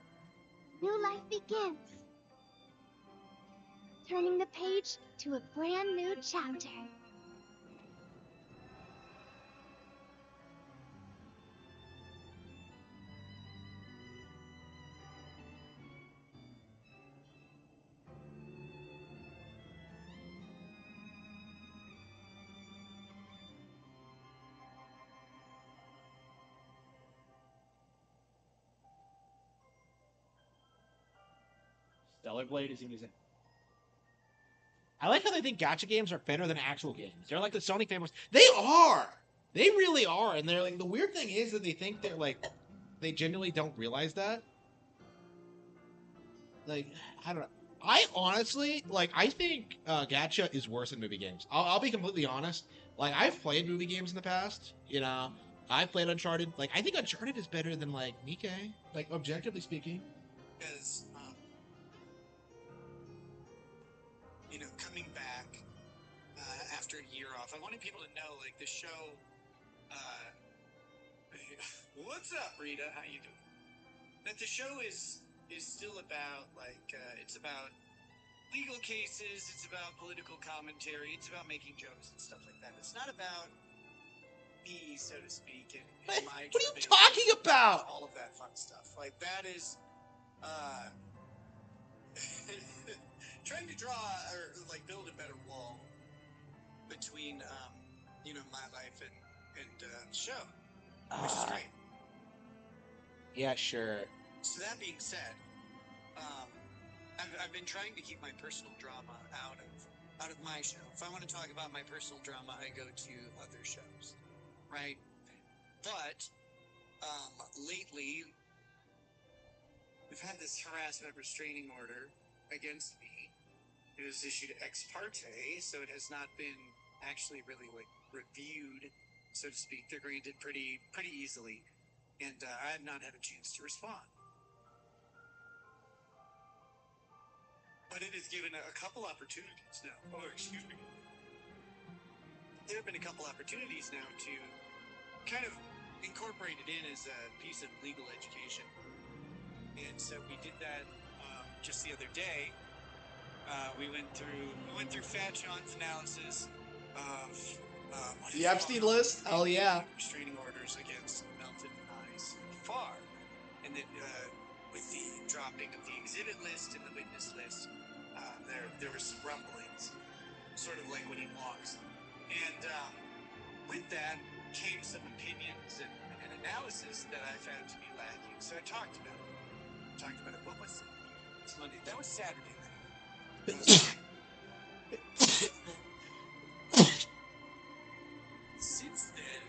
new life begins. Turning the page to a brand new chapter. Stellar Blade is amazing. I like how they think gacha games are better than actual games. They're like the Sony famous. They are! They really are. And they're like, the weird thing is that they think they're like, they genuinely don't realize that. Like, I don't know. I honestly, like, I think gacha is worse than movie games. I'll be completely honest. Like, I've played movie games in the past, you know. I've played Uncharted. Like, I think Uncharted is better than, like, Nikkei. Like, objectively speaking. Because, you know, coming back after a year off. I wanted people to know, like, the show. Uh, what's up, Rita? How you doing? That the show is still about, like, it's about legal cases. It's about political commentary. It's about making jokes and stuff like that. It's not about me, so to speak, and my. What are you talking about? All of that fun stuff. Like, that is. Trying to draw or like build a better wall between my life and the show, which is great. Yeah, sure. So that being said, I've been trying to keep my personal drama out of my show. If I want to talk about my personal drama, I go to other shows, right? But lately, we've had this harassment restraining order against me. It was issued ex parte, so it has not been actually really like reviewed, so to speak. They're granted pretty easily, and I have not had a chance to respond. But it has given a couple opportunities now. Oh, excuse me. There have been a couple opportunities now to kind of incorporate it in as a piece of legal education, and so we did that just the other day. We went through Fat John's analysis of The Epstein list? Hell yeah. Restraining orders against Melton and I so far. And then with the dropping of the exhibit list and the witness list, there were some rumblings, sort of like when he walks. And with that came some opinions and analysis that I found to be lacking. So I talked about it. What was it? It's Monday. That was Saturday night. Since then,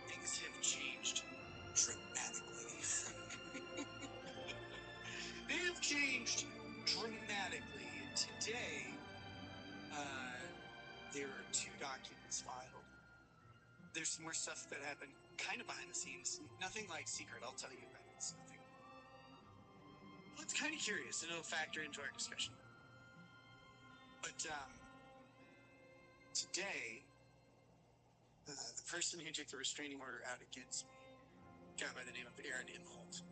things have changed dramatically. They have changed dramatically. And today, there are 2 documents filed. There's some more stuff that happened kind of behind the scenes. Nothing like secret, I'll tell you about it. It's nothing. Well, it's kind of curious, and it'll factor into our discussion. But today, the person who took the restraining order out against me, a guy by the name of Aaron Inholt.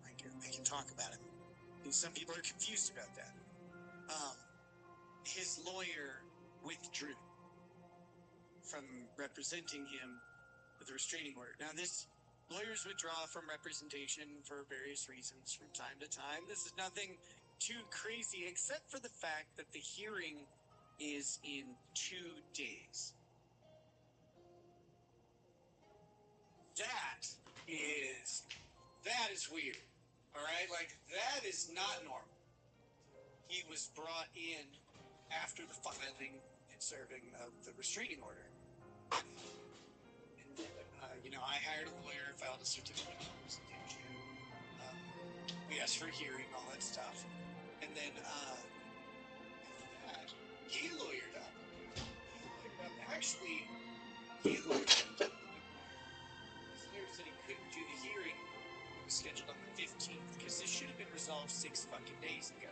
I can talk about him. And some people are confused about that. His lawyer withdrew from representing him with the restraining order. Now, lawyers withdraw from representation for various reasons from time to time. This is nothing too crazy, except for the fact that the hearing is in 2 days. That is weird. All right, like that is not normal. He was brought in after the filing and serving of the restraining order. And then, I hired a lawyer, filed a certificate of representation. We asked for a hearing, all that stuff. And then after that, he lawyered up. Actually, he lawyered up. His lawyer said he couldn't do the hearing. It was scheduled on the 15th because this should have been resolved 6 fucking days ago.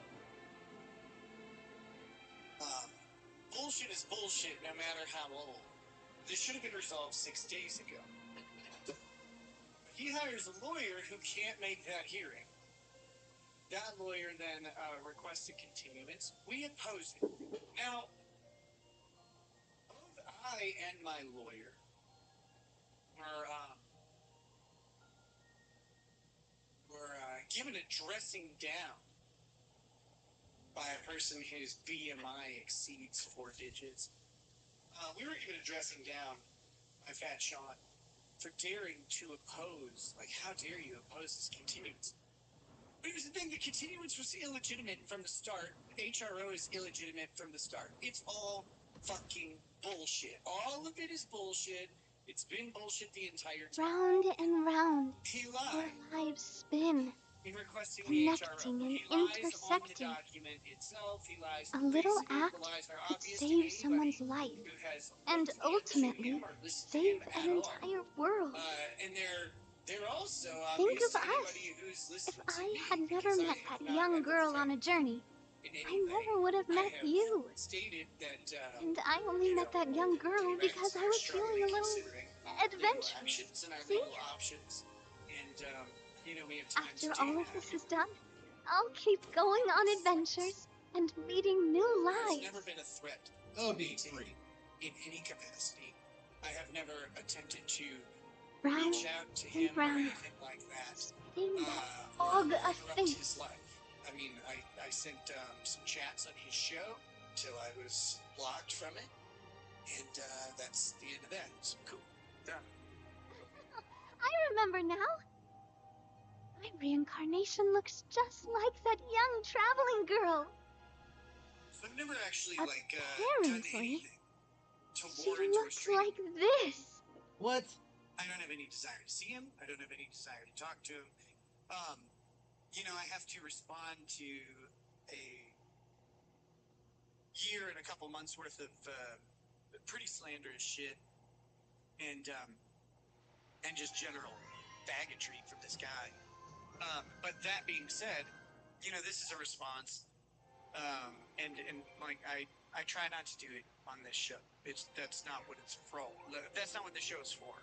Bullshit is bullshit no matter how old. This should have been resolved 6 days ago. He hires a lawyer who can't make that hearing. That lawyer then requested continuance. We opposed it. Now, both I and my lawyer were given a dressing down by a person whose BMI exceeds 4 digits. We were given a dressing down by Fat Sean for daring to oppose. Like, how dare you oppose this continuance? But here's the thing, the continuance was illegitimate from the start. HRO is illegitimate from the start. It's all fucking bullshit. All of it is bullshit. It's been bullshit the entire time. Round and round, He our lied lives spin, in requesting connecting the HRO. and He lies on the intersecting. document itself. He lies A little basically act the lies are could obvious to save anybody someone's life, who has and looked into ultimately him or listened to save him an at all. entire world. And they're also Think obvious of to us. anybody who's If listened to I me, had never because met I have that not young read the girl thing. on a journey, in any I way. never would have I met have you. stated that, And I only you met know, that young girl getting back to because I was feeling strongly a little considering our legal adventurous. actions and our See? legal options. And, you know, we have time to After do all of that. this is done, I'll keep going on adventures and meeting new There's lives. never been a threat Oh, to me be free. in any capacity. I have never attempted to Brown reach out to and him or brown, anything like that, setting that or fog a interrupt thing. his life. I mean, I sent some chats on his show till I was blocked from it, and that's the end of that. So cool, done. I remember now. My reincarnation looks just like that young traveling girl. So I've never actually done Apparently, anything to she lure into looks restraining like this. What? I don't have any desire to see him. I don't have any desire to talk to him. You know, I have to respond to a year and a couple months worth of pretty slanderous shit and just general baggage from this guy. But that being said, you know, this is a response, and like I try not to do it on this show. That's not what it's for. That's not what the show's for.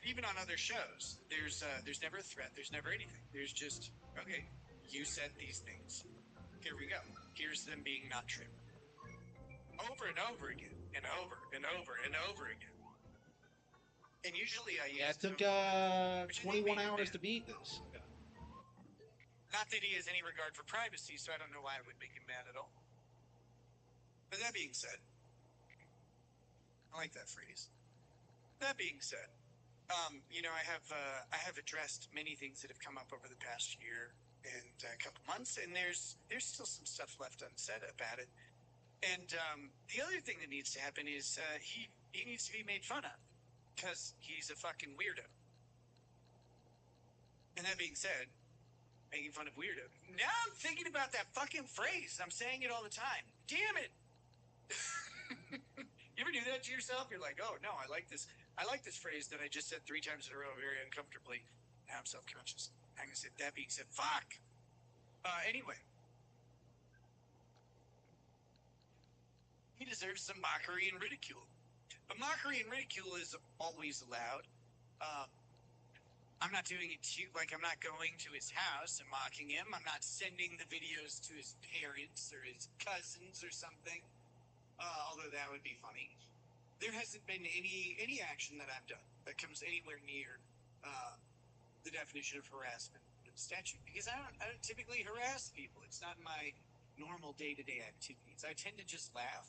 Even on other shows, there's never a threat. There's never anything. There's just, okay, you said these things. Here we go. Here's them being not true. Over and over again, and over and over and over again. And usually I Yeah, use it took which I think 21 made him hours mad. to beat this. Not that he has any regard for privacy, so I don't know why it would make him mad at all. But that being said, I like that phrase. That being said, you know, I have addressed many things that have come up over the past year and a couple months, and there's still some stuff left unsaid about it. And the other thing that needs to happen is he needs to be made fun of because he's a fucking weirdo. And that being said, making fun of weirdo. Now I'm thinking about that fucking phrase. I'm saying it all the time. Damn it! You ever do that to yourself? You're like, oh no, I like this phrase that I just said 3 times in a row very uncomfortably. Now I'm self-conscious. I'm gonna say that being said, fuck! Anyway. He deserves some mockery and ridicule. But mockery and ridicule is always allowed. I'm not doing it I'm not going to his house and mocking him. I'm not sending the videos to his parents or his cousins or something. Although that would be funny. There hasn't been any action that I've done that comes anywhere near the definition of harassment in the statute because I don't typically harass people. It's not my normal day-to-day activities. I tend to just laugh.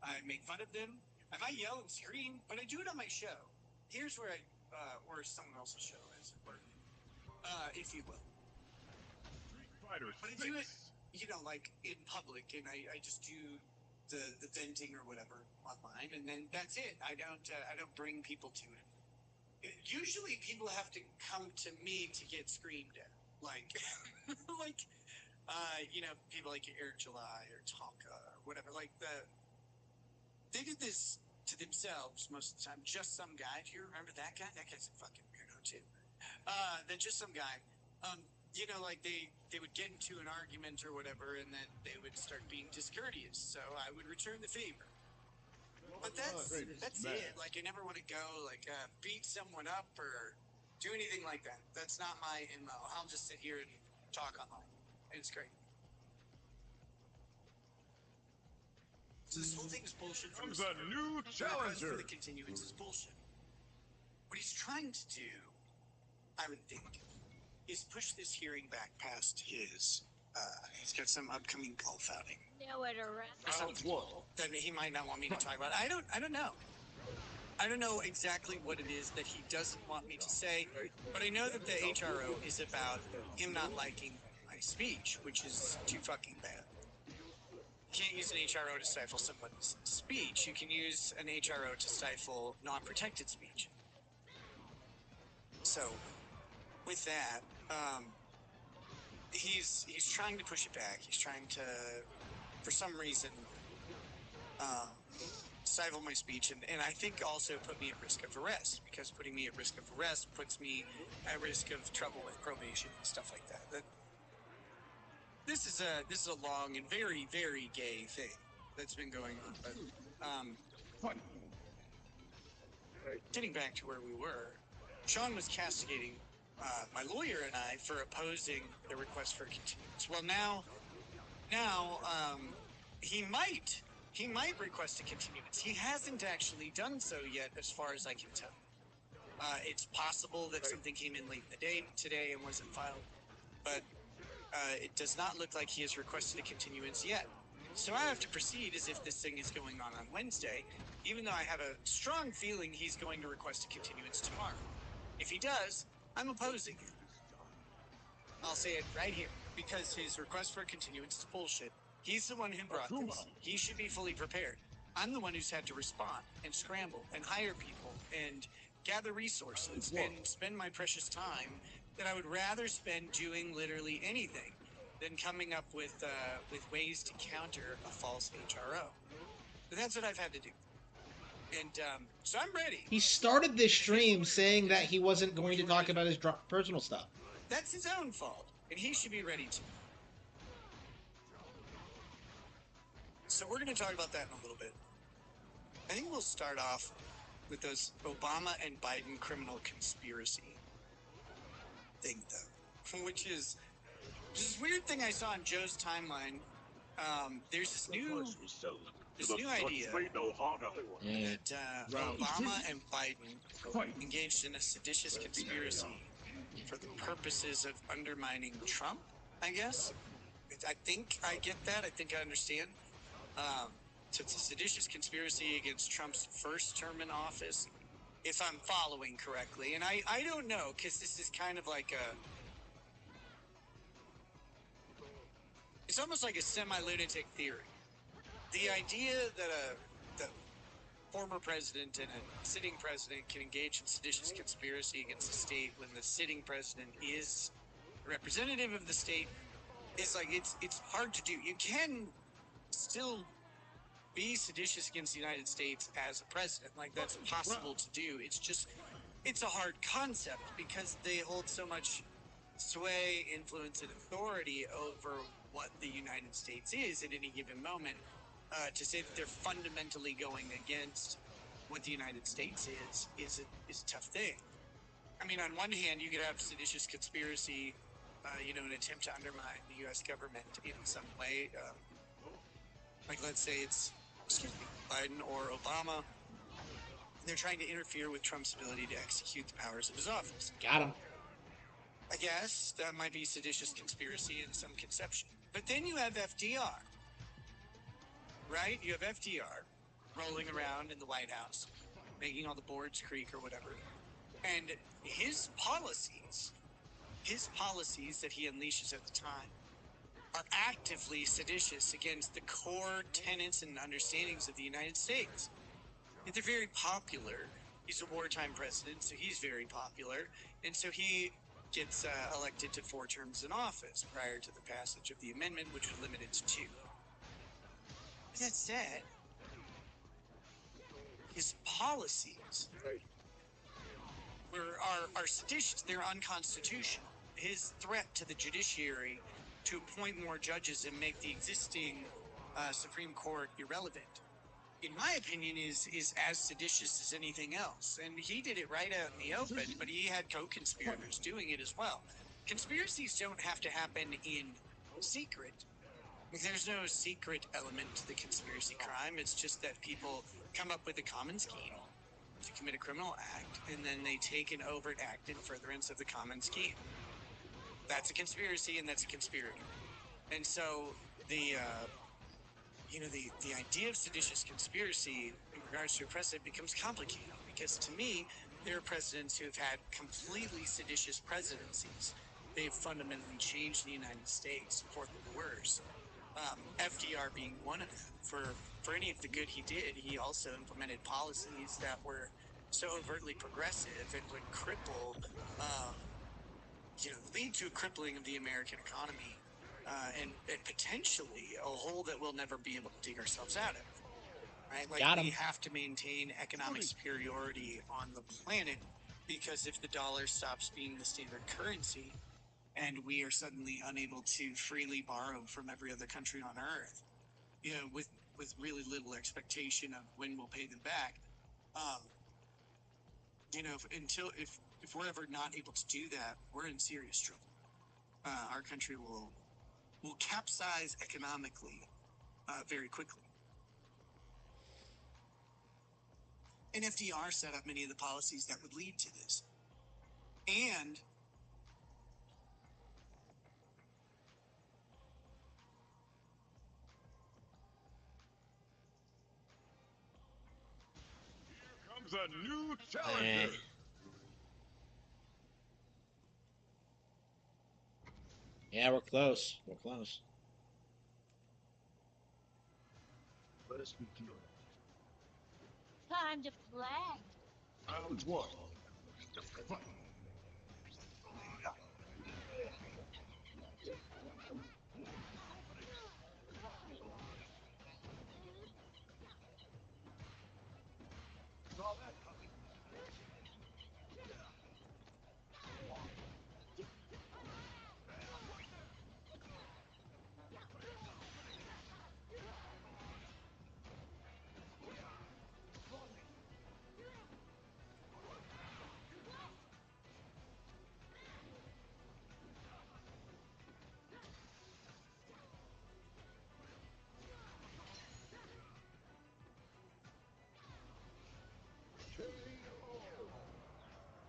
I make fun of them. I might yell and scream, but I do it on my show. Here's where or someone else's show, as it were, if you will. But I do it, you know, like in public, and I just do the venting or whatever online, and then that's it. I don't bring people to it. Usually, people have to come to me to get screamed at, like, like, you know, people like Eric July or Tonka or whatever. Like they did this to themselves most of the time. Just some guy. Do you remember that guy? That guy's a fucking weirdo too. Then just some guy. You know, like they would get into an argument or whatever, and then they would start being discourteous. So I would return the favor. But that's it. Like I never want to go beat someone up or do anything like that. That's not my MO. I'll just sit here and talk online. And it's great. So this whole thing is bullshit from the start. Comes a new challenger. For the continuance is bullshit. What he's trying to do, I would think, is push this hearing back past his. He's got some upcoming golf outing. Round 1. That he might not want me to talk about. I don't know. I don't know exactly what it is that he doesn't want me to say, but I know that the HRO is about him not liking my speech, which is too fucking bad. You can't use an HRO to stifle someone's speech. You can use an HRO to stifle non-protected speech. So, with that, he's trying to push it back. He's trying to, for some reason, stifle my speech, and I think also put me at risk of arrest, because putting me at risk of arrest puts me at risk of trouble with probation and stuff like that. this is a long and very, very gay thing that's been going on. But getting back to where we were, Sean was castigating my lawyer and I for opposing the request for continuance. Well, now he might request a continuance. He hasn't actually done so yet, as far as I can tell. It's possible that something came in late in the day today and wasn't filed, but it does not look like he has requested a continuance yet. So I have to proceed as if this thing is going on Wednesday, even though I have a strong feeling he's going to request a continuance tomorrow. If he does, I'm opposing it. I'll say it right here, because his request for a continuance is bullshit. He's the one who brought this. He should be fully prepared. I'm the one who's had to respond and scramble and hire people and gather resources and spend my precious time that I would rather spend doing literally anything than coming up with ways to counter a false HRO. But that's what I've had to do. And so I'm ready. He started this stream saying that he wasn't going to talk about his personal stuff. That's his own fault, and he should be ready to. So we're going to talk about that in a little bit. I think we'll start off with those Obama and Biden criminal conspiracy thing, though, which is this weird thing I saw on Joe's timeline. There's this new idea that Obama and Biden engaged in a seditious conspiracy for the purposes of undermining Trump, I guess. I think I get that. I think I understand. So it's a seditious conspiracy against Trump's first term in office, if I'm following correctly. And I don't know, because this is kind of like it's almost like a semi-lunatic theory. The idea that the former president and a sitting president can engage in seditious conspiracy against the state when the sitting president is a representative of the state is like, it's hard to do. You can still be seditious against the United States as a president. Like, that's possible to do. It's just, it's a hard concept because they hold so much sway, influence, and authority over what the United States is at any given moment. To say that they're fundamentally going against what the United States is a tough thing. I mean, on one hand, you could have seditious conspiracy, an attempt to undermine the U.S. government in some way. Like, let's say it's, Biden or Obama, and they're trying to interfere with Trump's ability to execute the powers of his office. Got him. I guess that might be seditious conspiracy in some conception. But then you have FDR, right? You have FDR rolling around in the White House, making all the boards creak or whatever. And his policies that he unleashes at the time are actively seditious against the core tenets and understandings of the United States. And they're very popular. He's a wartime president, so he's very popular. And so he gets elected to 4 terms in office prior to the passage of the amendment, which was limited to 2. That said, his policies are seditious. They're unconstitutional. His threat to the judiciary to appoint more judges and make the existing Supreme Court irrelevant, in my opinion, is as seditious as anything else. And he did it right out in the open, but he had co-conspirators doing it as well. Conspiracies don't have to happen in secret. There's no secret element to the conspiracy crime. It's just that people come up with a common scheme to commit a criminal act, and then they take an overt act in furtherance of the common scheme. That's a conspiracy, and that's a conspirator. And so the idea of seditious conspiracy in regards to a president becomes complicated, because to me, there are presidents who have had completely seditious presidencies. They've fundamentally changed the United States for the worse. FDR being one of them. For any of the good he did, he also implemented policies that were so overtly progressive and would cripple, lead to a crippling of the American economy, and potentially a hole that we'll never be able to dig ourselves out of. Right? Like, we have to maintain economic superiority on the planet, because if the dollar stops being the standard currency, and we are suddenly unable to freely borrow from every other country on Earth, with really little expectation of when we'll pay them back. Um, if we're ever not able to do that, we're in serious trouble. Our country will capsize economically very quickly. And FDR set up many of the policies that would lead to this. And Comes a new challenger. Yeah, we're close. We're close. Let's begin. Time to play. Round one. Fight. Saw that coming.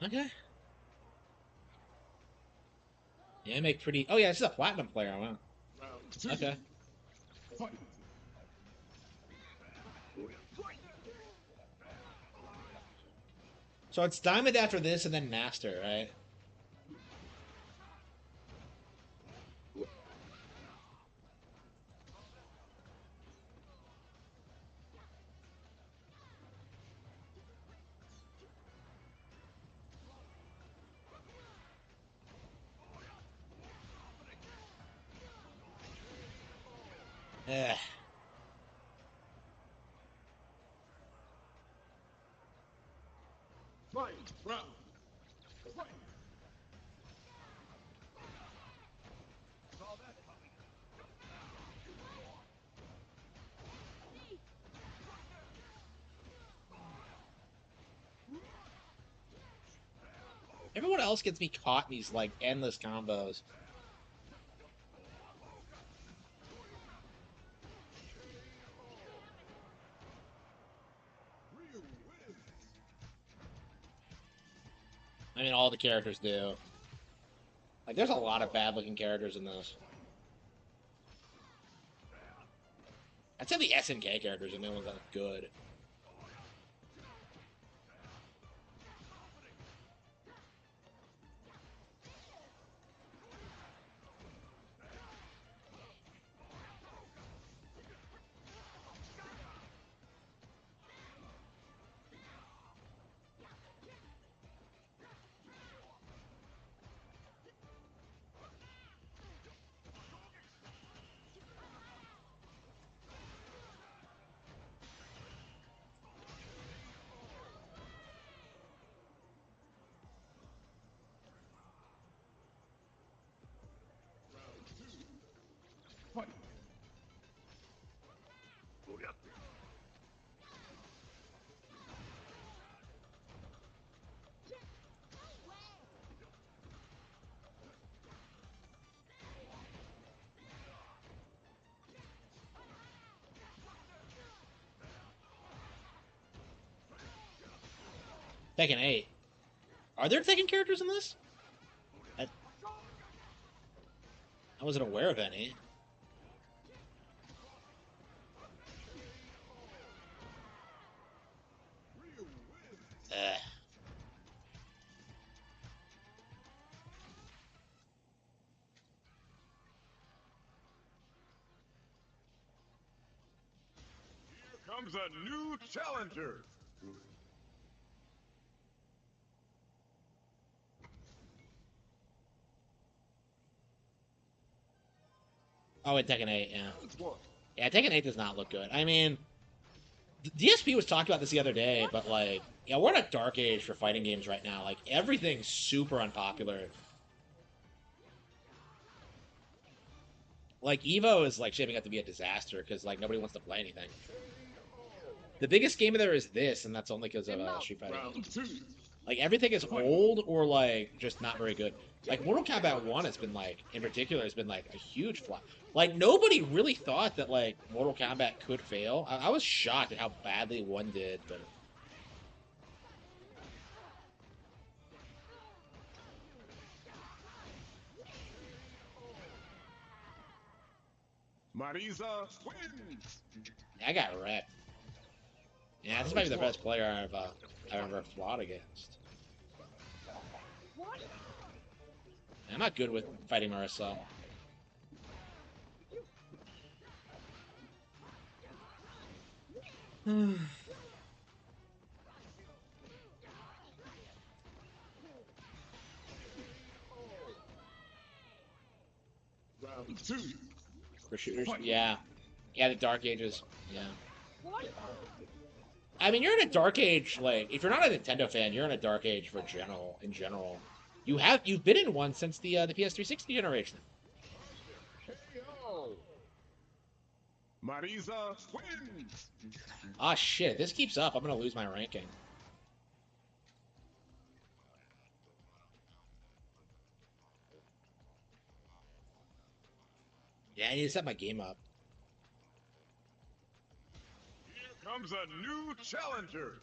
Okay. Yeah, I make pretty. Oh yeah, this is a platinum player. Wow. Round two. Okay. Fight. So it's diamond after this, and then master, right? Eh. Fight. Round. Fight. Saw that coming. Everyone else gets me caught in these like endless combos. Ryu wins. I mean, all the characters do. Like, there's a lot of bad-looking characters in this. I'd say the SNK characters are the only ones that are good. Round two. Fight. Tekken 8. Are there Tekken characters in this? I wasn't aware of any. Ryu wins. Eh. Here comes a new challenger. Oh, wait, Tekken 8, yeah. Round one. Yeah, Tekken 8 does not look good. I mean, DSP was talking about this the other day, but, like, yeah, we're in a dark age for fighting games right now. Like, everything's super unpopular. Like Evo is like shaping up to be a disaster because like nobody wants to play anything. The biggest game there is this, and that's only because of Street Fighter. Like everything is old or like just not very good. Like Mortal Kombat 1 has been like, in particular, has been like a huge flop. Like nobody really thought that like Mortal Kombat could fail. I was shocked at how badly 1 did, but Marisa wins. I got wrecked. Yeah, this might be the best player I've ever fought against. I'm not good with fighting Marisa. Round 2. For shooters, yeah. Yeah, the Dark Ages, yeah. I mean, you're in a Dark Age, like, if you're not a Nintendo fan, you're in a Dark Age in general. You've been in one since the PS360 generation. KO. Marisa wins. Ah, shit, if this keeps up, I'm gonna lose my ranking. Yeah, I need to set my game up. Here comes a new challenger.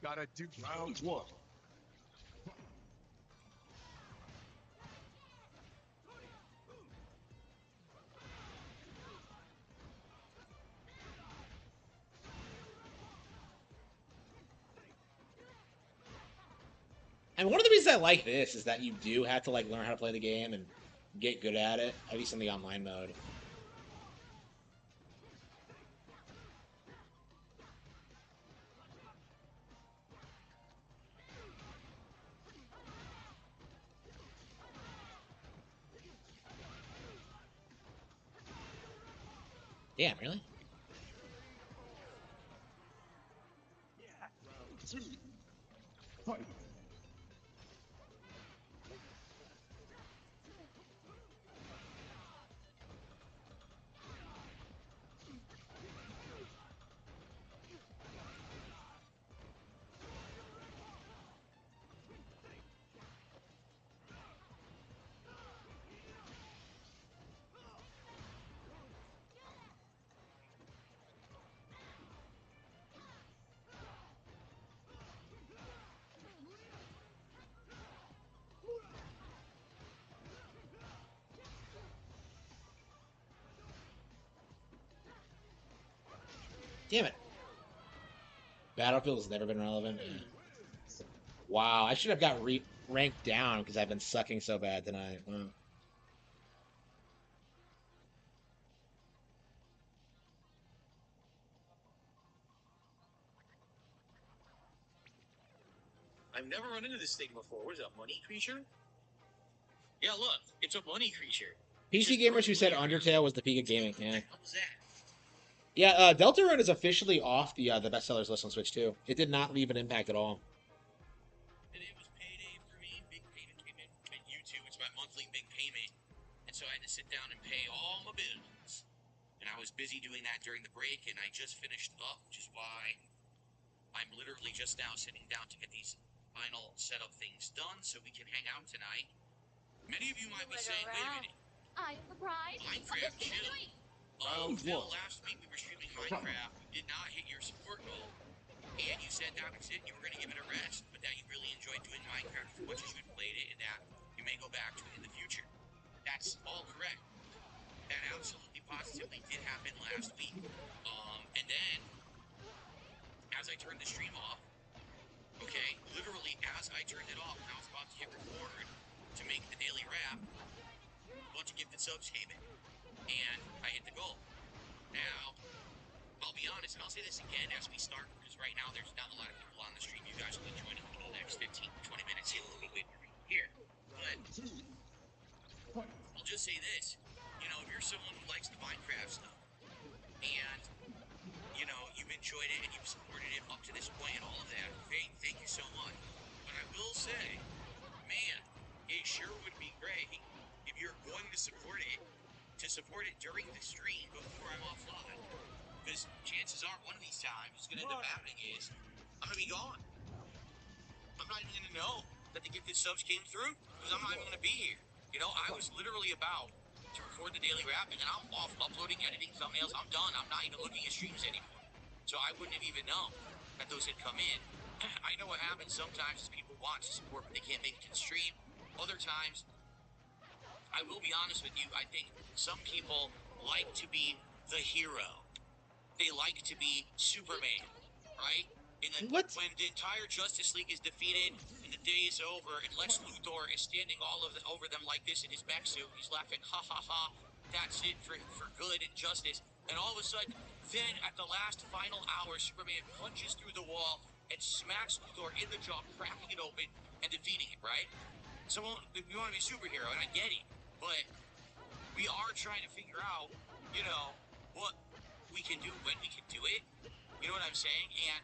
Gotta do round 1. And one of the reasons I like this is that you do have to like learn how to play the game and get good at it, at least in the online mode. Damn, really? Round 2. Fight. Damn it. Battlefield has never been relevant. Yeah. Wow, I should have got ranked down because I've been sucking so bad tonight. Wow. I've never run into this thing before. What is it, a money creature? Yeah, look, it's a money creature. PC gamers who said Undertale was the peak of gaming. Yeah. What was that? Yeah, Deltarune is officially off the bestsellers list on Switch too. It did not leave an impact at all. Today was payday for me. Big payment came in at YouTube. It's my monthly big payment. And so I had to sit down and pay all my bills. And I was busy doing that during the break, and I just finished up, which is why I'm literally just now sitting down to get these final setup things done so we can hang out tonight. Many of you might be saying, wait a minute, I am the bride. Minecraft chill. Round Phil, 1. last week we were streaming Minecraft. You did not hit your support goal. And you said that was it, you were going to give it a rest, but that you really enjoyed doing Minecraft as much as you had played it, and that you may go back to it in the future. That's all correct. That absolutely positively did happen last week. And then, as I turned the stream off, okay, literally as I turned it off and I was about to hit record to make the daily wrap, a bunch of gifted subs came in, and I hit the goal. Now, I'll be honest, and I'll say this again as we start, because right now there's not a lot of people on the stream. You guys will be joining in the next 15, 20 minutes here, a little bit here. But I'll just say this, you know, if you're someone who likes the Minecraft stuff, and you know, you've enjoyed it and you've supported it up to this point and all of that. Thank you so much. But I will say, man, it sure would be great if you're going to support it during the stream before I'm offline. Because chances are one of these times what's going to end up happening is I'm going to be gone. I'm not even going to know that the gifted subs came through because I'm not even going to be here. You know, I was literally about to record the daily wrapping and I'm off uploading, editing thumbnails. I'm done. I'm not even looking at streams anymore. So I wouldn't have even known that those had come in. I know what happens sometimes is people want to support, but they can't make it to the stream. Other times, I will be honest with you, I think some people like to be the hero. They like to be Superman, right? And then What? when the entire Justice League is defeated and the day is over and Lex Luthor is standing over them like this in his mech suit, he's laughing, ha ha ha, that's it for good and justice. And all of a sudden, then at the last final hour, Superman punches through the wall and smacks Luthor in the jaw, cracking it open and defeating it, right? So we want to be a superhero, and I get it, but we are trying to figure out, you know, what we can do when we can do it. You know what I'm saying? And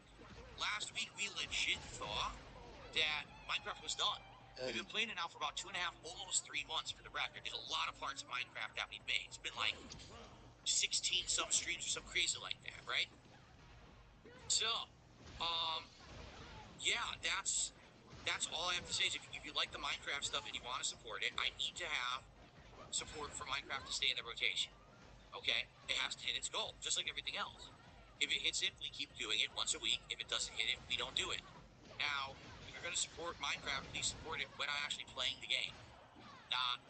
last week we legit thought that Minecraft was done. We've been playing it now for about 2.5, almost 3 months for the record. There's a lot of parts of Minecraft that we've made. It's been like 16 some streams or some crazy like that, right? So, yeah, that's all I have to say is if you like the Minecraft stuff and you want to support it, I need to have support for Minecraft to stay in the rotation. Okay? It has to hit its goal, just like everything else. If it hits it, we keep doing it once a week. If it doesn't hit it, we don't do it. Now, if you're going to support Minecraft, please support it when I'm actually playing the game, not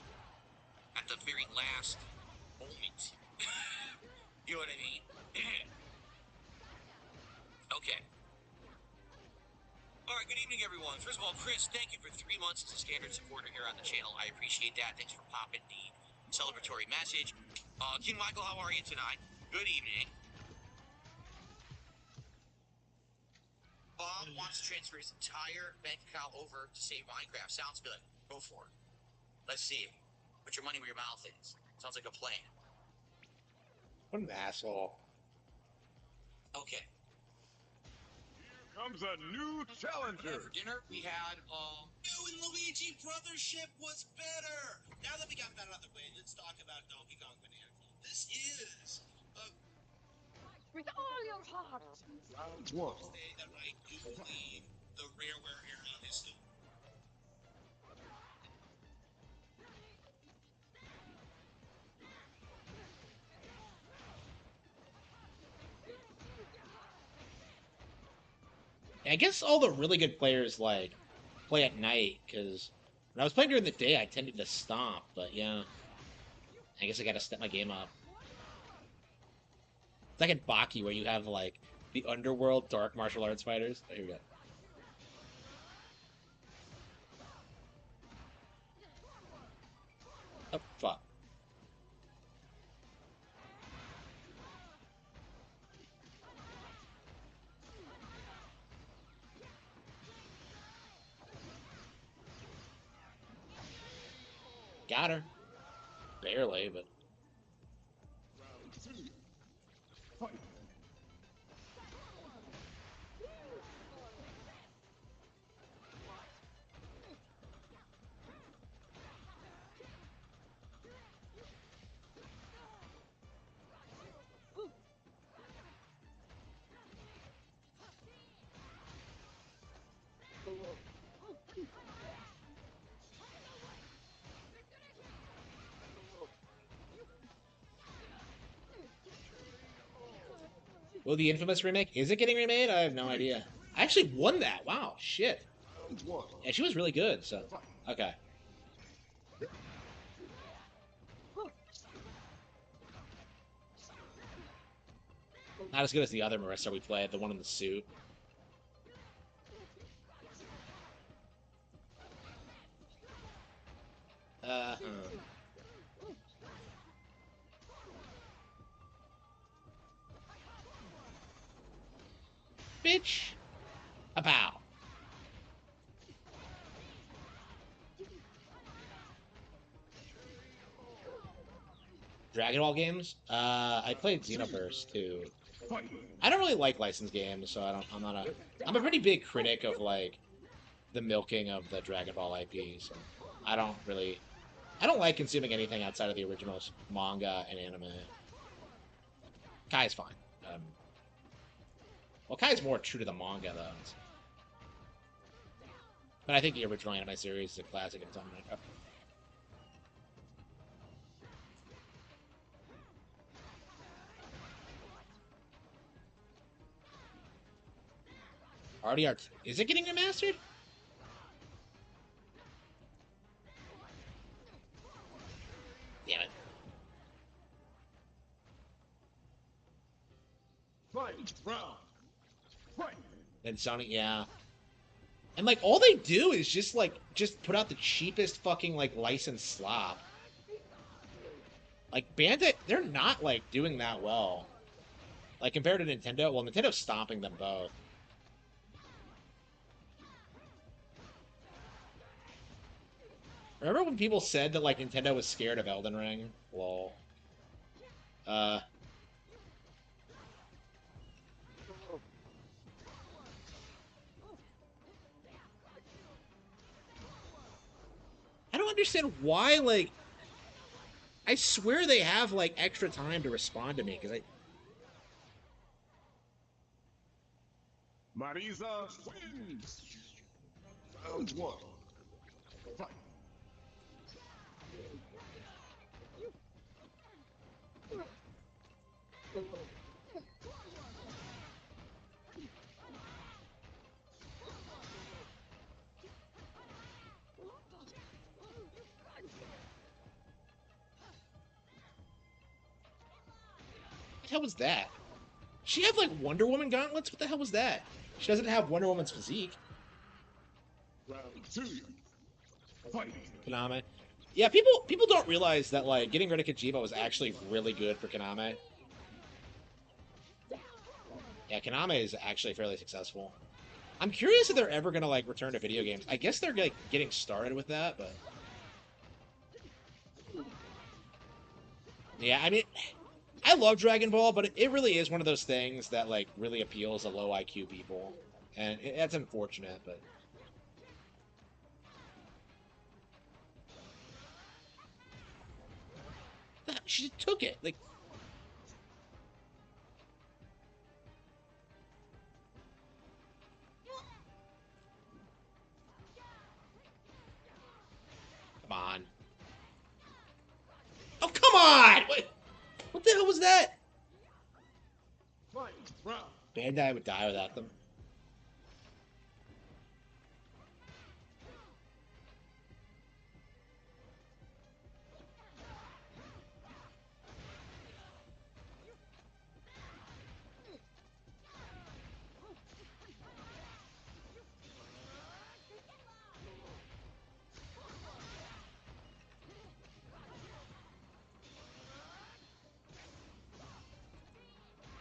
at the very last moment. You know what I mean? Okay. All right, good evening, everyone. First of all, Chris, thank you for 3 months as a standard supporter here on the channel. I appreciate that. Thanks for popping the celebratory message. King Michael, how are you tonight? Good evening. Bob wants to transfer his entire bank account over to save Minecraft. Sounds good. Go for it. Let's see it. Put your money where your mouth is. Sounds like a plan. What an asshole. Okay. Comes a new challenger. For dinner, we had, You and Luigi Brothership was better. Now that we got that out of the way, let's talk about Donkey Kong Banana Club. This is a With all your heart. Round one. day that I do believe the Rareware era is still. I guess all the really good players like play at night because when I was playing during the day, I tended to stomp. But yeah, I guess I got to step my game up. It's like in Baki where you have like the underworld dark martial arts fighters. There you go. Oh fuck. Got her. Barely, but Round two. Fight. well, the Infamous remake, is it getting remade? I have no idea. I actually won that. Wow, shit. Round one. Yeah, she was really good, so okay. Not as good as the other Marissa we played, the one in the suit. Bitch. A pow. Dragon Ball games? I played Xenoverse too. I don't really like licensed games, so I'm a pretty big critic of like the milking of the Dragon Ball IP. So I don't really, I don't like consuming anything outside of the original manga and anime. Kai's fine. Well, Kai's more true to the manga though. But I think the original anime series is a classic in its own right. RDR, is it getting remastered? Damn it. And Sony, yeah. And like all they do is just put out the cheapest fucking like licensed slop. Like Bandai, they're not like doing that well. Like compared to Nintendo, well, Nintendo's stomping them both. Remember when people said that like Nintendo was scared of Elden Ring? Lol. I don't understand why, like, I swear they have, like, extra time to respond to me, because I... Marisa wins! Round one. Fight! What the hell was that? She had, like, Wonder Woman gauntlets? What the hell was that? She doesn't have Wonder Woman's physique. Round two. Fight! Konami. Yeah, people don't realize that, like, getting rid of Kojima was actually really good for Konami. Yeah, Konami is actually fairly successful. I'm curious if they're ever gonna, like, return to video games. I guess they're, like, getting started with that, but... Yeah, I mean... I love Dragon Ball, but it really is one of those things that, like, really appeals to low IQ people. And that's unfortunate, but... She just took it. Like... Come on. Oh, come on! What the hell was that? Fight! Round! Bandai would die without them.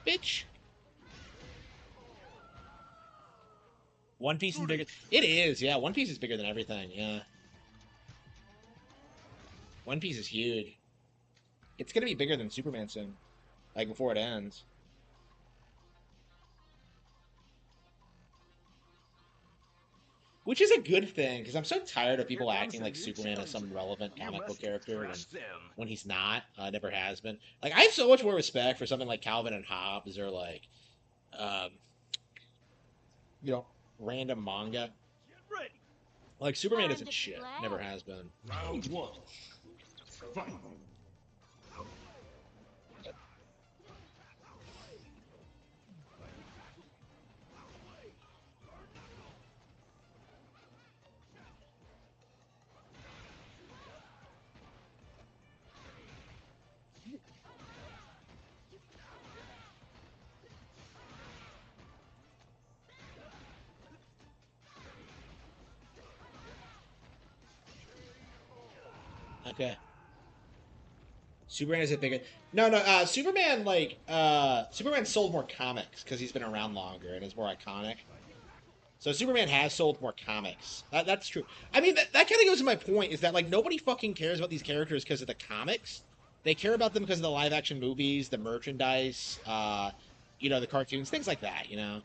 Bitch. One Piece is bigger. It is, yeah. One Piece is bigger than everything, yeah. One Piece is huge. It's gonna be bigger than Superman soon. Like, before it ends. Which is a good thing, because I'm so tired of people acting like Superman is some relevant comic book character when he's not, never has been. Like, I have so much more respect for something like Calvin and Hobbes or, like, you know, random manga. Like, Superman isn't shit. Never has been. Round one. Fight! Okay. Superman is a bigger. No, no. Superman, like, Superman sold more comics because he's been around longer and is more iconic. So Superman has sold more comics. That's true. I mean, that kind of goes to my point, is that, like, nobody fucking cares about these characters because of the comics. They care about them because of the live-action movies, the merchandise, you know, the cartoons, things like that, you know.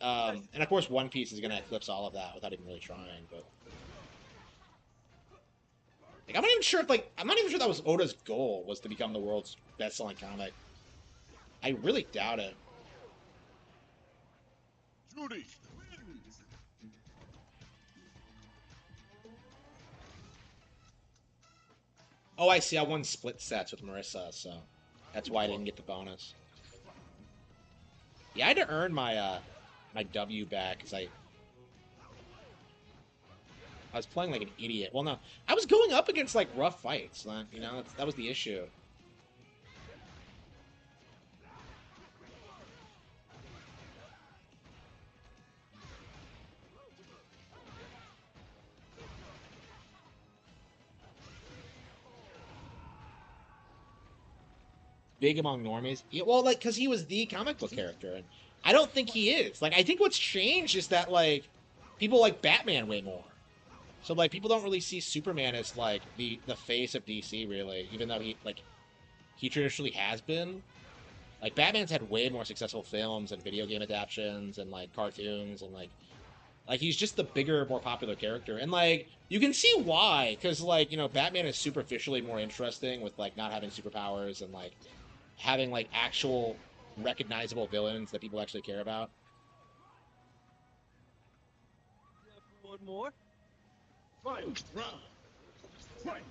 And of course, One Piece is gonna eclipse all of that without even really trying. But like, I'm not even sure if I'm not even sure that was Oda's goal was to become the world's best-selling comic. I really doubt it. Judy. Oh, I see. I won split sets with Marissa, so that's why I didn't get the bonus. Yeah, I had to earn my my W back because I was playing like an idiot. Well, no, I was going up against like rough fights. You know, that was the issue. Big among normies. Yeah, well, like, because he was the comic book character, and I don't think he is. Like, I think what's changed is that like people like Batman way more. So like people don't really see Superman as like the face of DC really, even though he traditionally has been. Like Batman's had way more successful films and video game adaptations and like cartoons and like he's just the bigger, more popular character. And like you can see why, because like, you know, Batman is superficially more interesting with like not having superpowers and like having like actual recognizable villains that people actually care about. One more. Fight. Fight.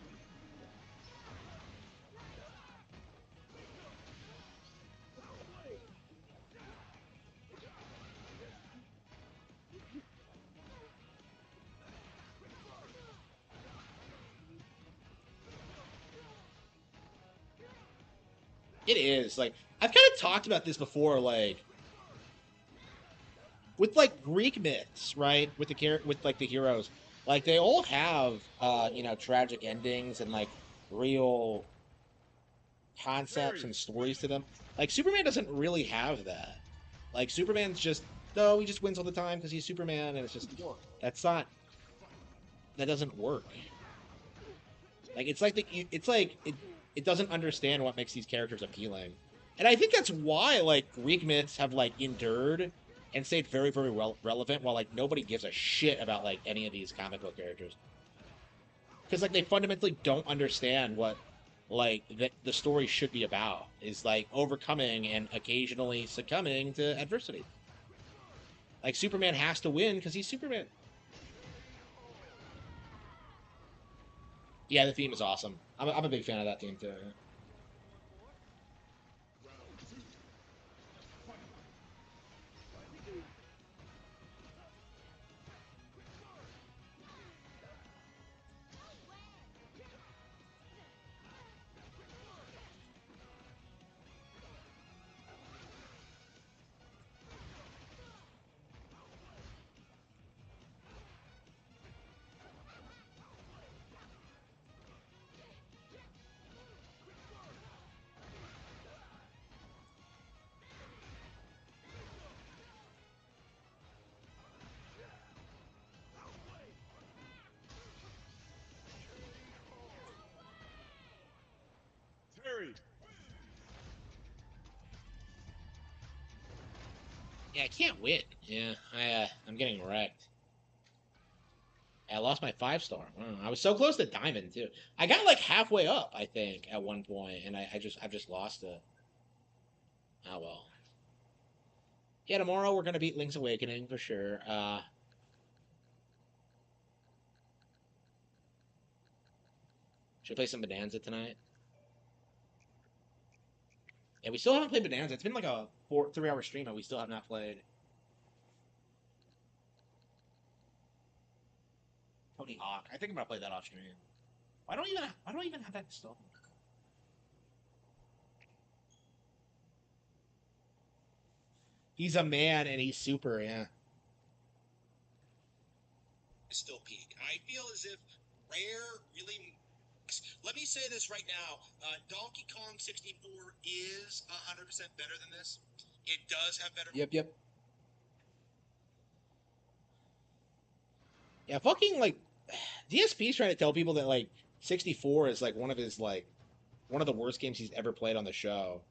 It is like I've kind of talked about this before, like with like Greek myths, right? With like the heroes, like they all have you know, tragic endings and like real concepts and stories to them. Like Superman doesn't really have that. Like Superman's just no, he just wins all the time because he's Superman, and it's just that's not that doesn't work. Like it's like it doesn't understand what makes these characters appealing, and I think that's why like Greek myths have like endured and stayed very very relevant, while like nobody gives a shit about like any of these comic book characters because like they fundamentally don't understand what like the story should be about is like overcoming and occasionally succumbing to adversity. Like Superman has to win because he's Superman. Yeah, the theme is awesome. I'm a big fan of that theme too. Yeah. Terry. Yeah, I can't win. Yeah, I'm getting wrecked. I lost my 5-star. Wow, I was so close to diamond too. I got like halfway up, I think, at one point, and I've just lost it. Oh well. Yeah, tomorrow we're gonna beat Link's Awakening for sure. Should we play some Bonanza tonight? Yeah, we still haven't played Bonanza. It's been like a 3 hour stream, and we still have not played. Tony Hawk. I think I'm gonna play that off stream. Why don't I even have that installed? He's a man and he's super, yeah. Still peak. I feel as if Rare really. Let me say this right now. Donkey Kong 64 is 100% better than this. It does have better. Yep. Yeah, fucking like DSP's trying to tell people that like 64 is like one of the worst games he's ever played on the show.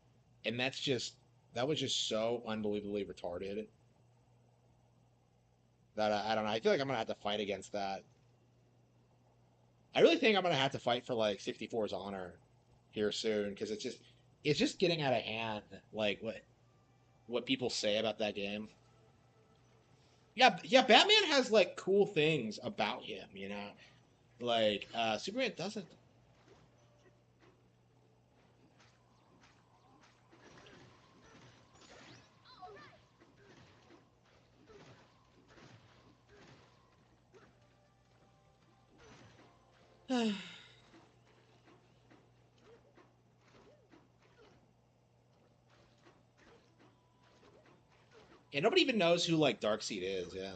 And that's just That was just so unbelievably retarded that I don't know. I feel like I'm gonna have to fight against that. I really think I'm gonna have to fight for like 64's honor here soon because it's just getting out of hand. Like what people say about that game. Yeah, yeah. Batman has like cool things about him, you know. Like Superman doesn't. And nobody even knows who like Darkseid is. Yeah.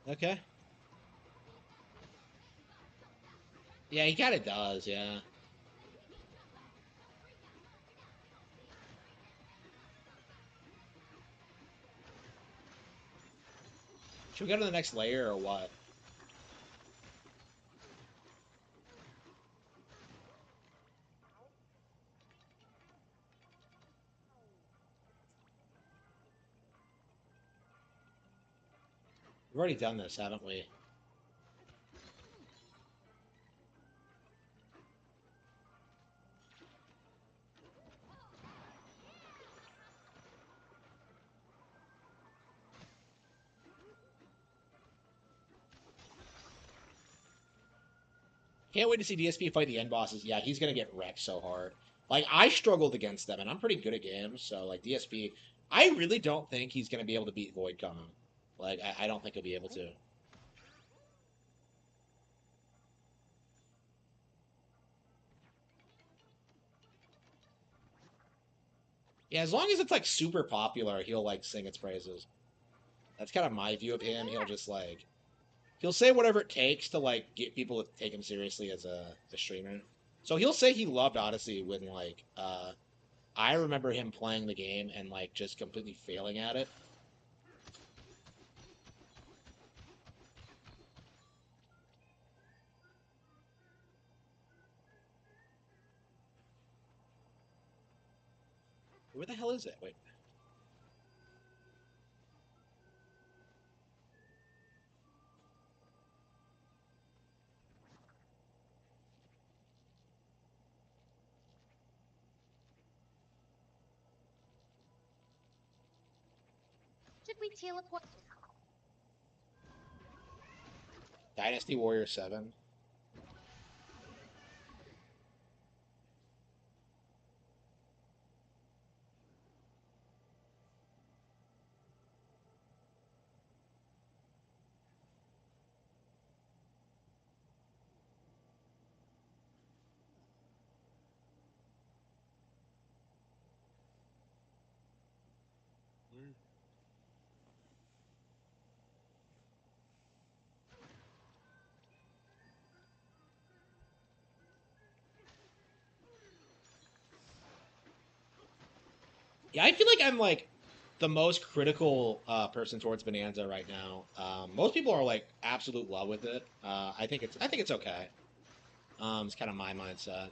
Okay. Yeah, he kind of does. Yeah. Should we go to the next layer or what? We've already done this, haven't we? Can't wait to see DSP fight the end bosses. Yeah, he's gonna get wrecked so hard. Like I struggled against them, and I'm pretty good at games. So like DSP, I really don't think he's gonna be able to beat Void Kong. Like I don't think he'll be able to. Yeah, as long as it's like super popular, he'll like sing its praises. That's kind of my view of him. He'll just like he'll say whatever it takes to like get people to take him seriously as a streamer. So he'll say he loved Odyssey when like I remember him playing the game and like just completely failing at it. Where the hell is it? Wait. Should we teleport? Dynasty Warrior 7. Yeah, I feel like I'm like the most critical person towards Bonanza right now. Most people are like absolute love with it. I think it's okay. It's kind of my mindset.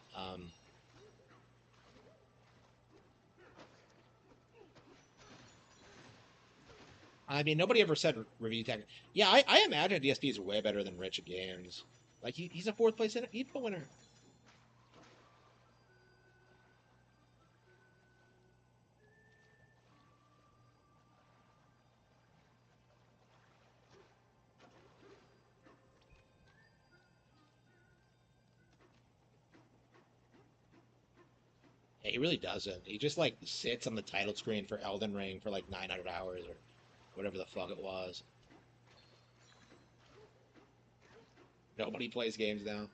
I mean, nobody ever said review tech. Yeah, I imagine DSP is way better than Rich at games. Like he's a fourth place Evo winner. he really doesn't. He just like sits on the title screen for Elden Ring for like 900 hours or whatever the fuck it was. Nobody plays games now.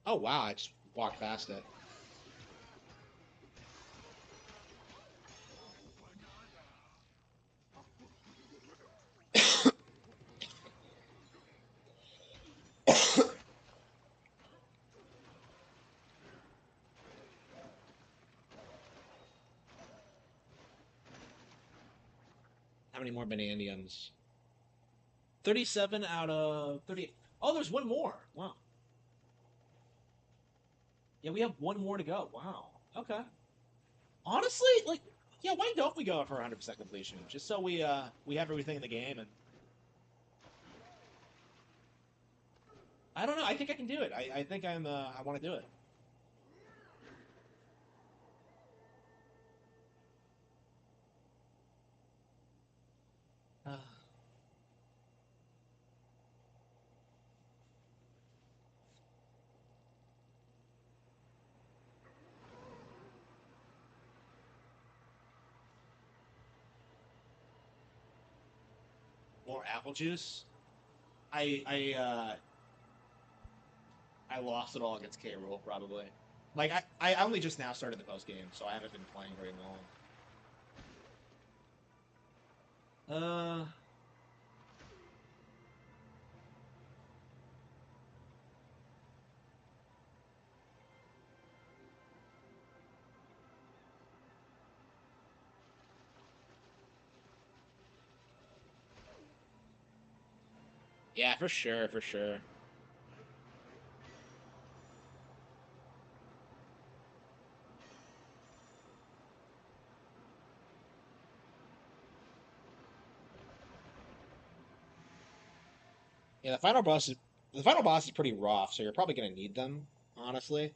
Oh wow, I just walked past it. How many more Banandians? 37 out of 30. Oh, there's one more. Wow. Yeah, we have one more to go. Wow. Okay. Honestly, like, yeah, why don't we go for 100% completion? Just so we have everything in the game, and I don't know. I think I can do it. I think I want to do it. More apple juice. I I uh I lost it all against K. Rool probably. Like I only just now started the post game, so I haven't been playing very long. Yeah, for sure, for sure. Yeah, the final boss is pretty rough, so you're probably gonna need them, honestly.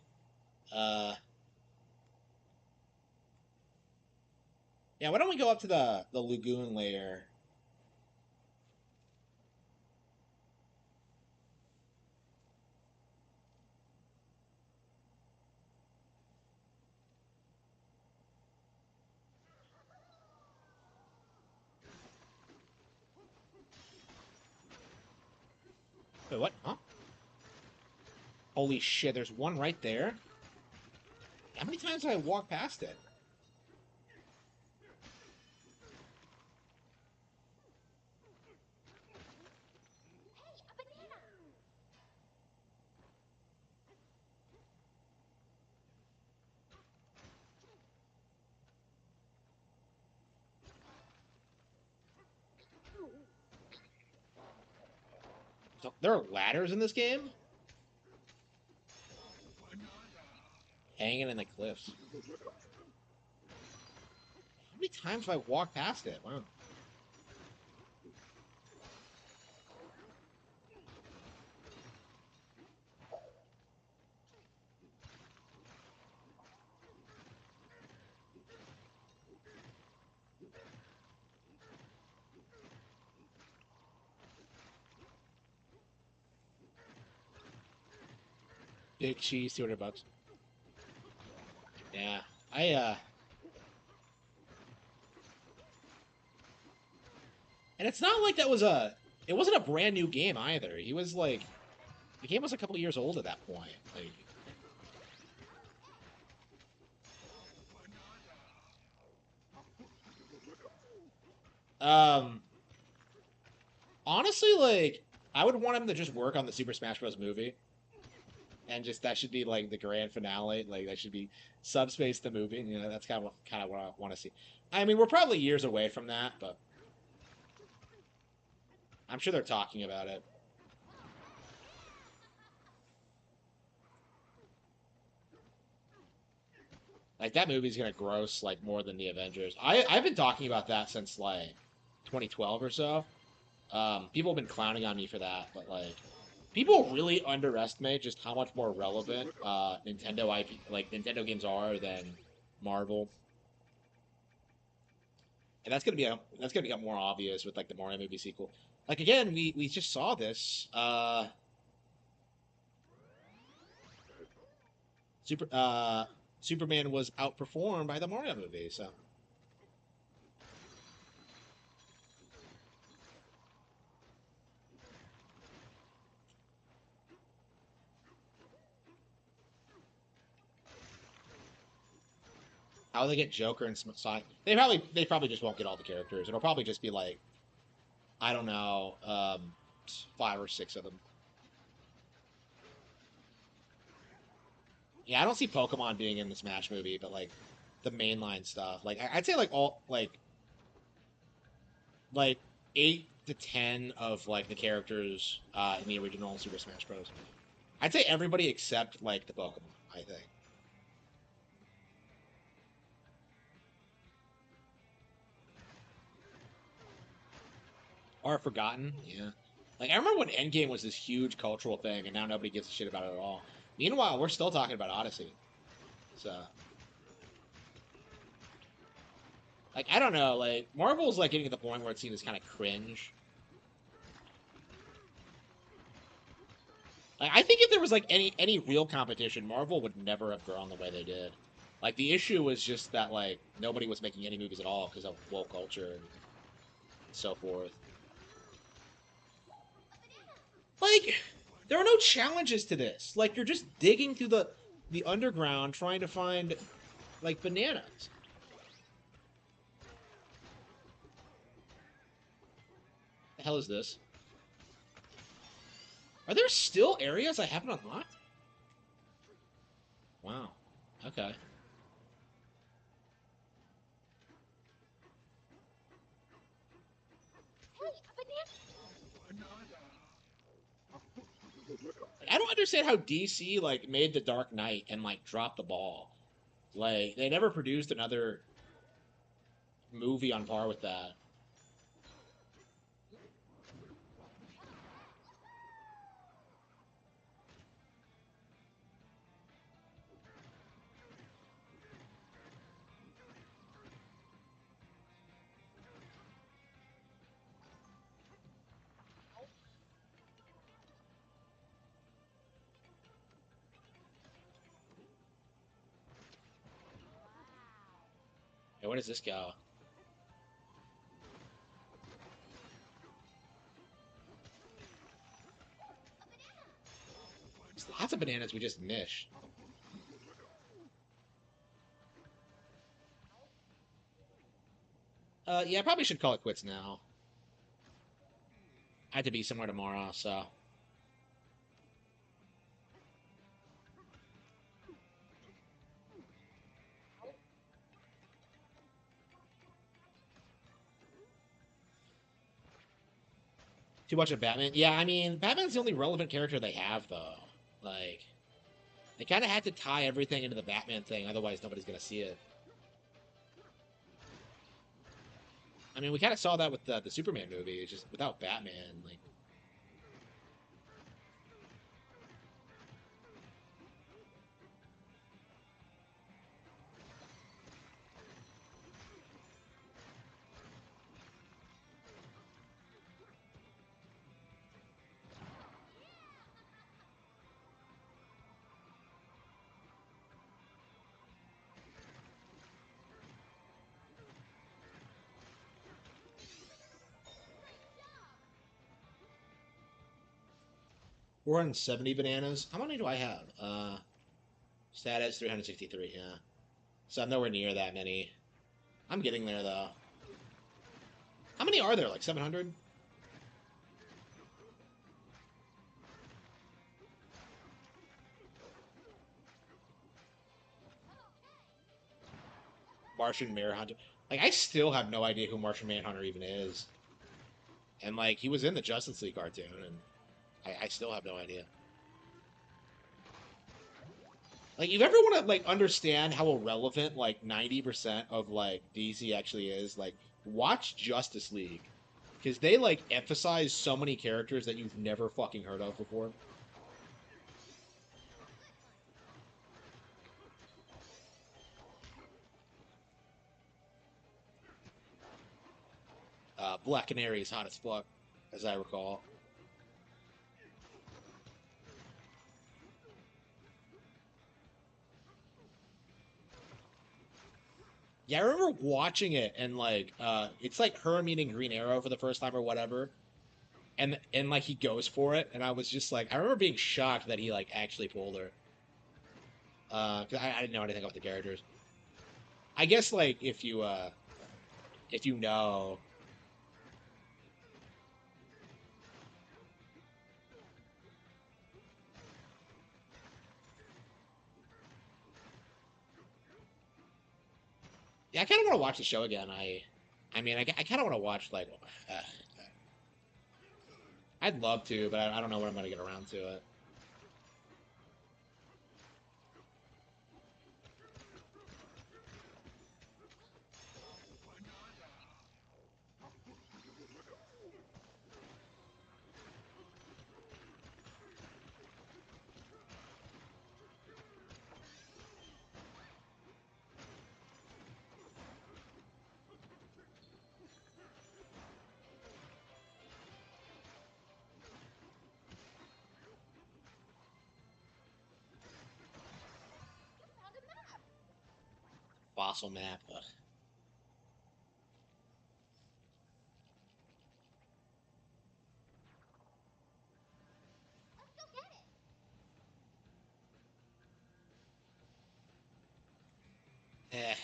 Uh, yeah, why don't we go up to the lagoon layer? Wait, what? Huh? Holy shit! There's one right there. How many times did I walk past it? So there are ladders in this game, hanging in the cliffs. How many times have I walked past it? Wow. Big cheese, 200 bucks. Yeah, I. And it's not like that was a. It wasn't a brand new game either. He was like, the game was a couple of years old at that point. Like, um, honestly, like, I would want him to just work on the Super Smash Bros. Movie, and just that should be like the grand finale. Like, that should be Subspace the movie. You know, that's kind of what I want to see. I mean, we're probably years away from that, but I'm sure they're talking about it. Like that movie's gonna gross like more than the Avengers. I've been talking about that since like 2012 or so. People have been clowning on me for that, but like People really underestimate just how much more relevant Nintendo IP, like Nintendo games are than Marvel. And that's gonna become more obvious with like the Mario movie sequel. Like again, we just saw this. Super Superman was outperformed by the Mario movie, so how they get Joker and Sonic? They probably just won't get all the characters. It'll probably just be like I don't know, 5 or 6 of them. Yeah, I don't see Pokemon being in the Smash movie, but like the mainline stuff, like I'd say like all like 8 to 10 of like the characters in the original Super Smash Bros. I'd say everybody except like the Pokemon. I think. Or Forgotten, yeah. Like I remember when Endgame was this huge cultural thing, and now nobody gives a shit about it at all. Meanwhile, we're still talking about Odyssey. So, like, I don't know. Like Marvel's like getting to the point where it's seen as kind of cringe. Like, I think if there was like any real competition, Marvel would never have grown the way they did. Like the issue was just that like nobody was making any movies at all because of woke culture and so forth. Like, there are no challenges to this. Like, you're just digging through the underground trying to find like bananas. The hell is this? Are there still areas I haven't unlocked? Wow. Okay. I don't understand how DC like made the Dark Knight and like dropped the ball. Like they never produced another movie on par with that. Hey, where does this go? There's lots of bananas we just missed. Yeah, I probably should call it quits now. I have to be somewhere tomorrow, so. Too much of Batman? Yeah, I mean, Batman's the only relevant character they have, though. Like, they kind of had to tie everything into the Batman thing, otherwise nobody's gonna see it. I mean, we kind of saw that with the Superman movie. It's just without Batman, like. We're on 70 bananas. How many do I have? Status 363, yeah. So I'm nowhere near that many. I'm getting there, though. How many are there? Like 700? Martian Manhunter. Like, I still have no idea who Martian Manhunter even is. And, like, he was in the Justice League cartoon, and I still have no idea. Like, if you ever want to, like, understand how irrelevant, like, 90% of, like, DC actually is, like, watch Justice League. because they like emphasize so many characters that you've never fucking heard of before. Black Canary is hot as fuck, as I recall. Yeah, I remember watching it and like it's like her meeting Green Arrow for the first time or whatever. And like he goes for it and I was just like I remember being shocked that he like actually pulled her. 'Cause I didn't know anything about the characters. I guess like if you know. Yeah, I kind of want to watch the show again. I mean, I kind of want to watch like. Uh, I'd love to, but I don't know when I'm gonna get around to it. Fossil map. Ugh. Eh.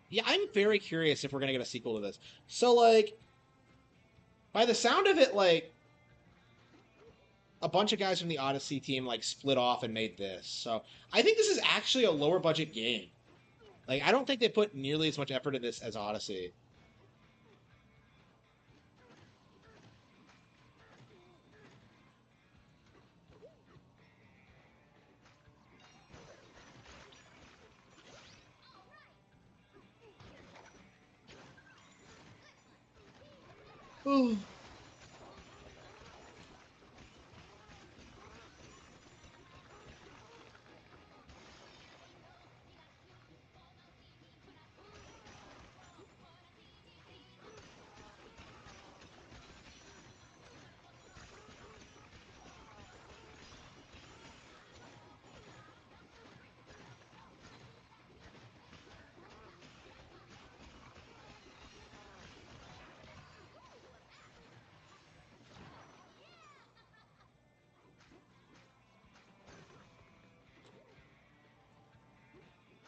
Yeah, I'm very curious if we're gonna get a sequel to this. So like, by the sound of it, like a bunch of guys from the Odyssey team like split off and made this. So I think this is actually a lower budget game. Like I don't think they put nearly as much effort in this as Odyssey. Ooh.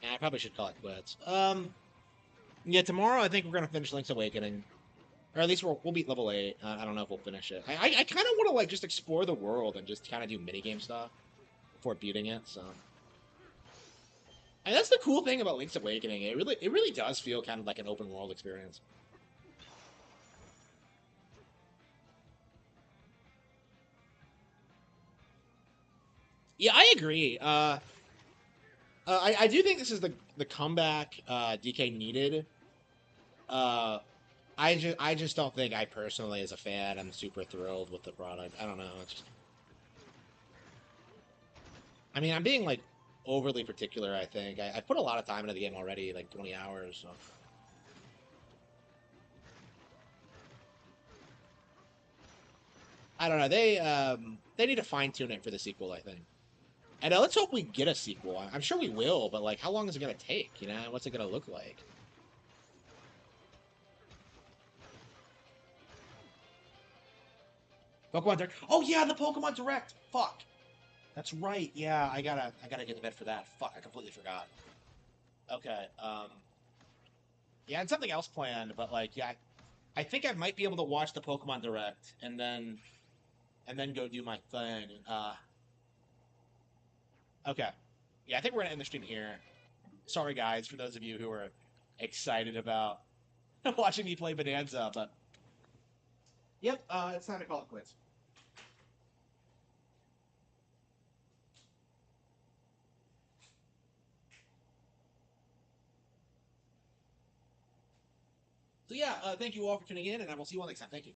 I probably should call it quits. Yeah, tomorrow I think we're gonna finish Link's Awakening, or at least we'll beat level 8. I don't know if we'll finish it. I kind of want to like just explore the world and just kind of do minigame stuff before beating it. So, and that's the cool thing about Link's Awakening. It really does feel kind of like an open world experience. Yeah, I agree. I do think this is the comeback DK needed. Uh, I just don't think I personally, as a fan, I'm super thrilled with the product. I don't know. It's just, I mean, I'm being like overly particular. I think I put a lot of time into the game already, like 20 hours. So. I don't know. They need to fine tune it for the sequel. I think. And let's hope we get a sequel. I'm sure we will, but like, how long is it gonna take? You know, what's it gonna look like? Pokemon Direct. Oh yeah, the Pokemon Direct. Fuck. That's right. Yeah, I gotta get to bed for that. Fuck, I completely forgot. Okay. Yeah, I had something else planned, but like, yeah, I think I might be able to watch the Pokemon Direct and then go do my thing. Okay. Yeah, I think we're gonna end the stream here. Sorry, guys, for those of you who are excited about watching me play Bonanza, but yep, it's time to call it quits. So yeah, thank you all for tuning in, and I will see you all next time. Thank you.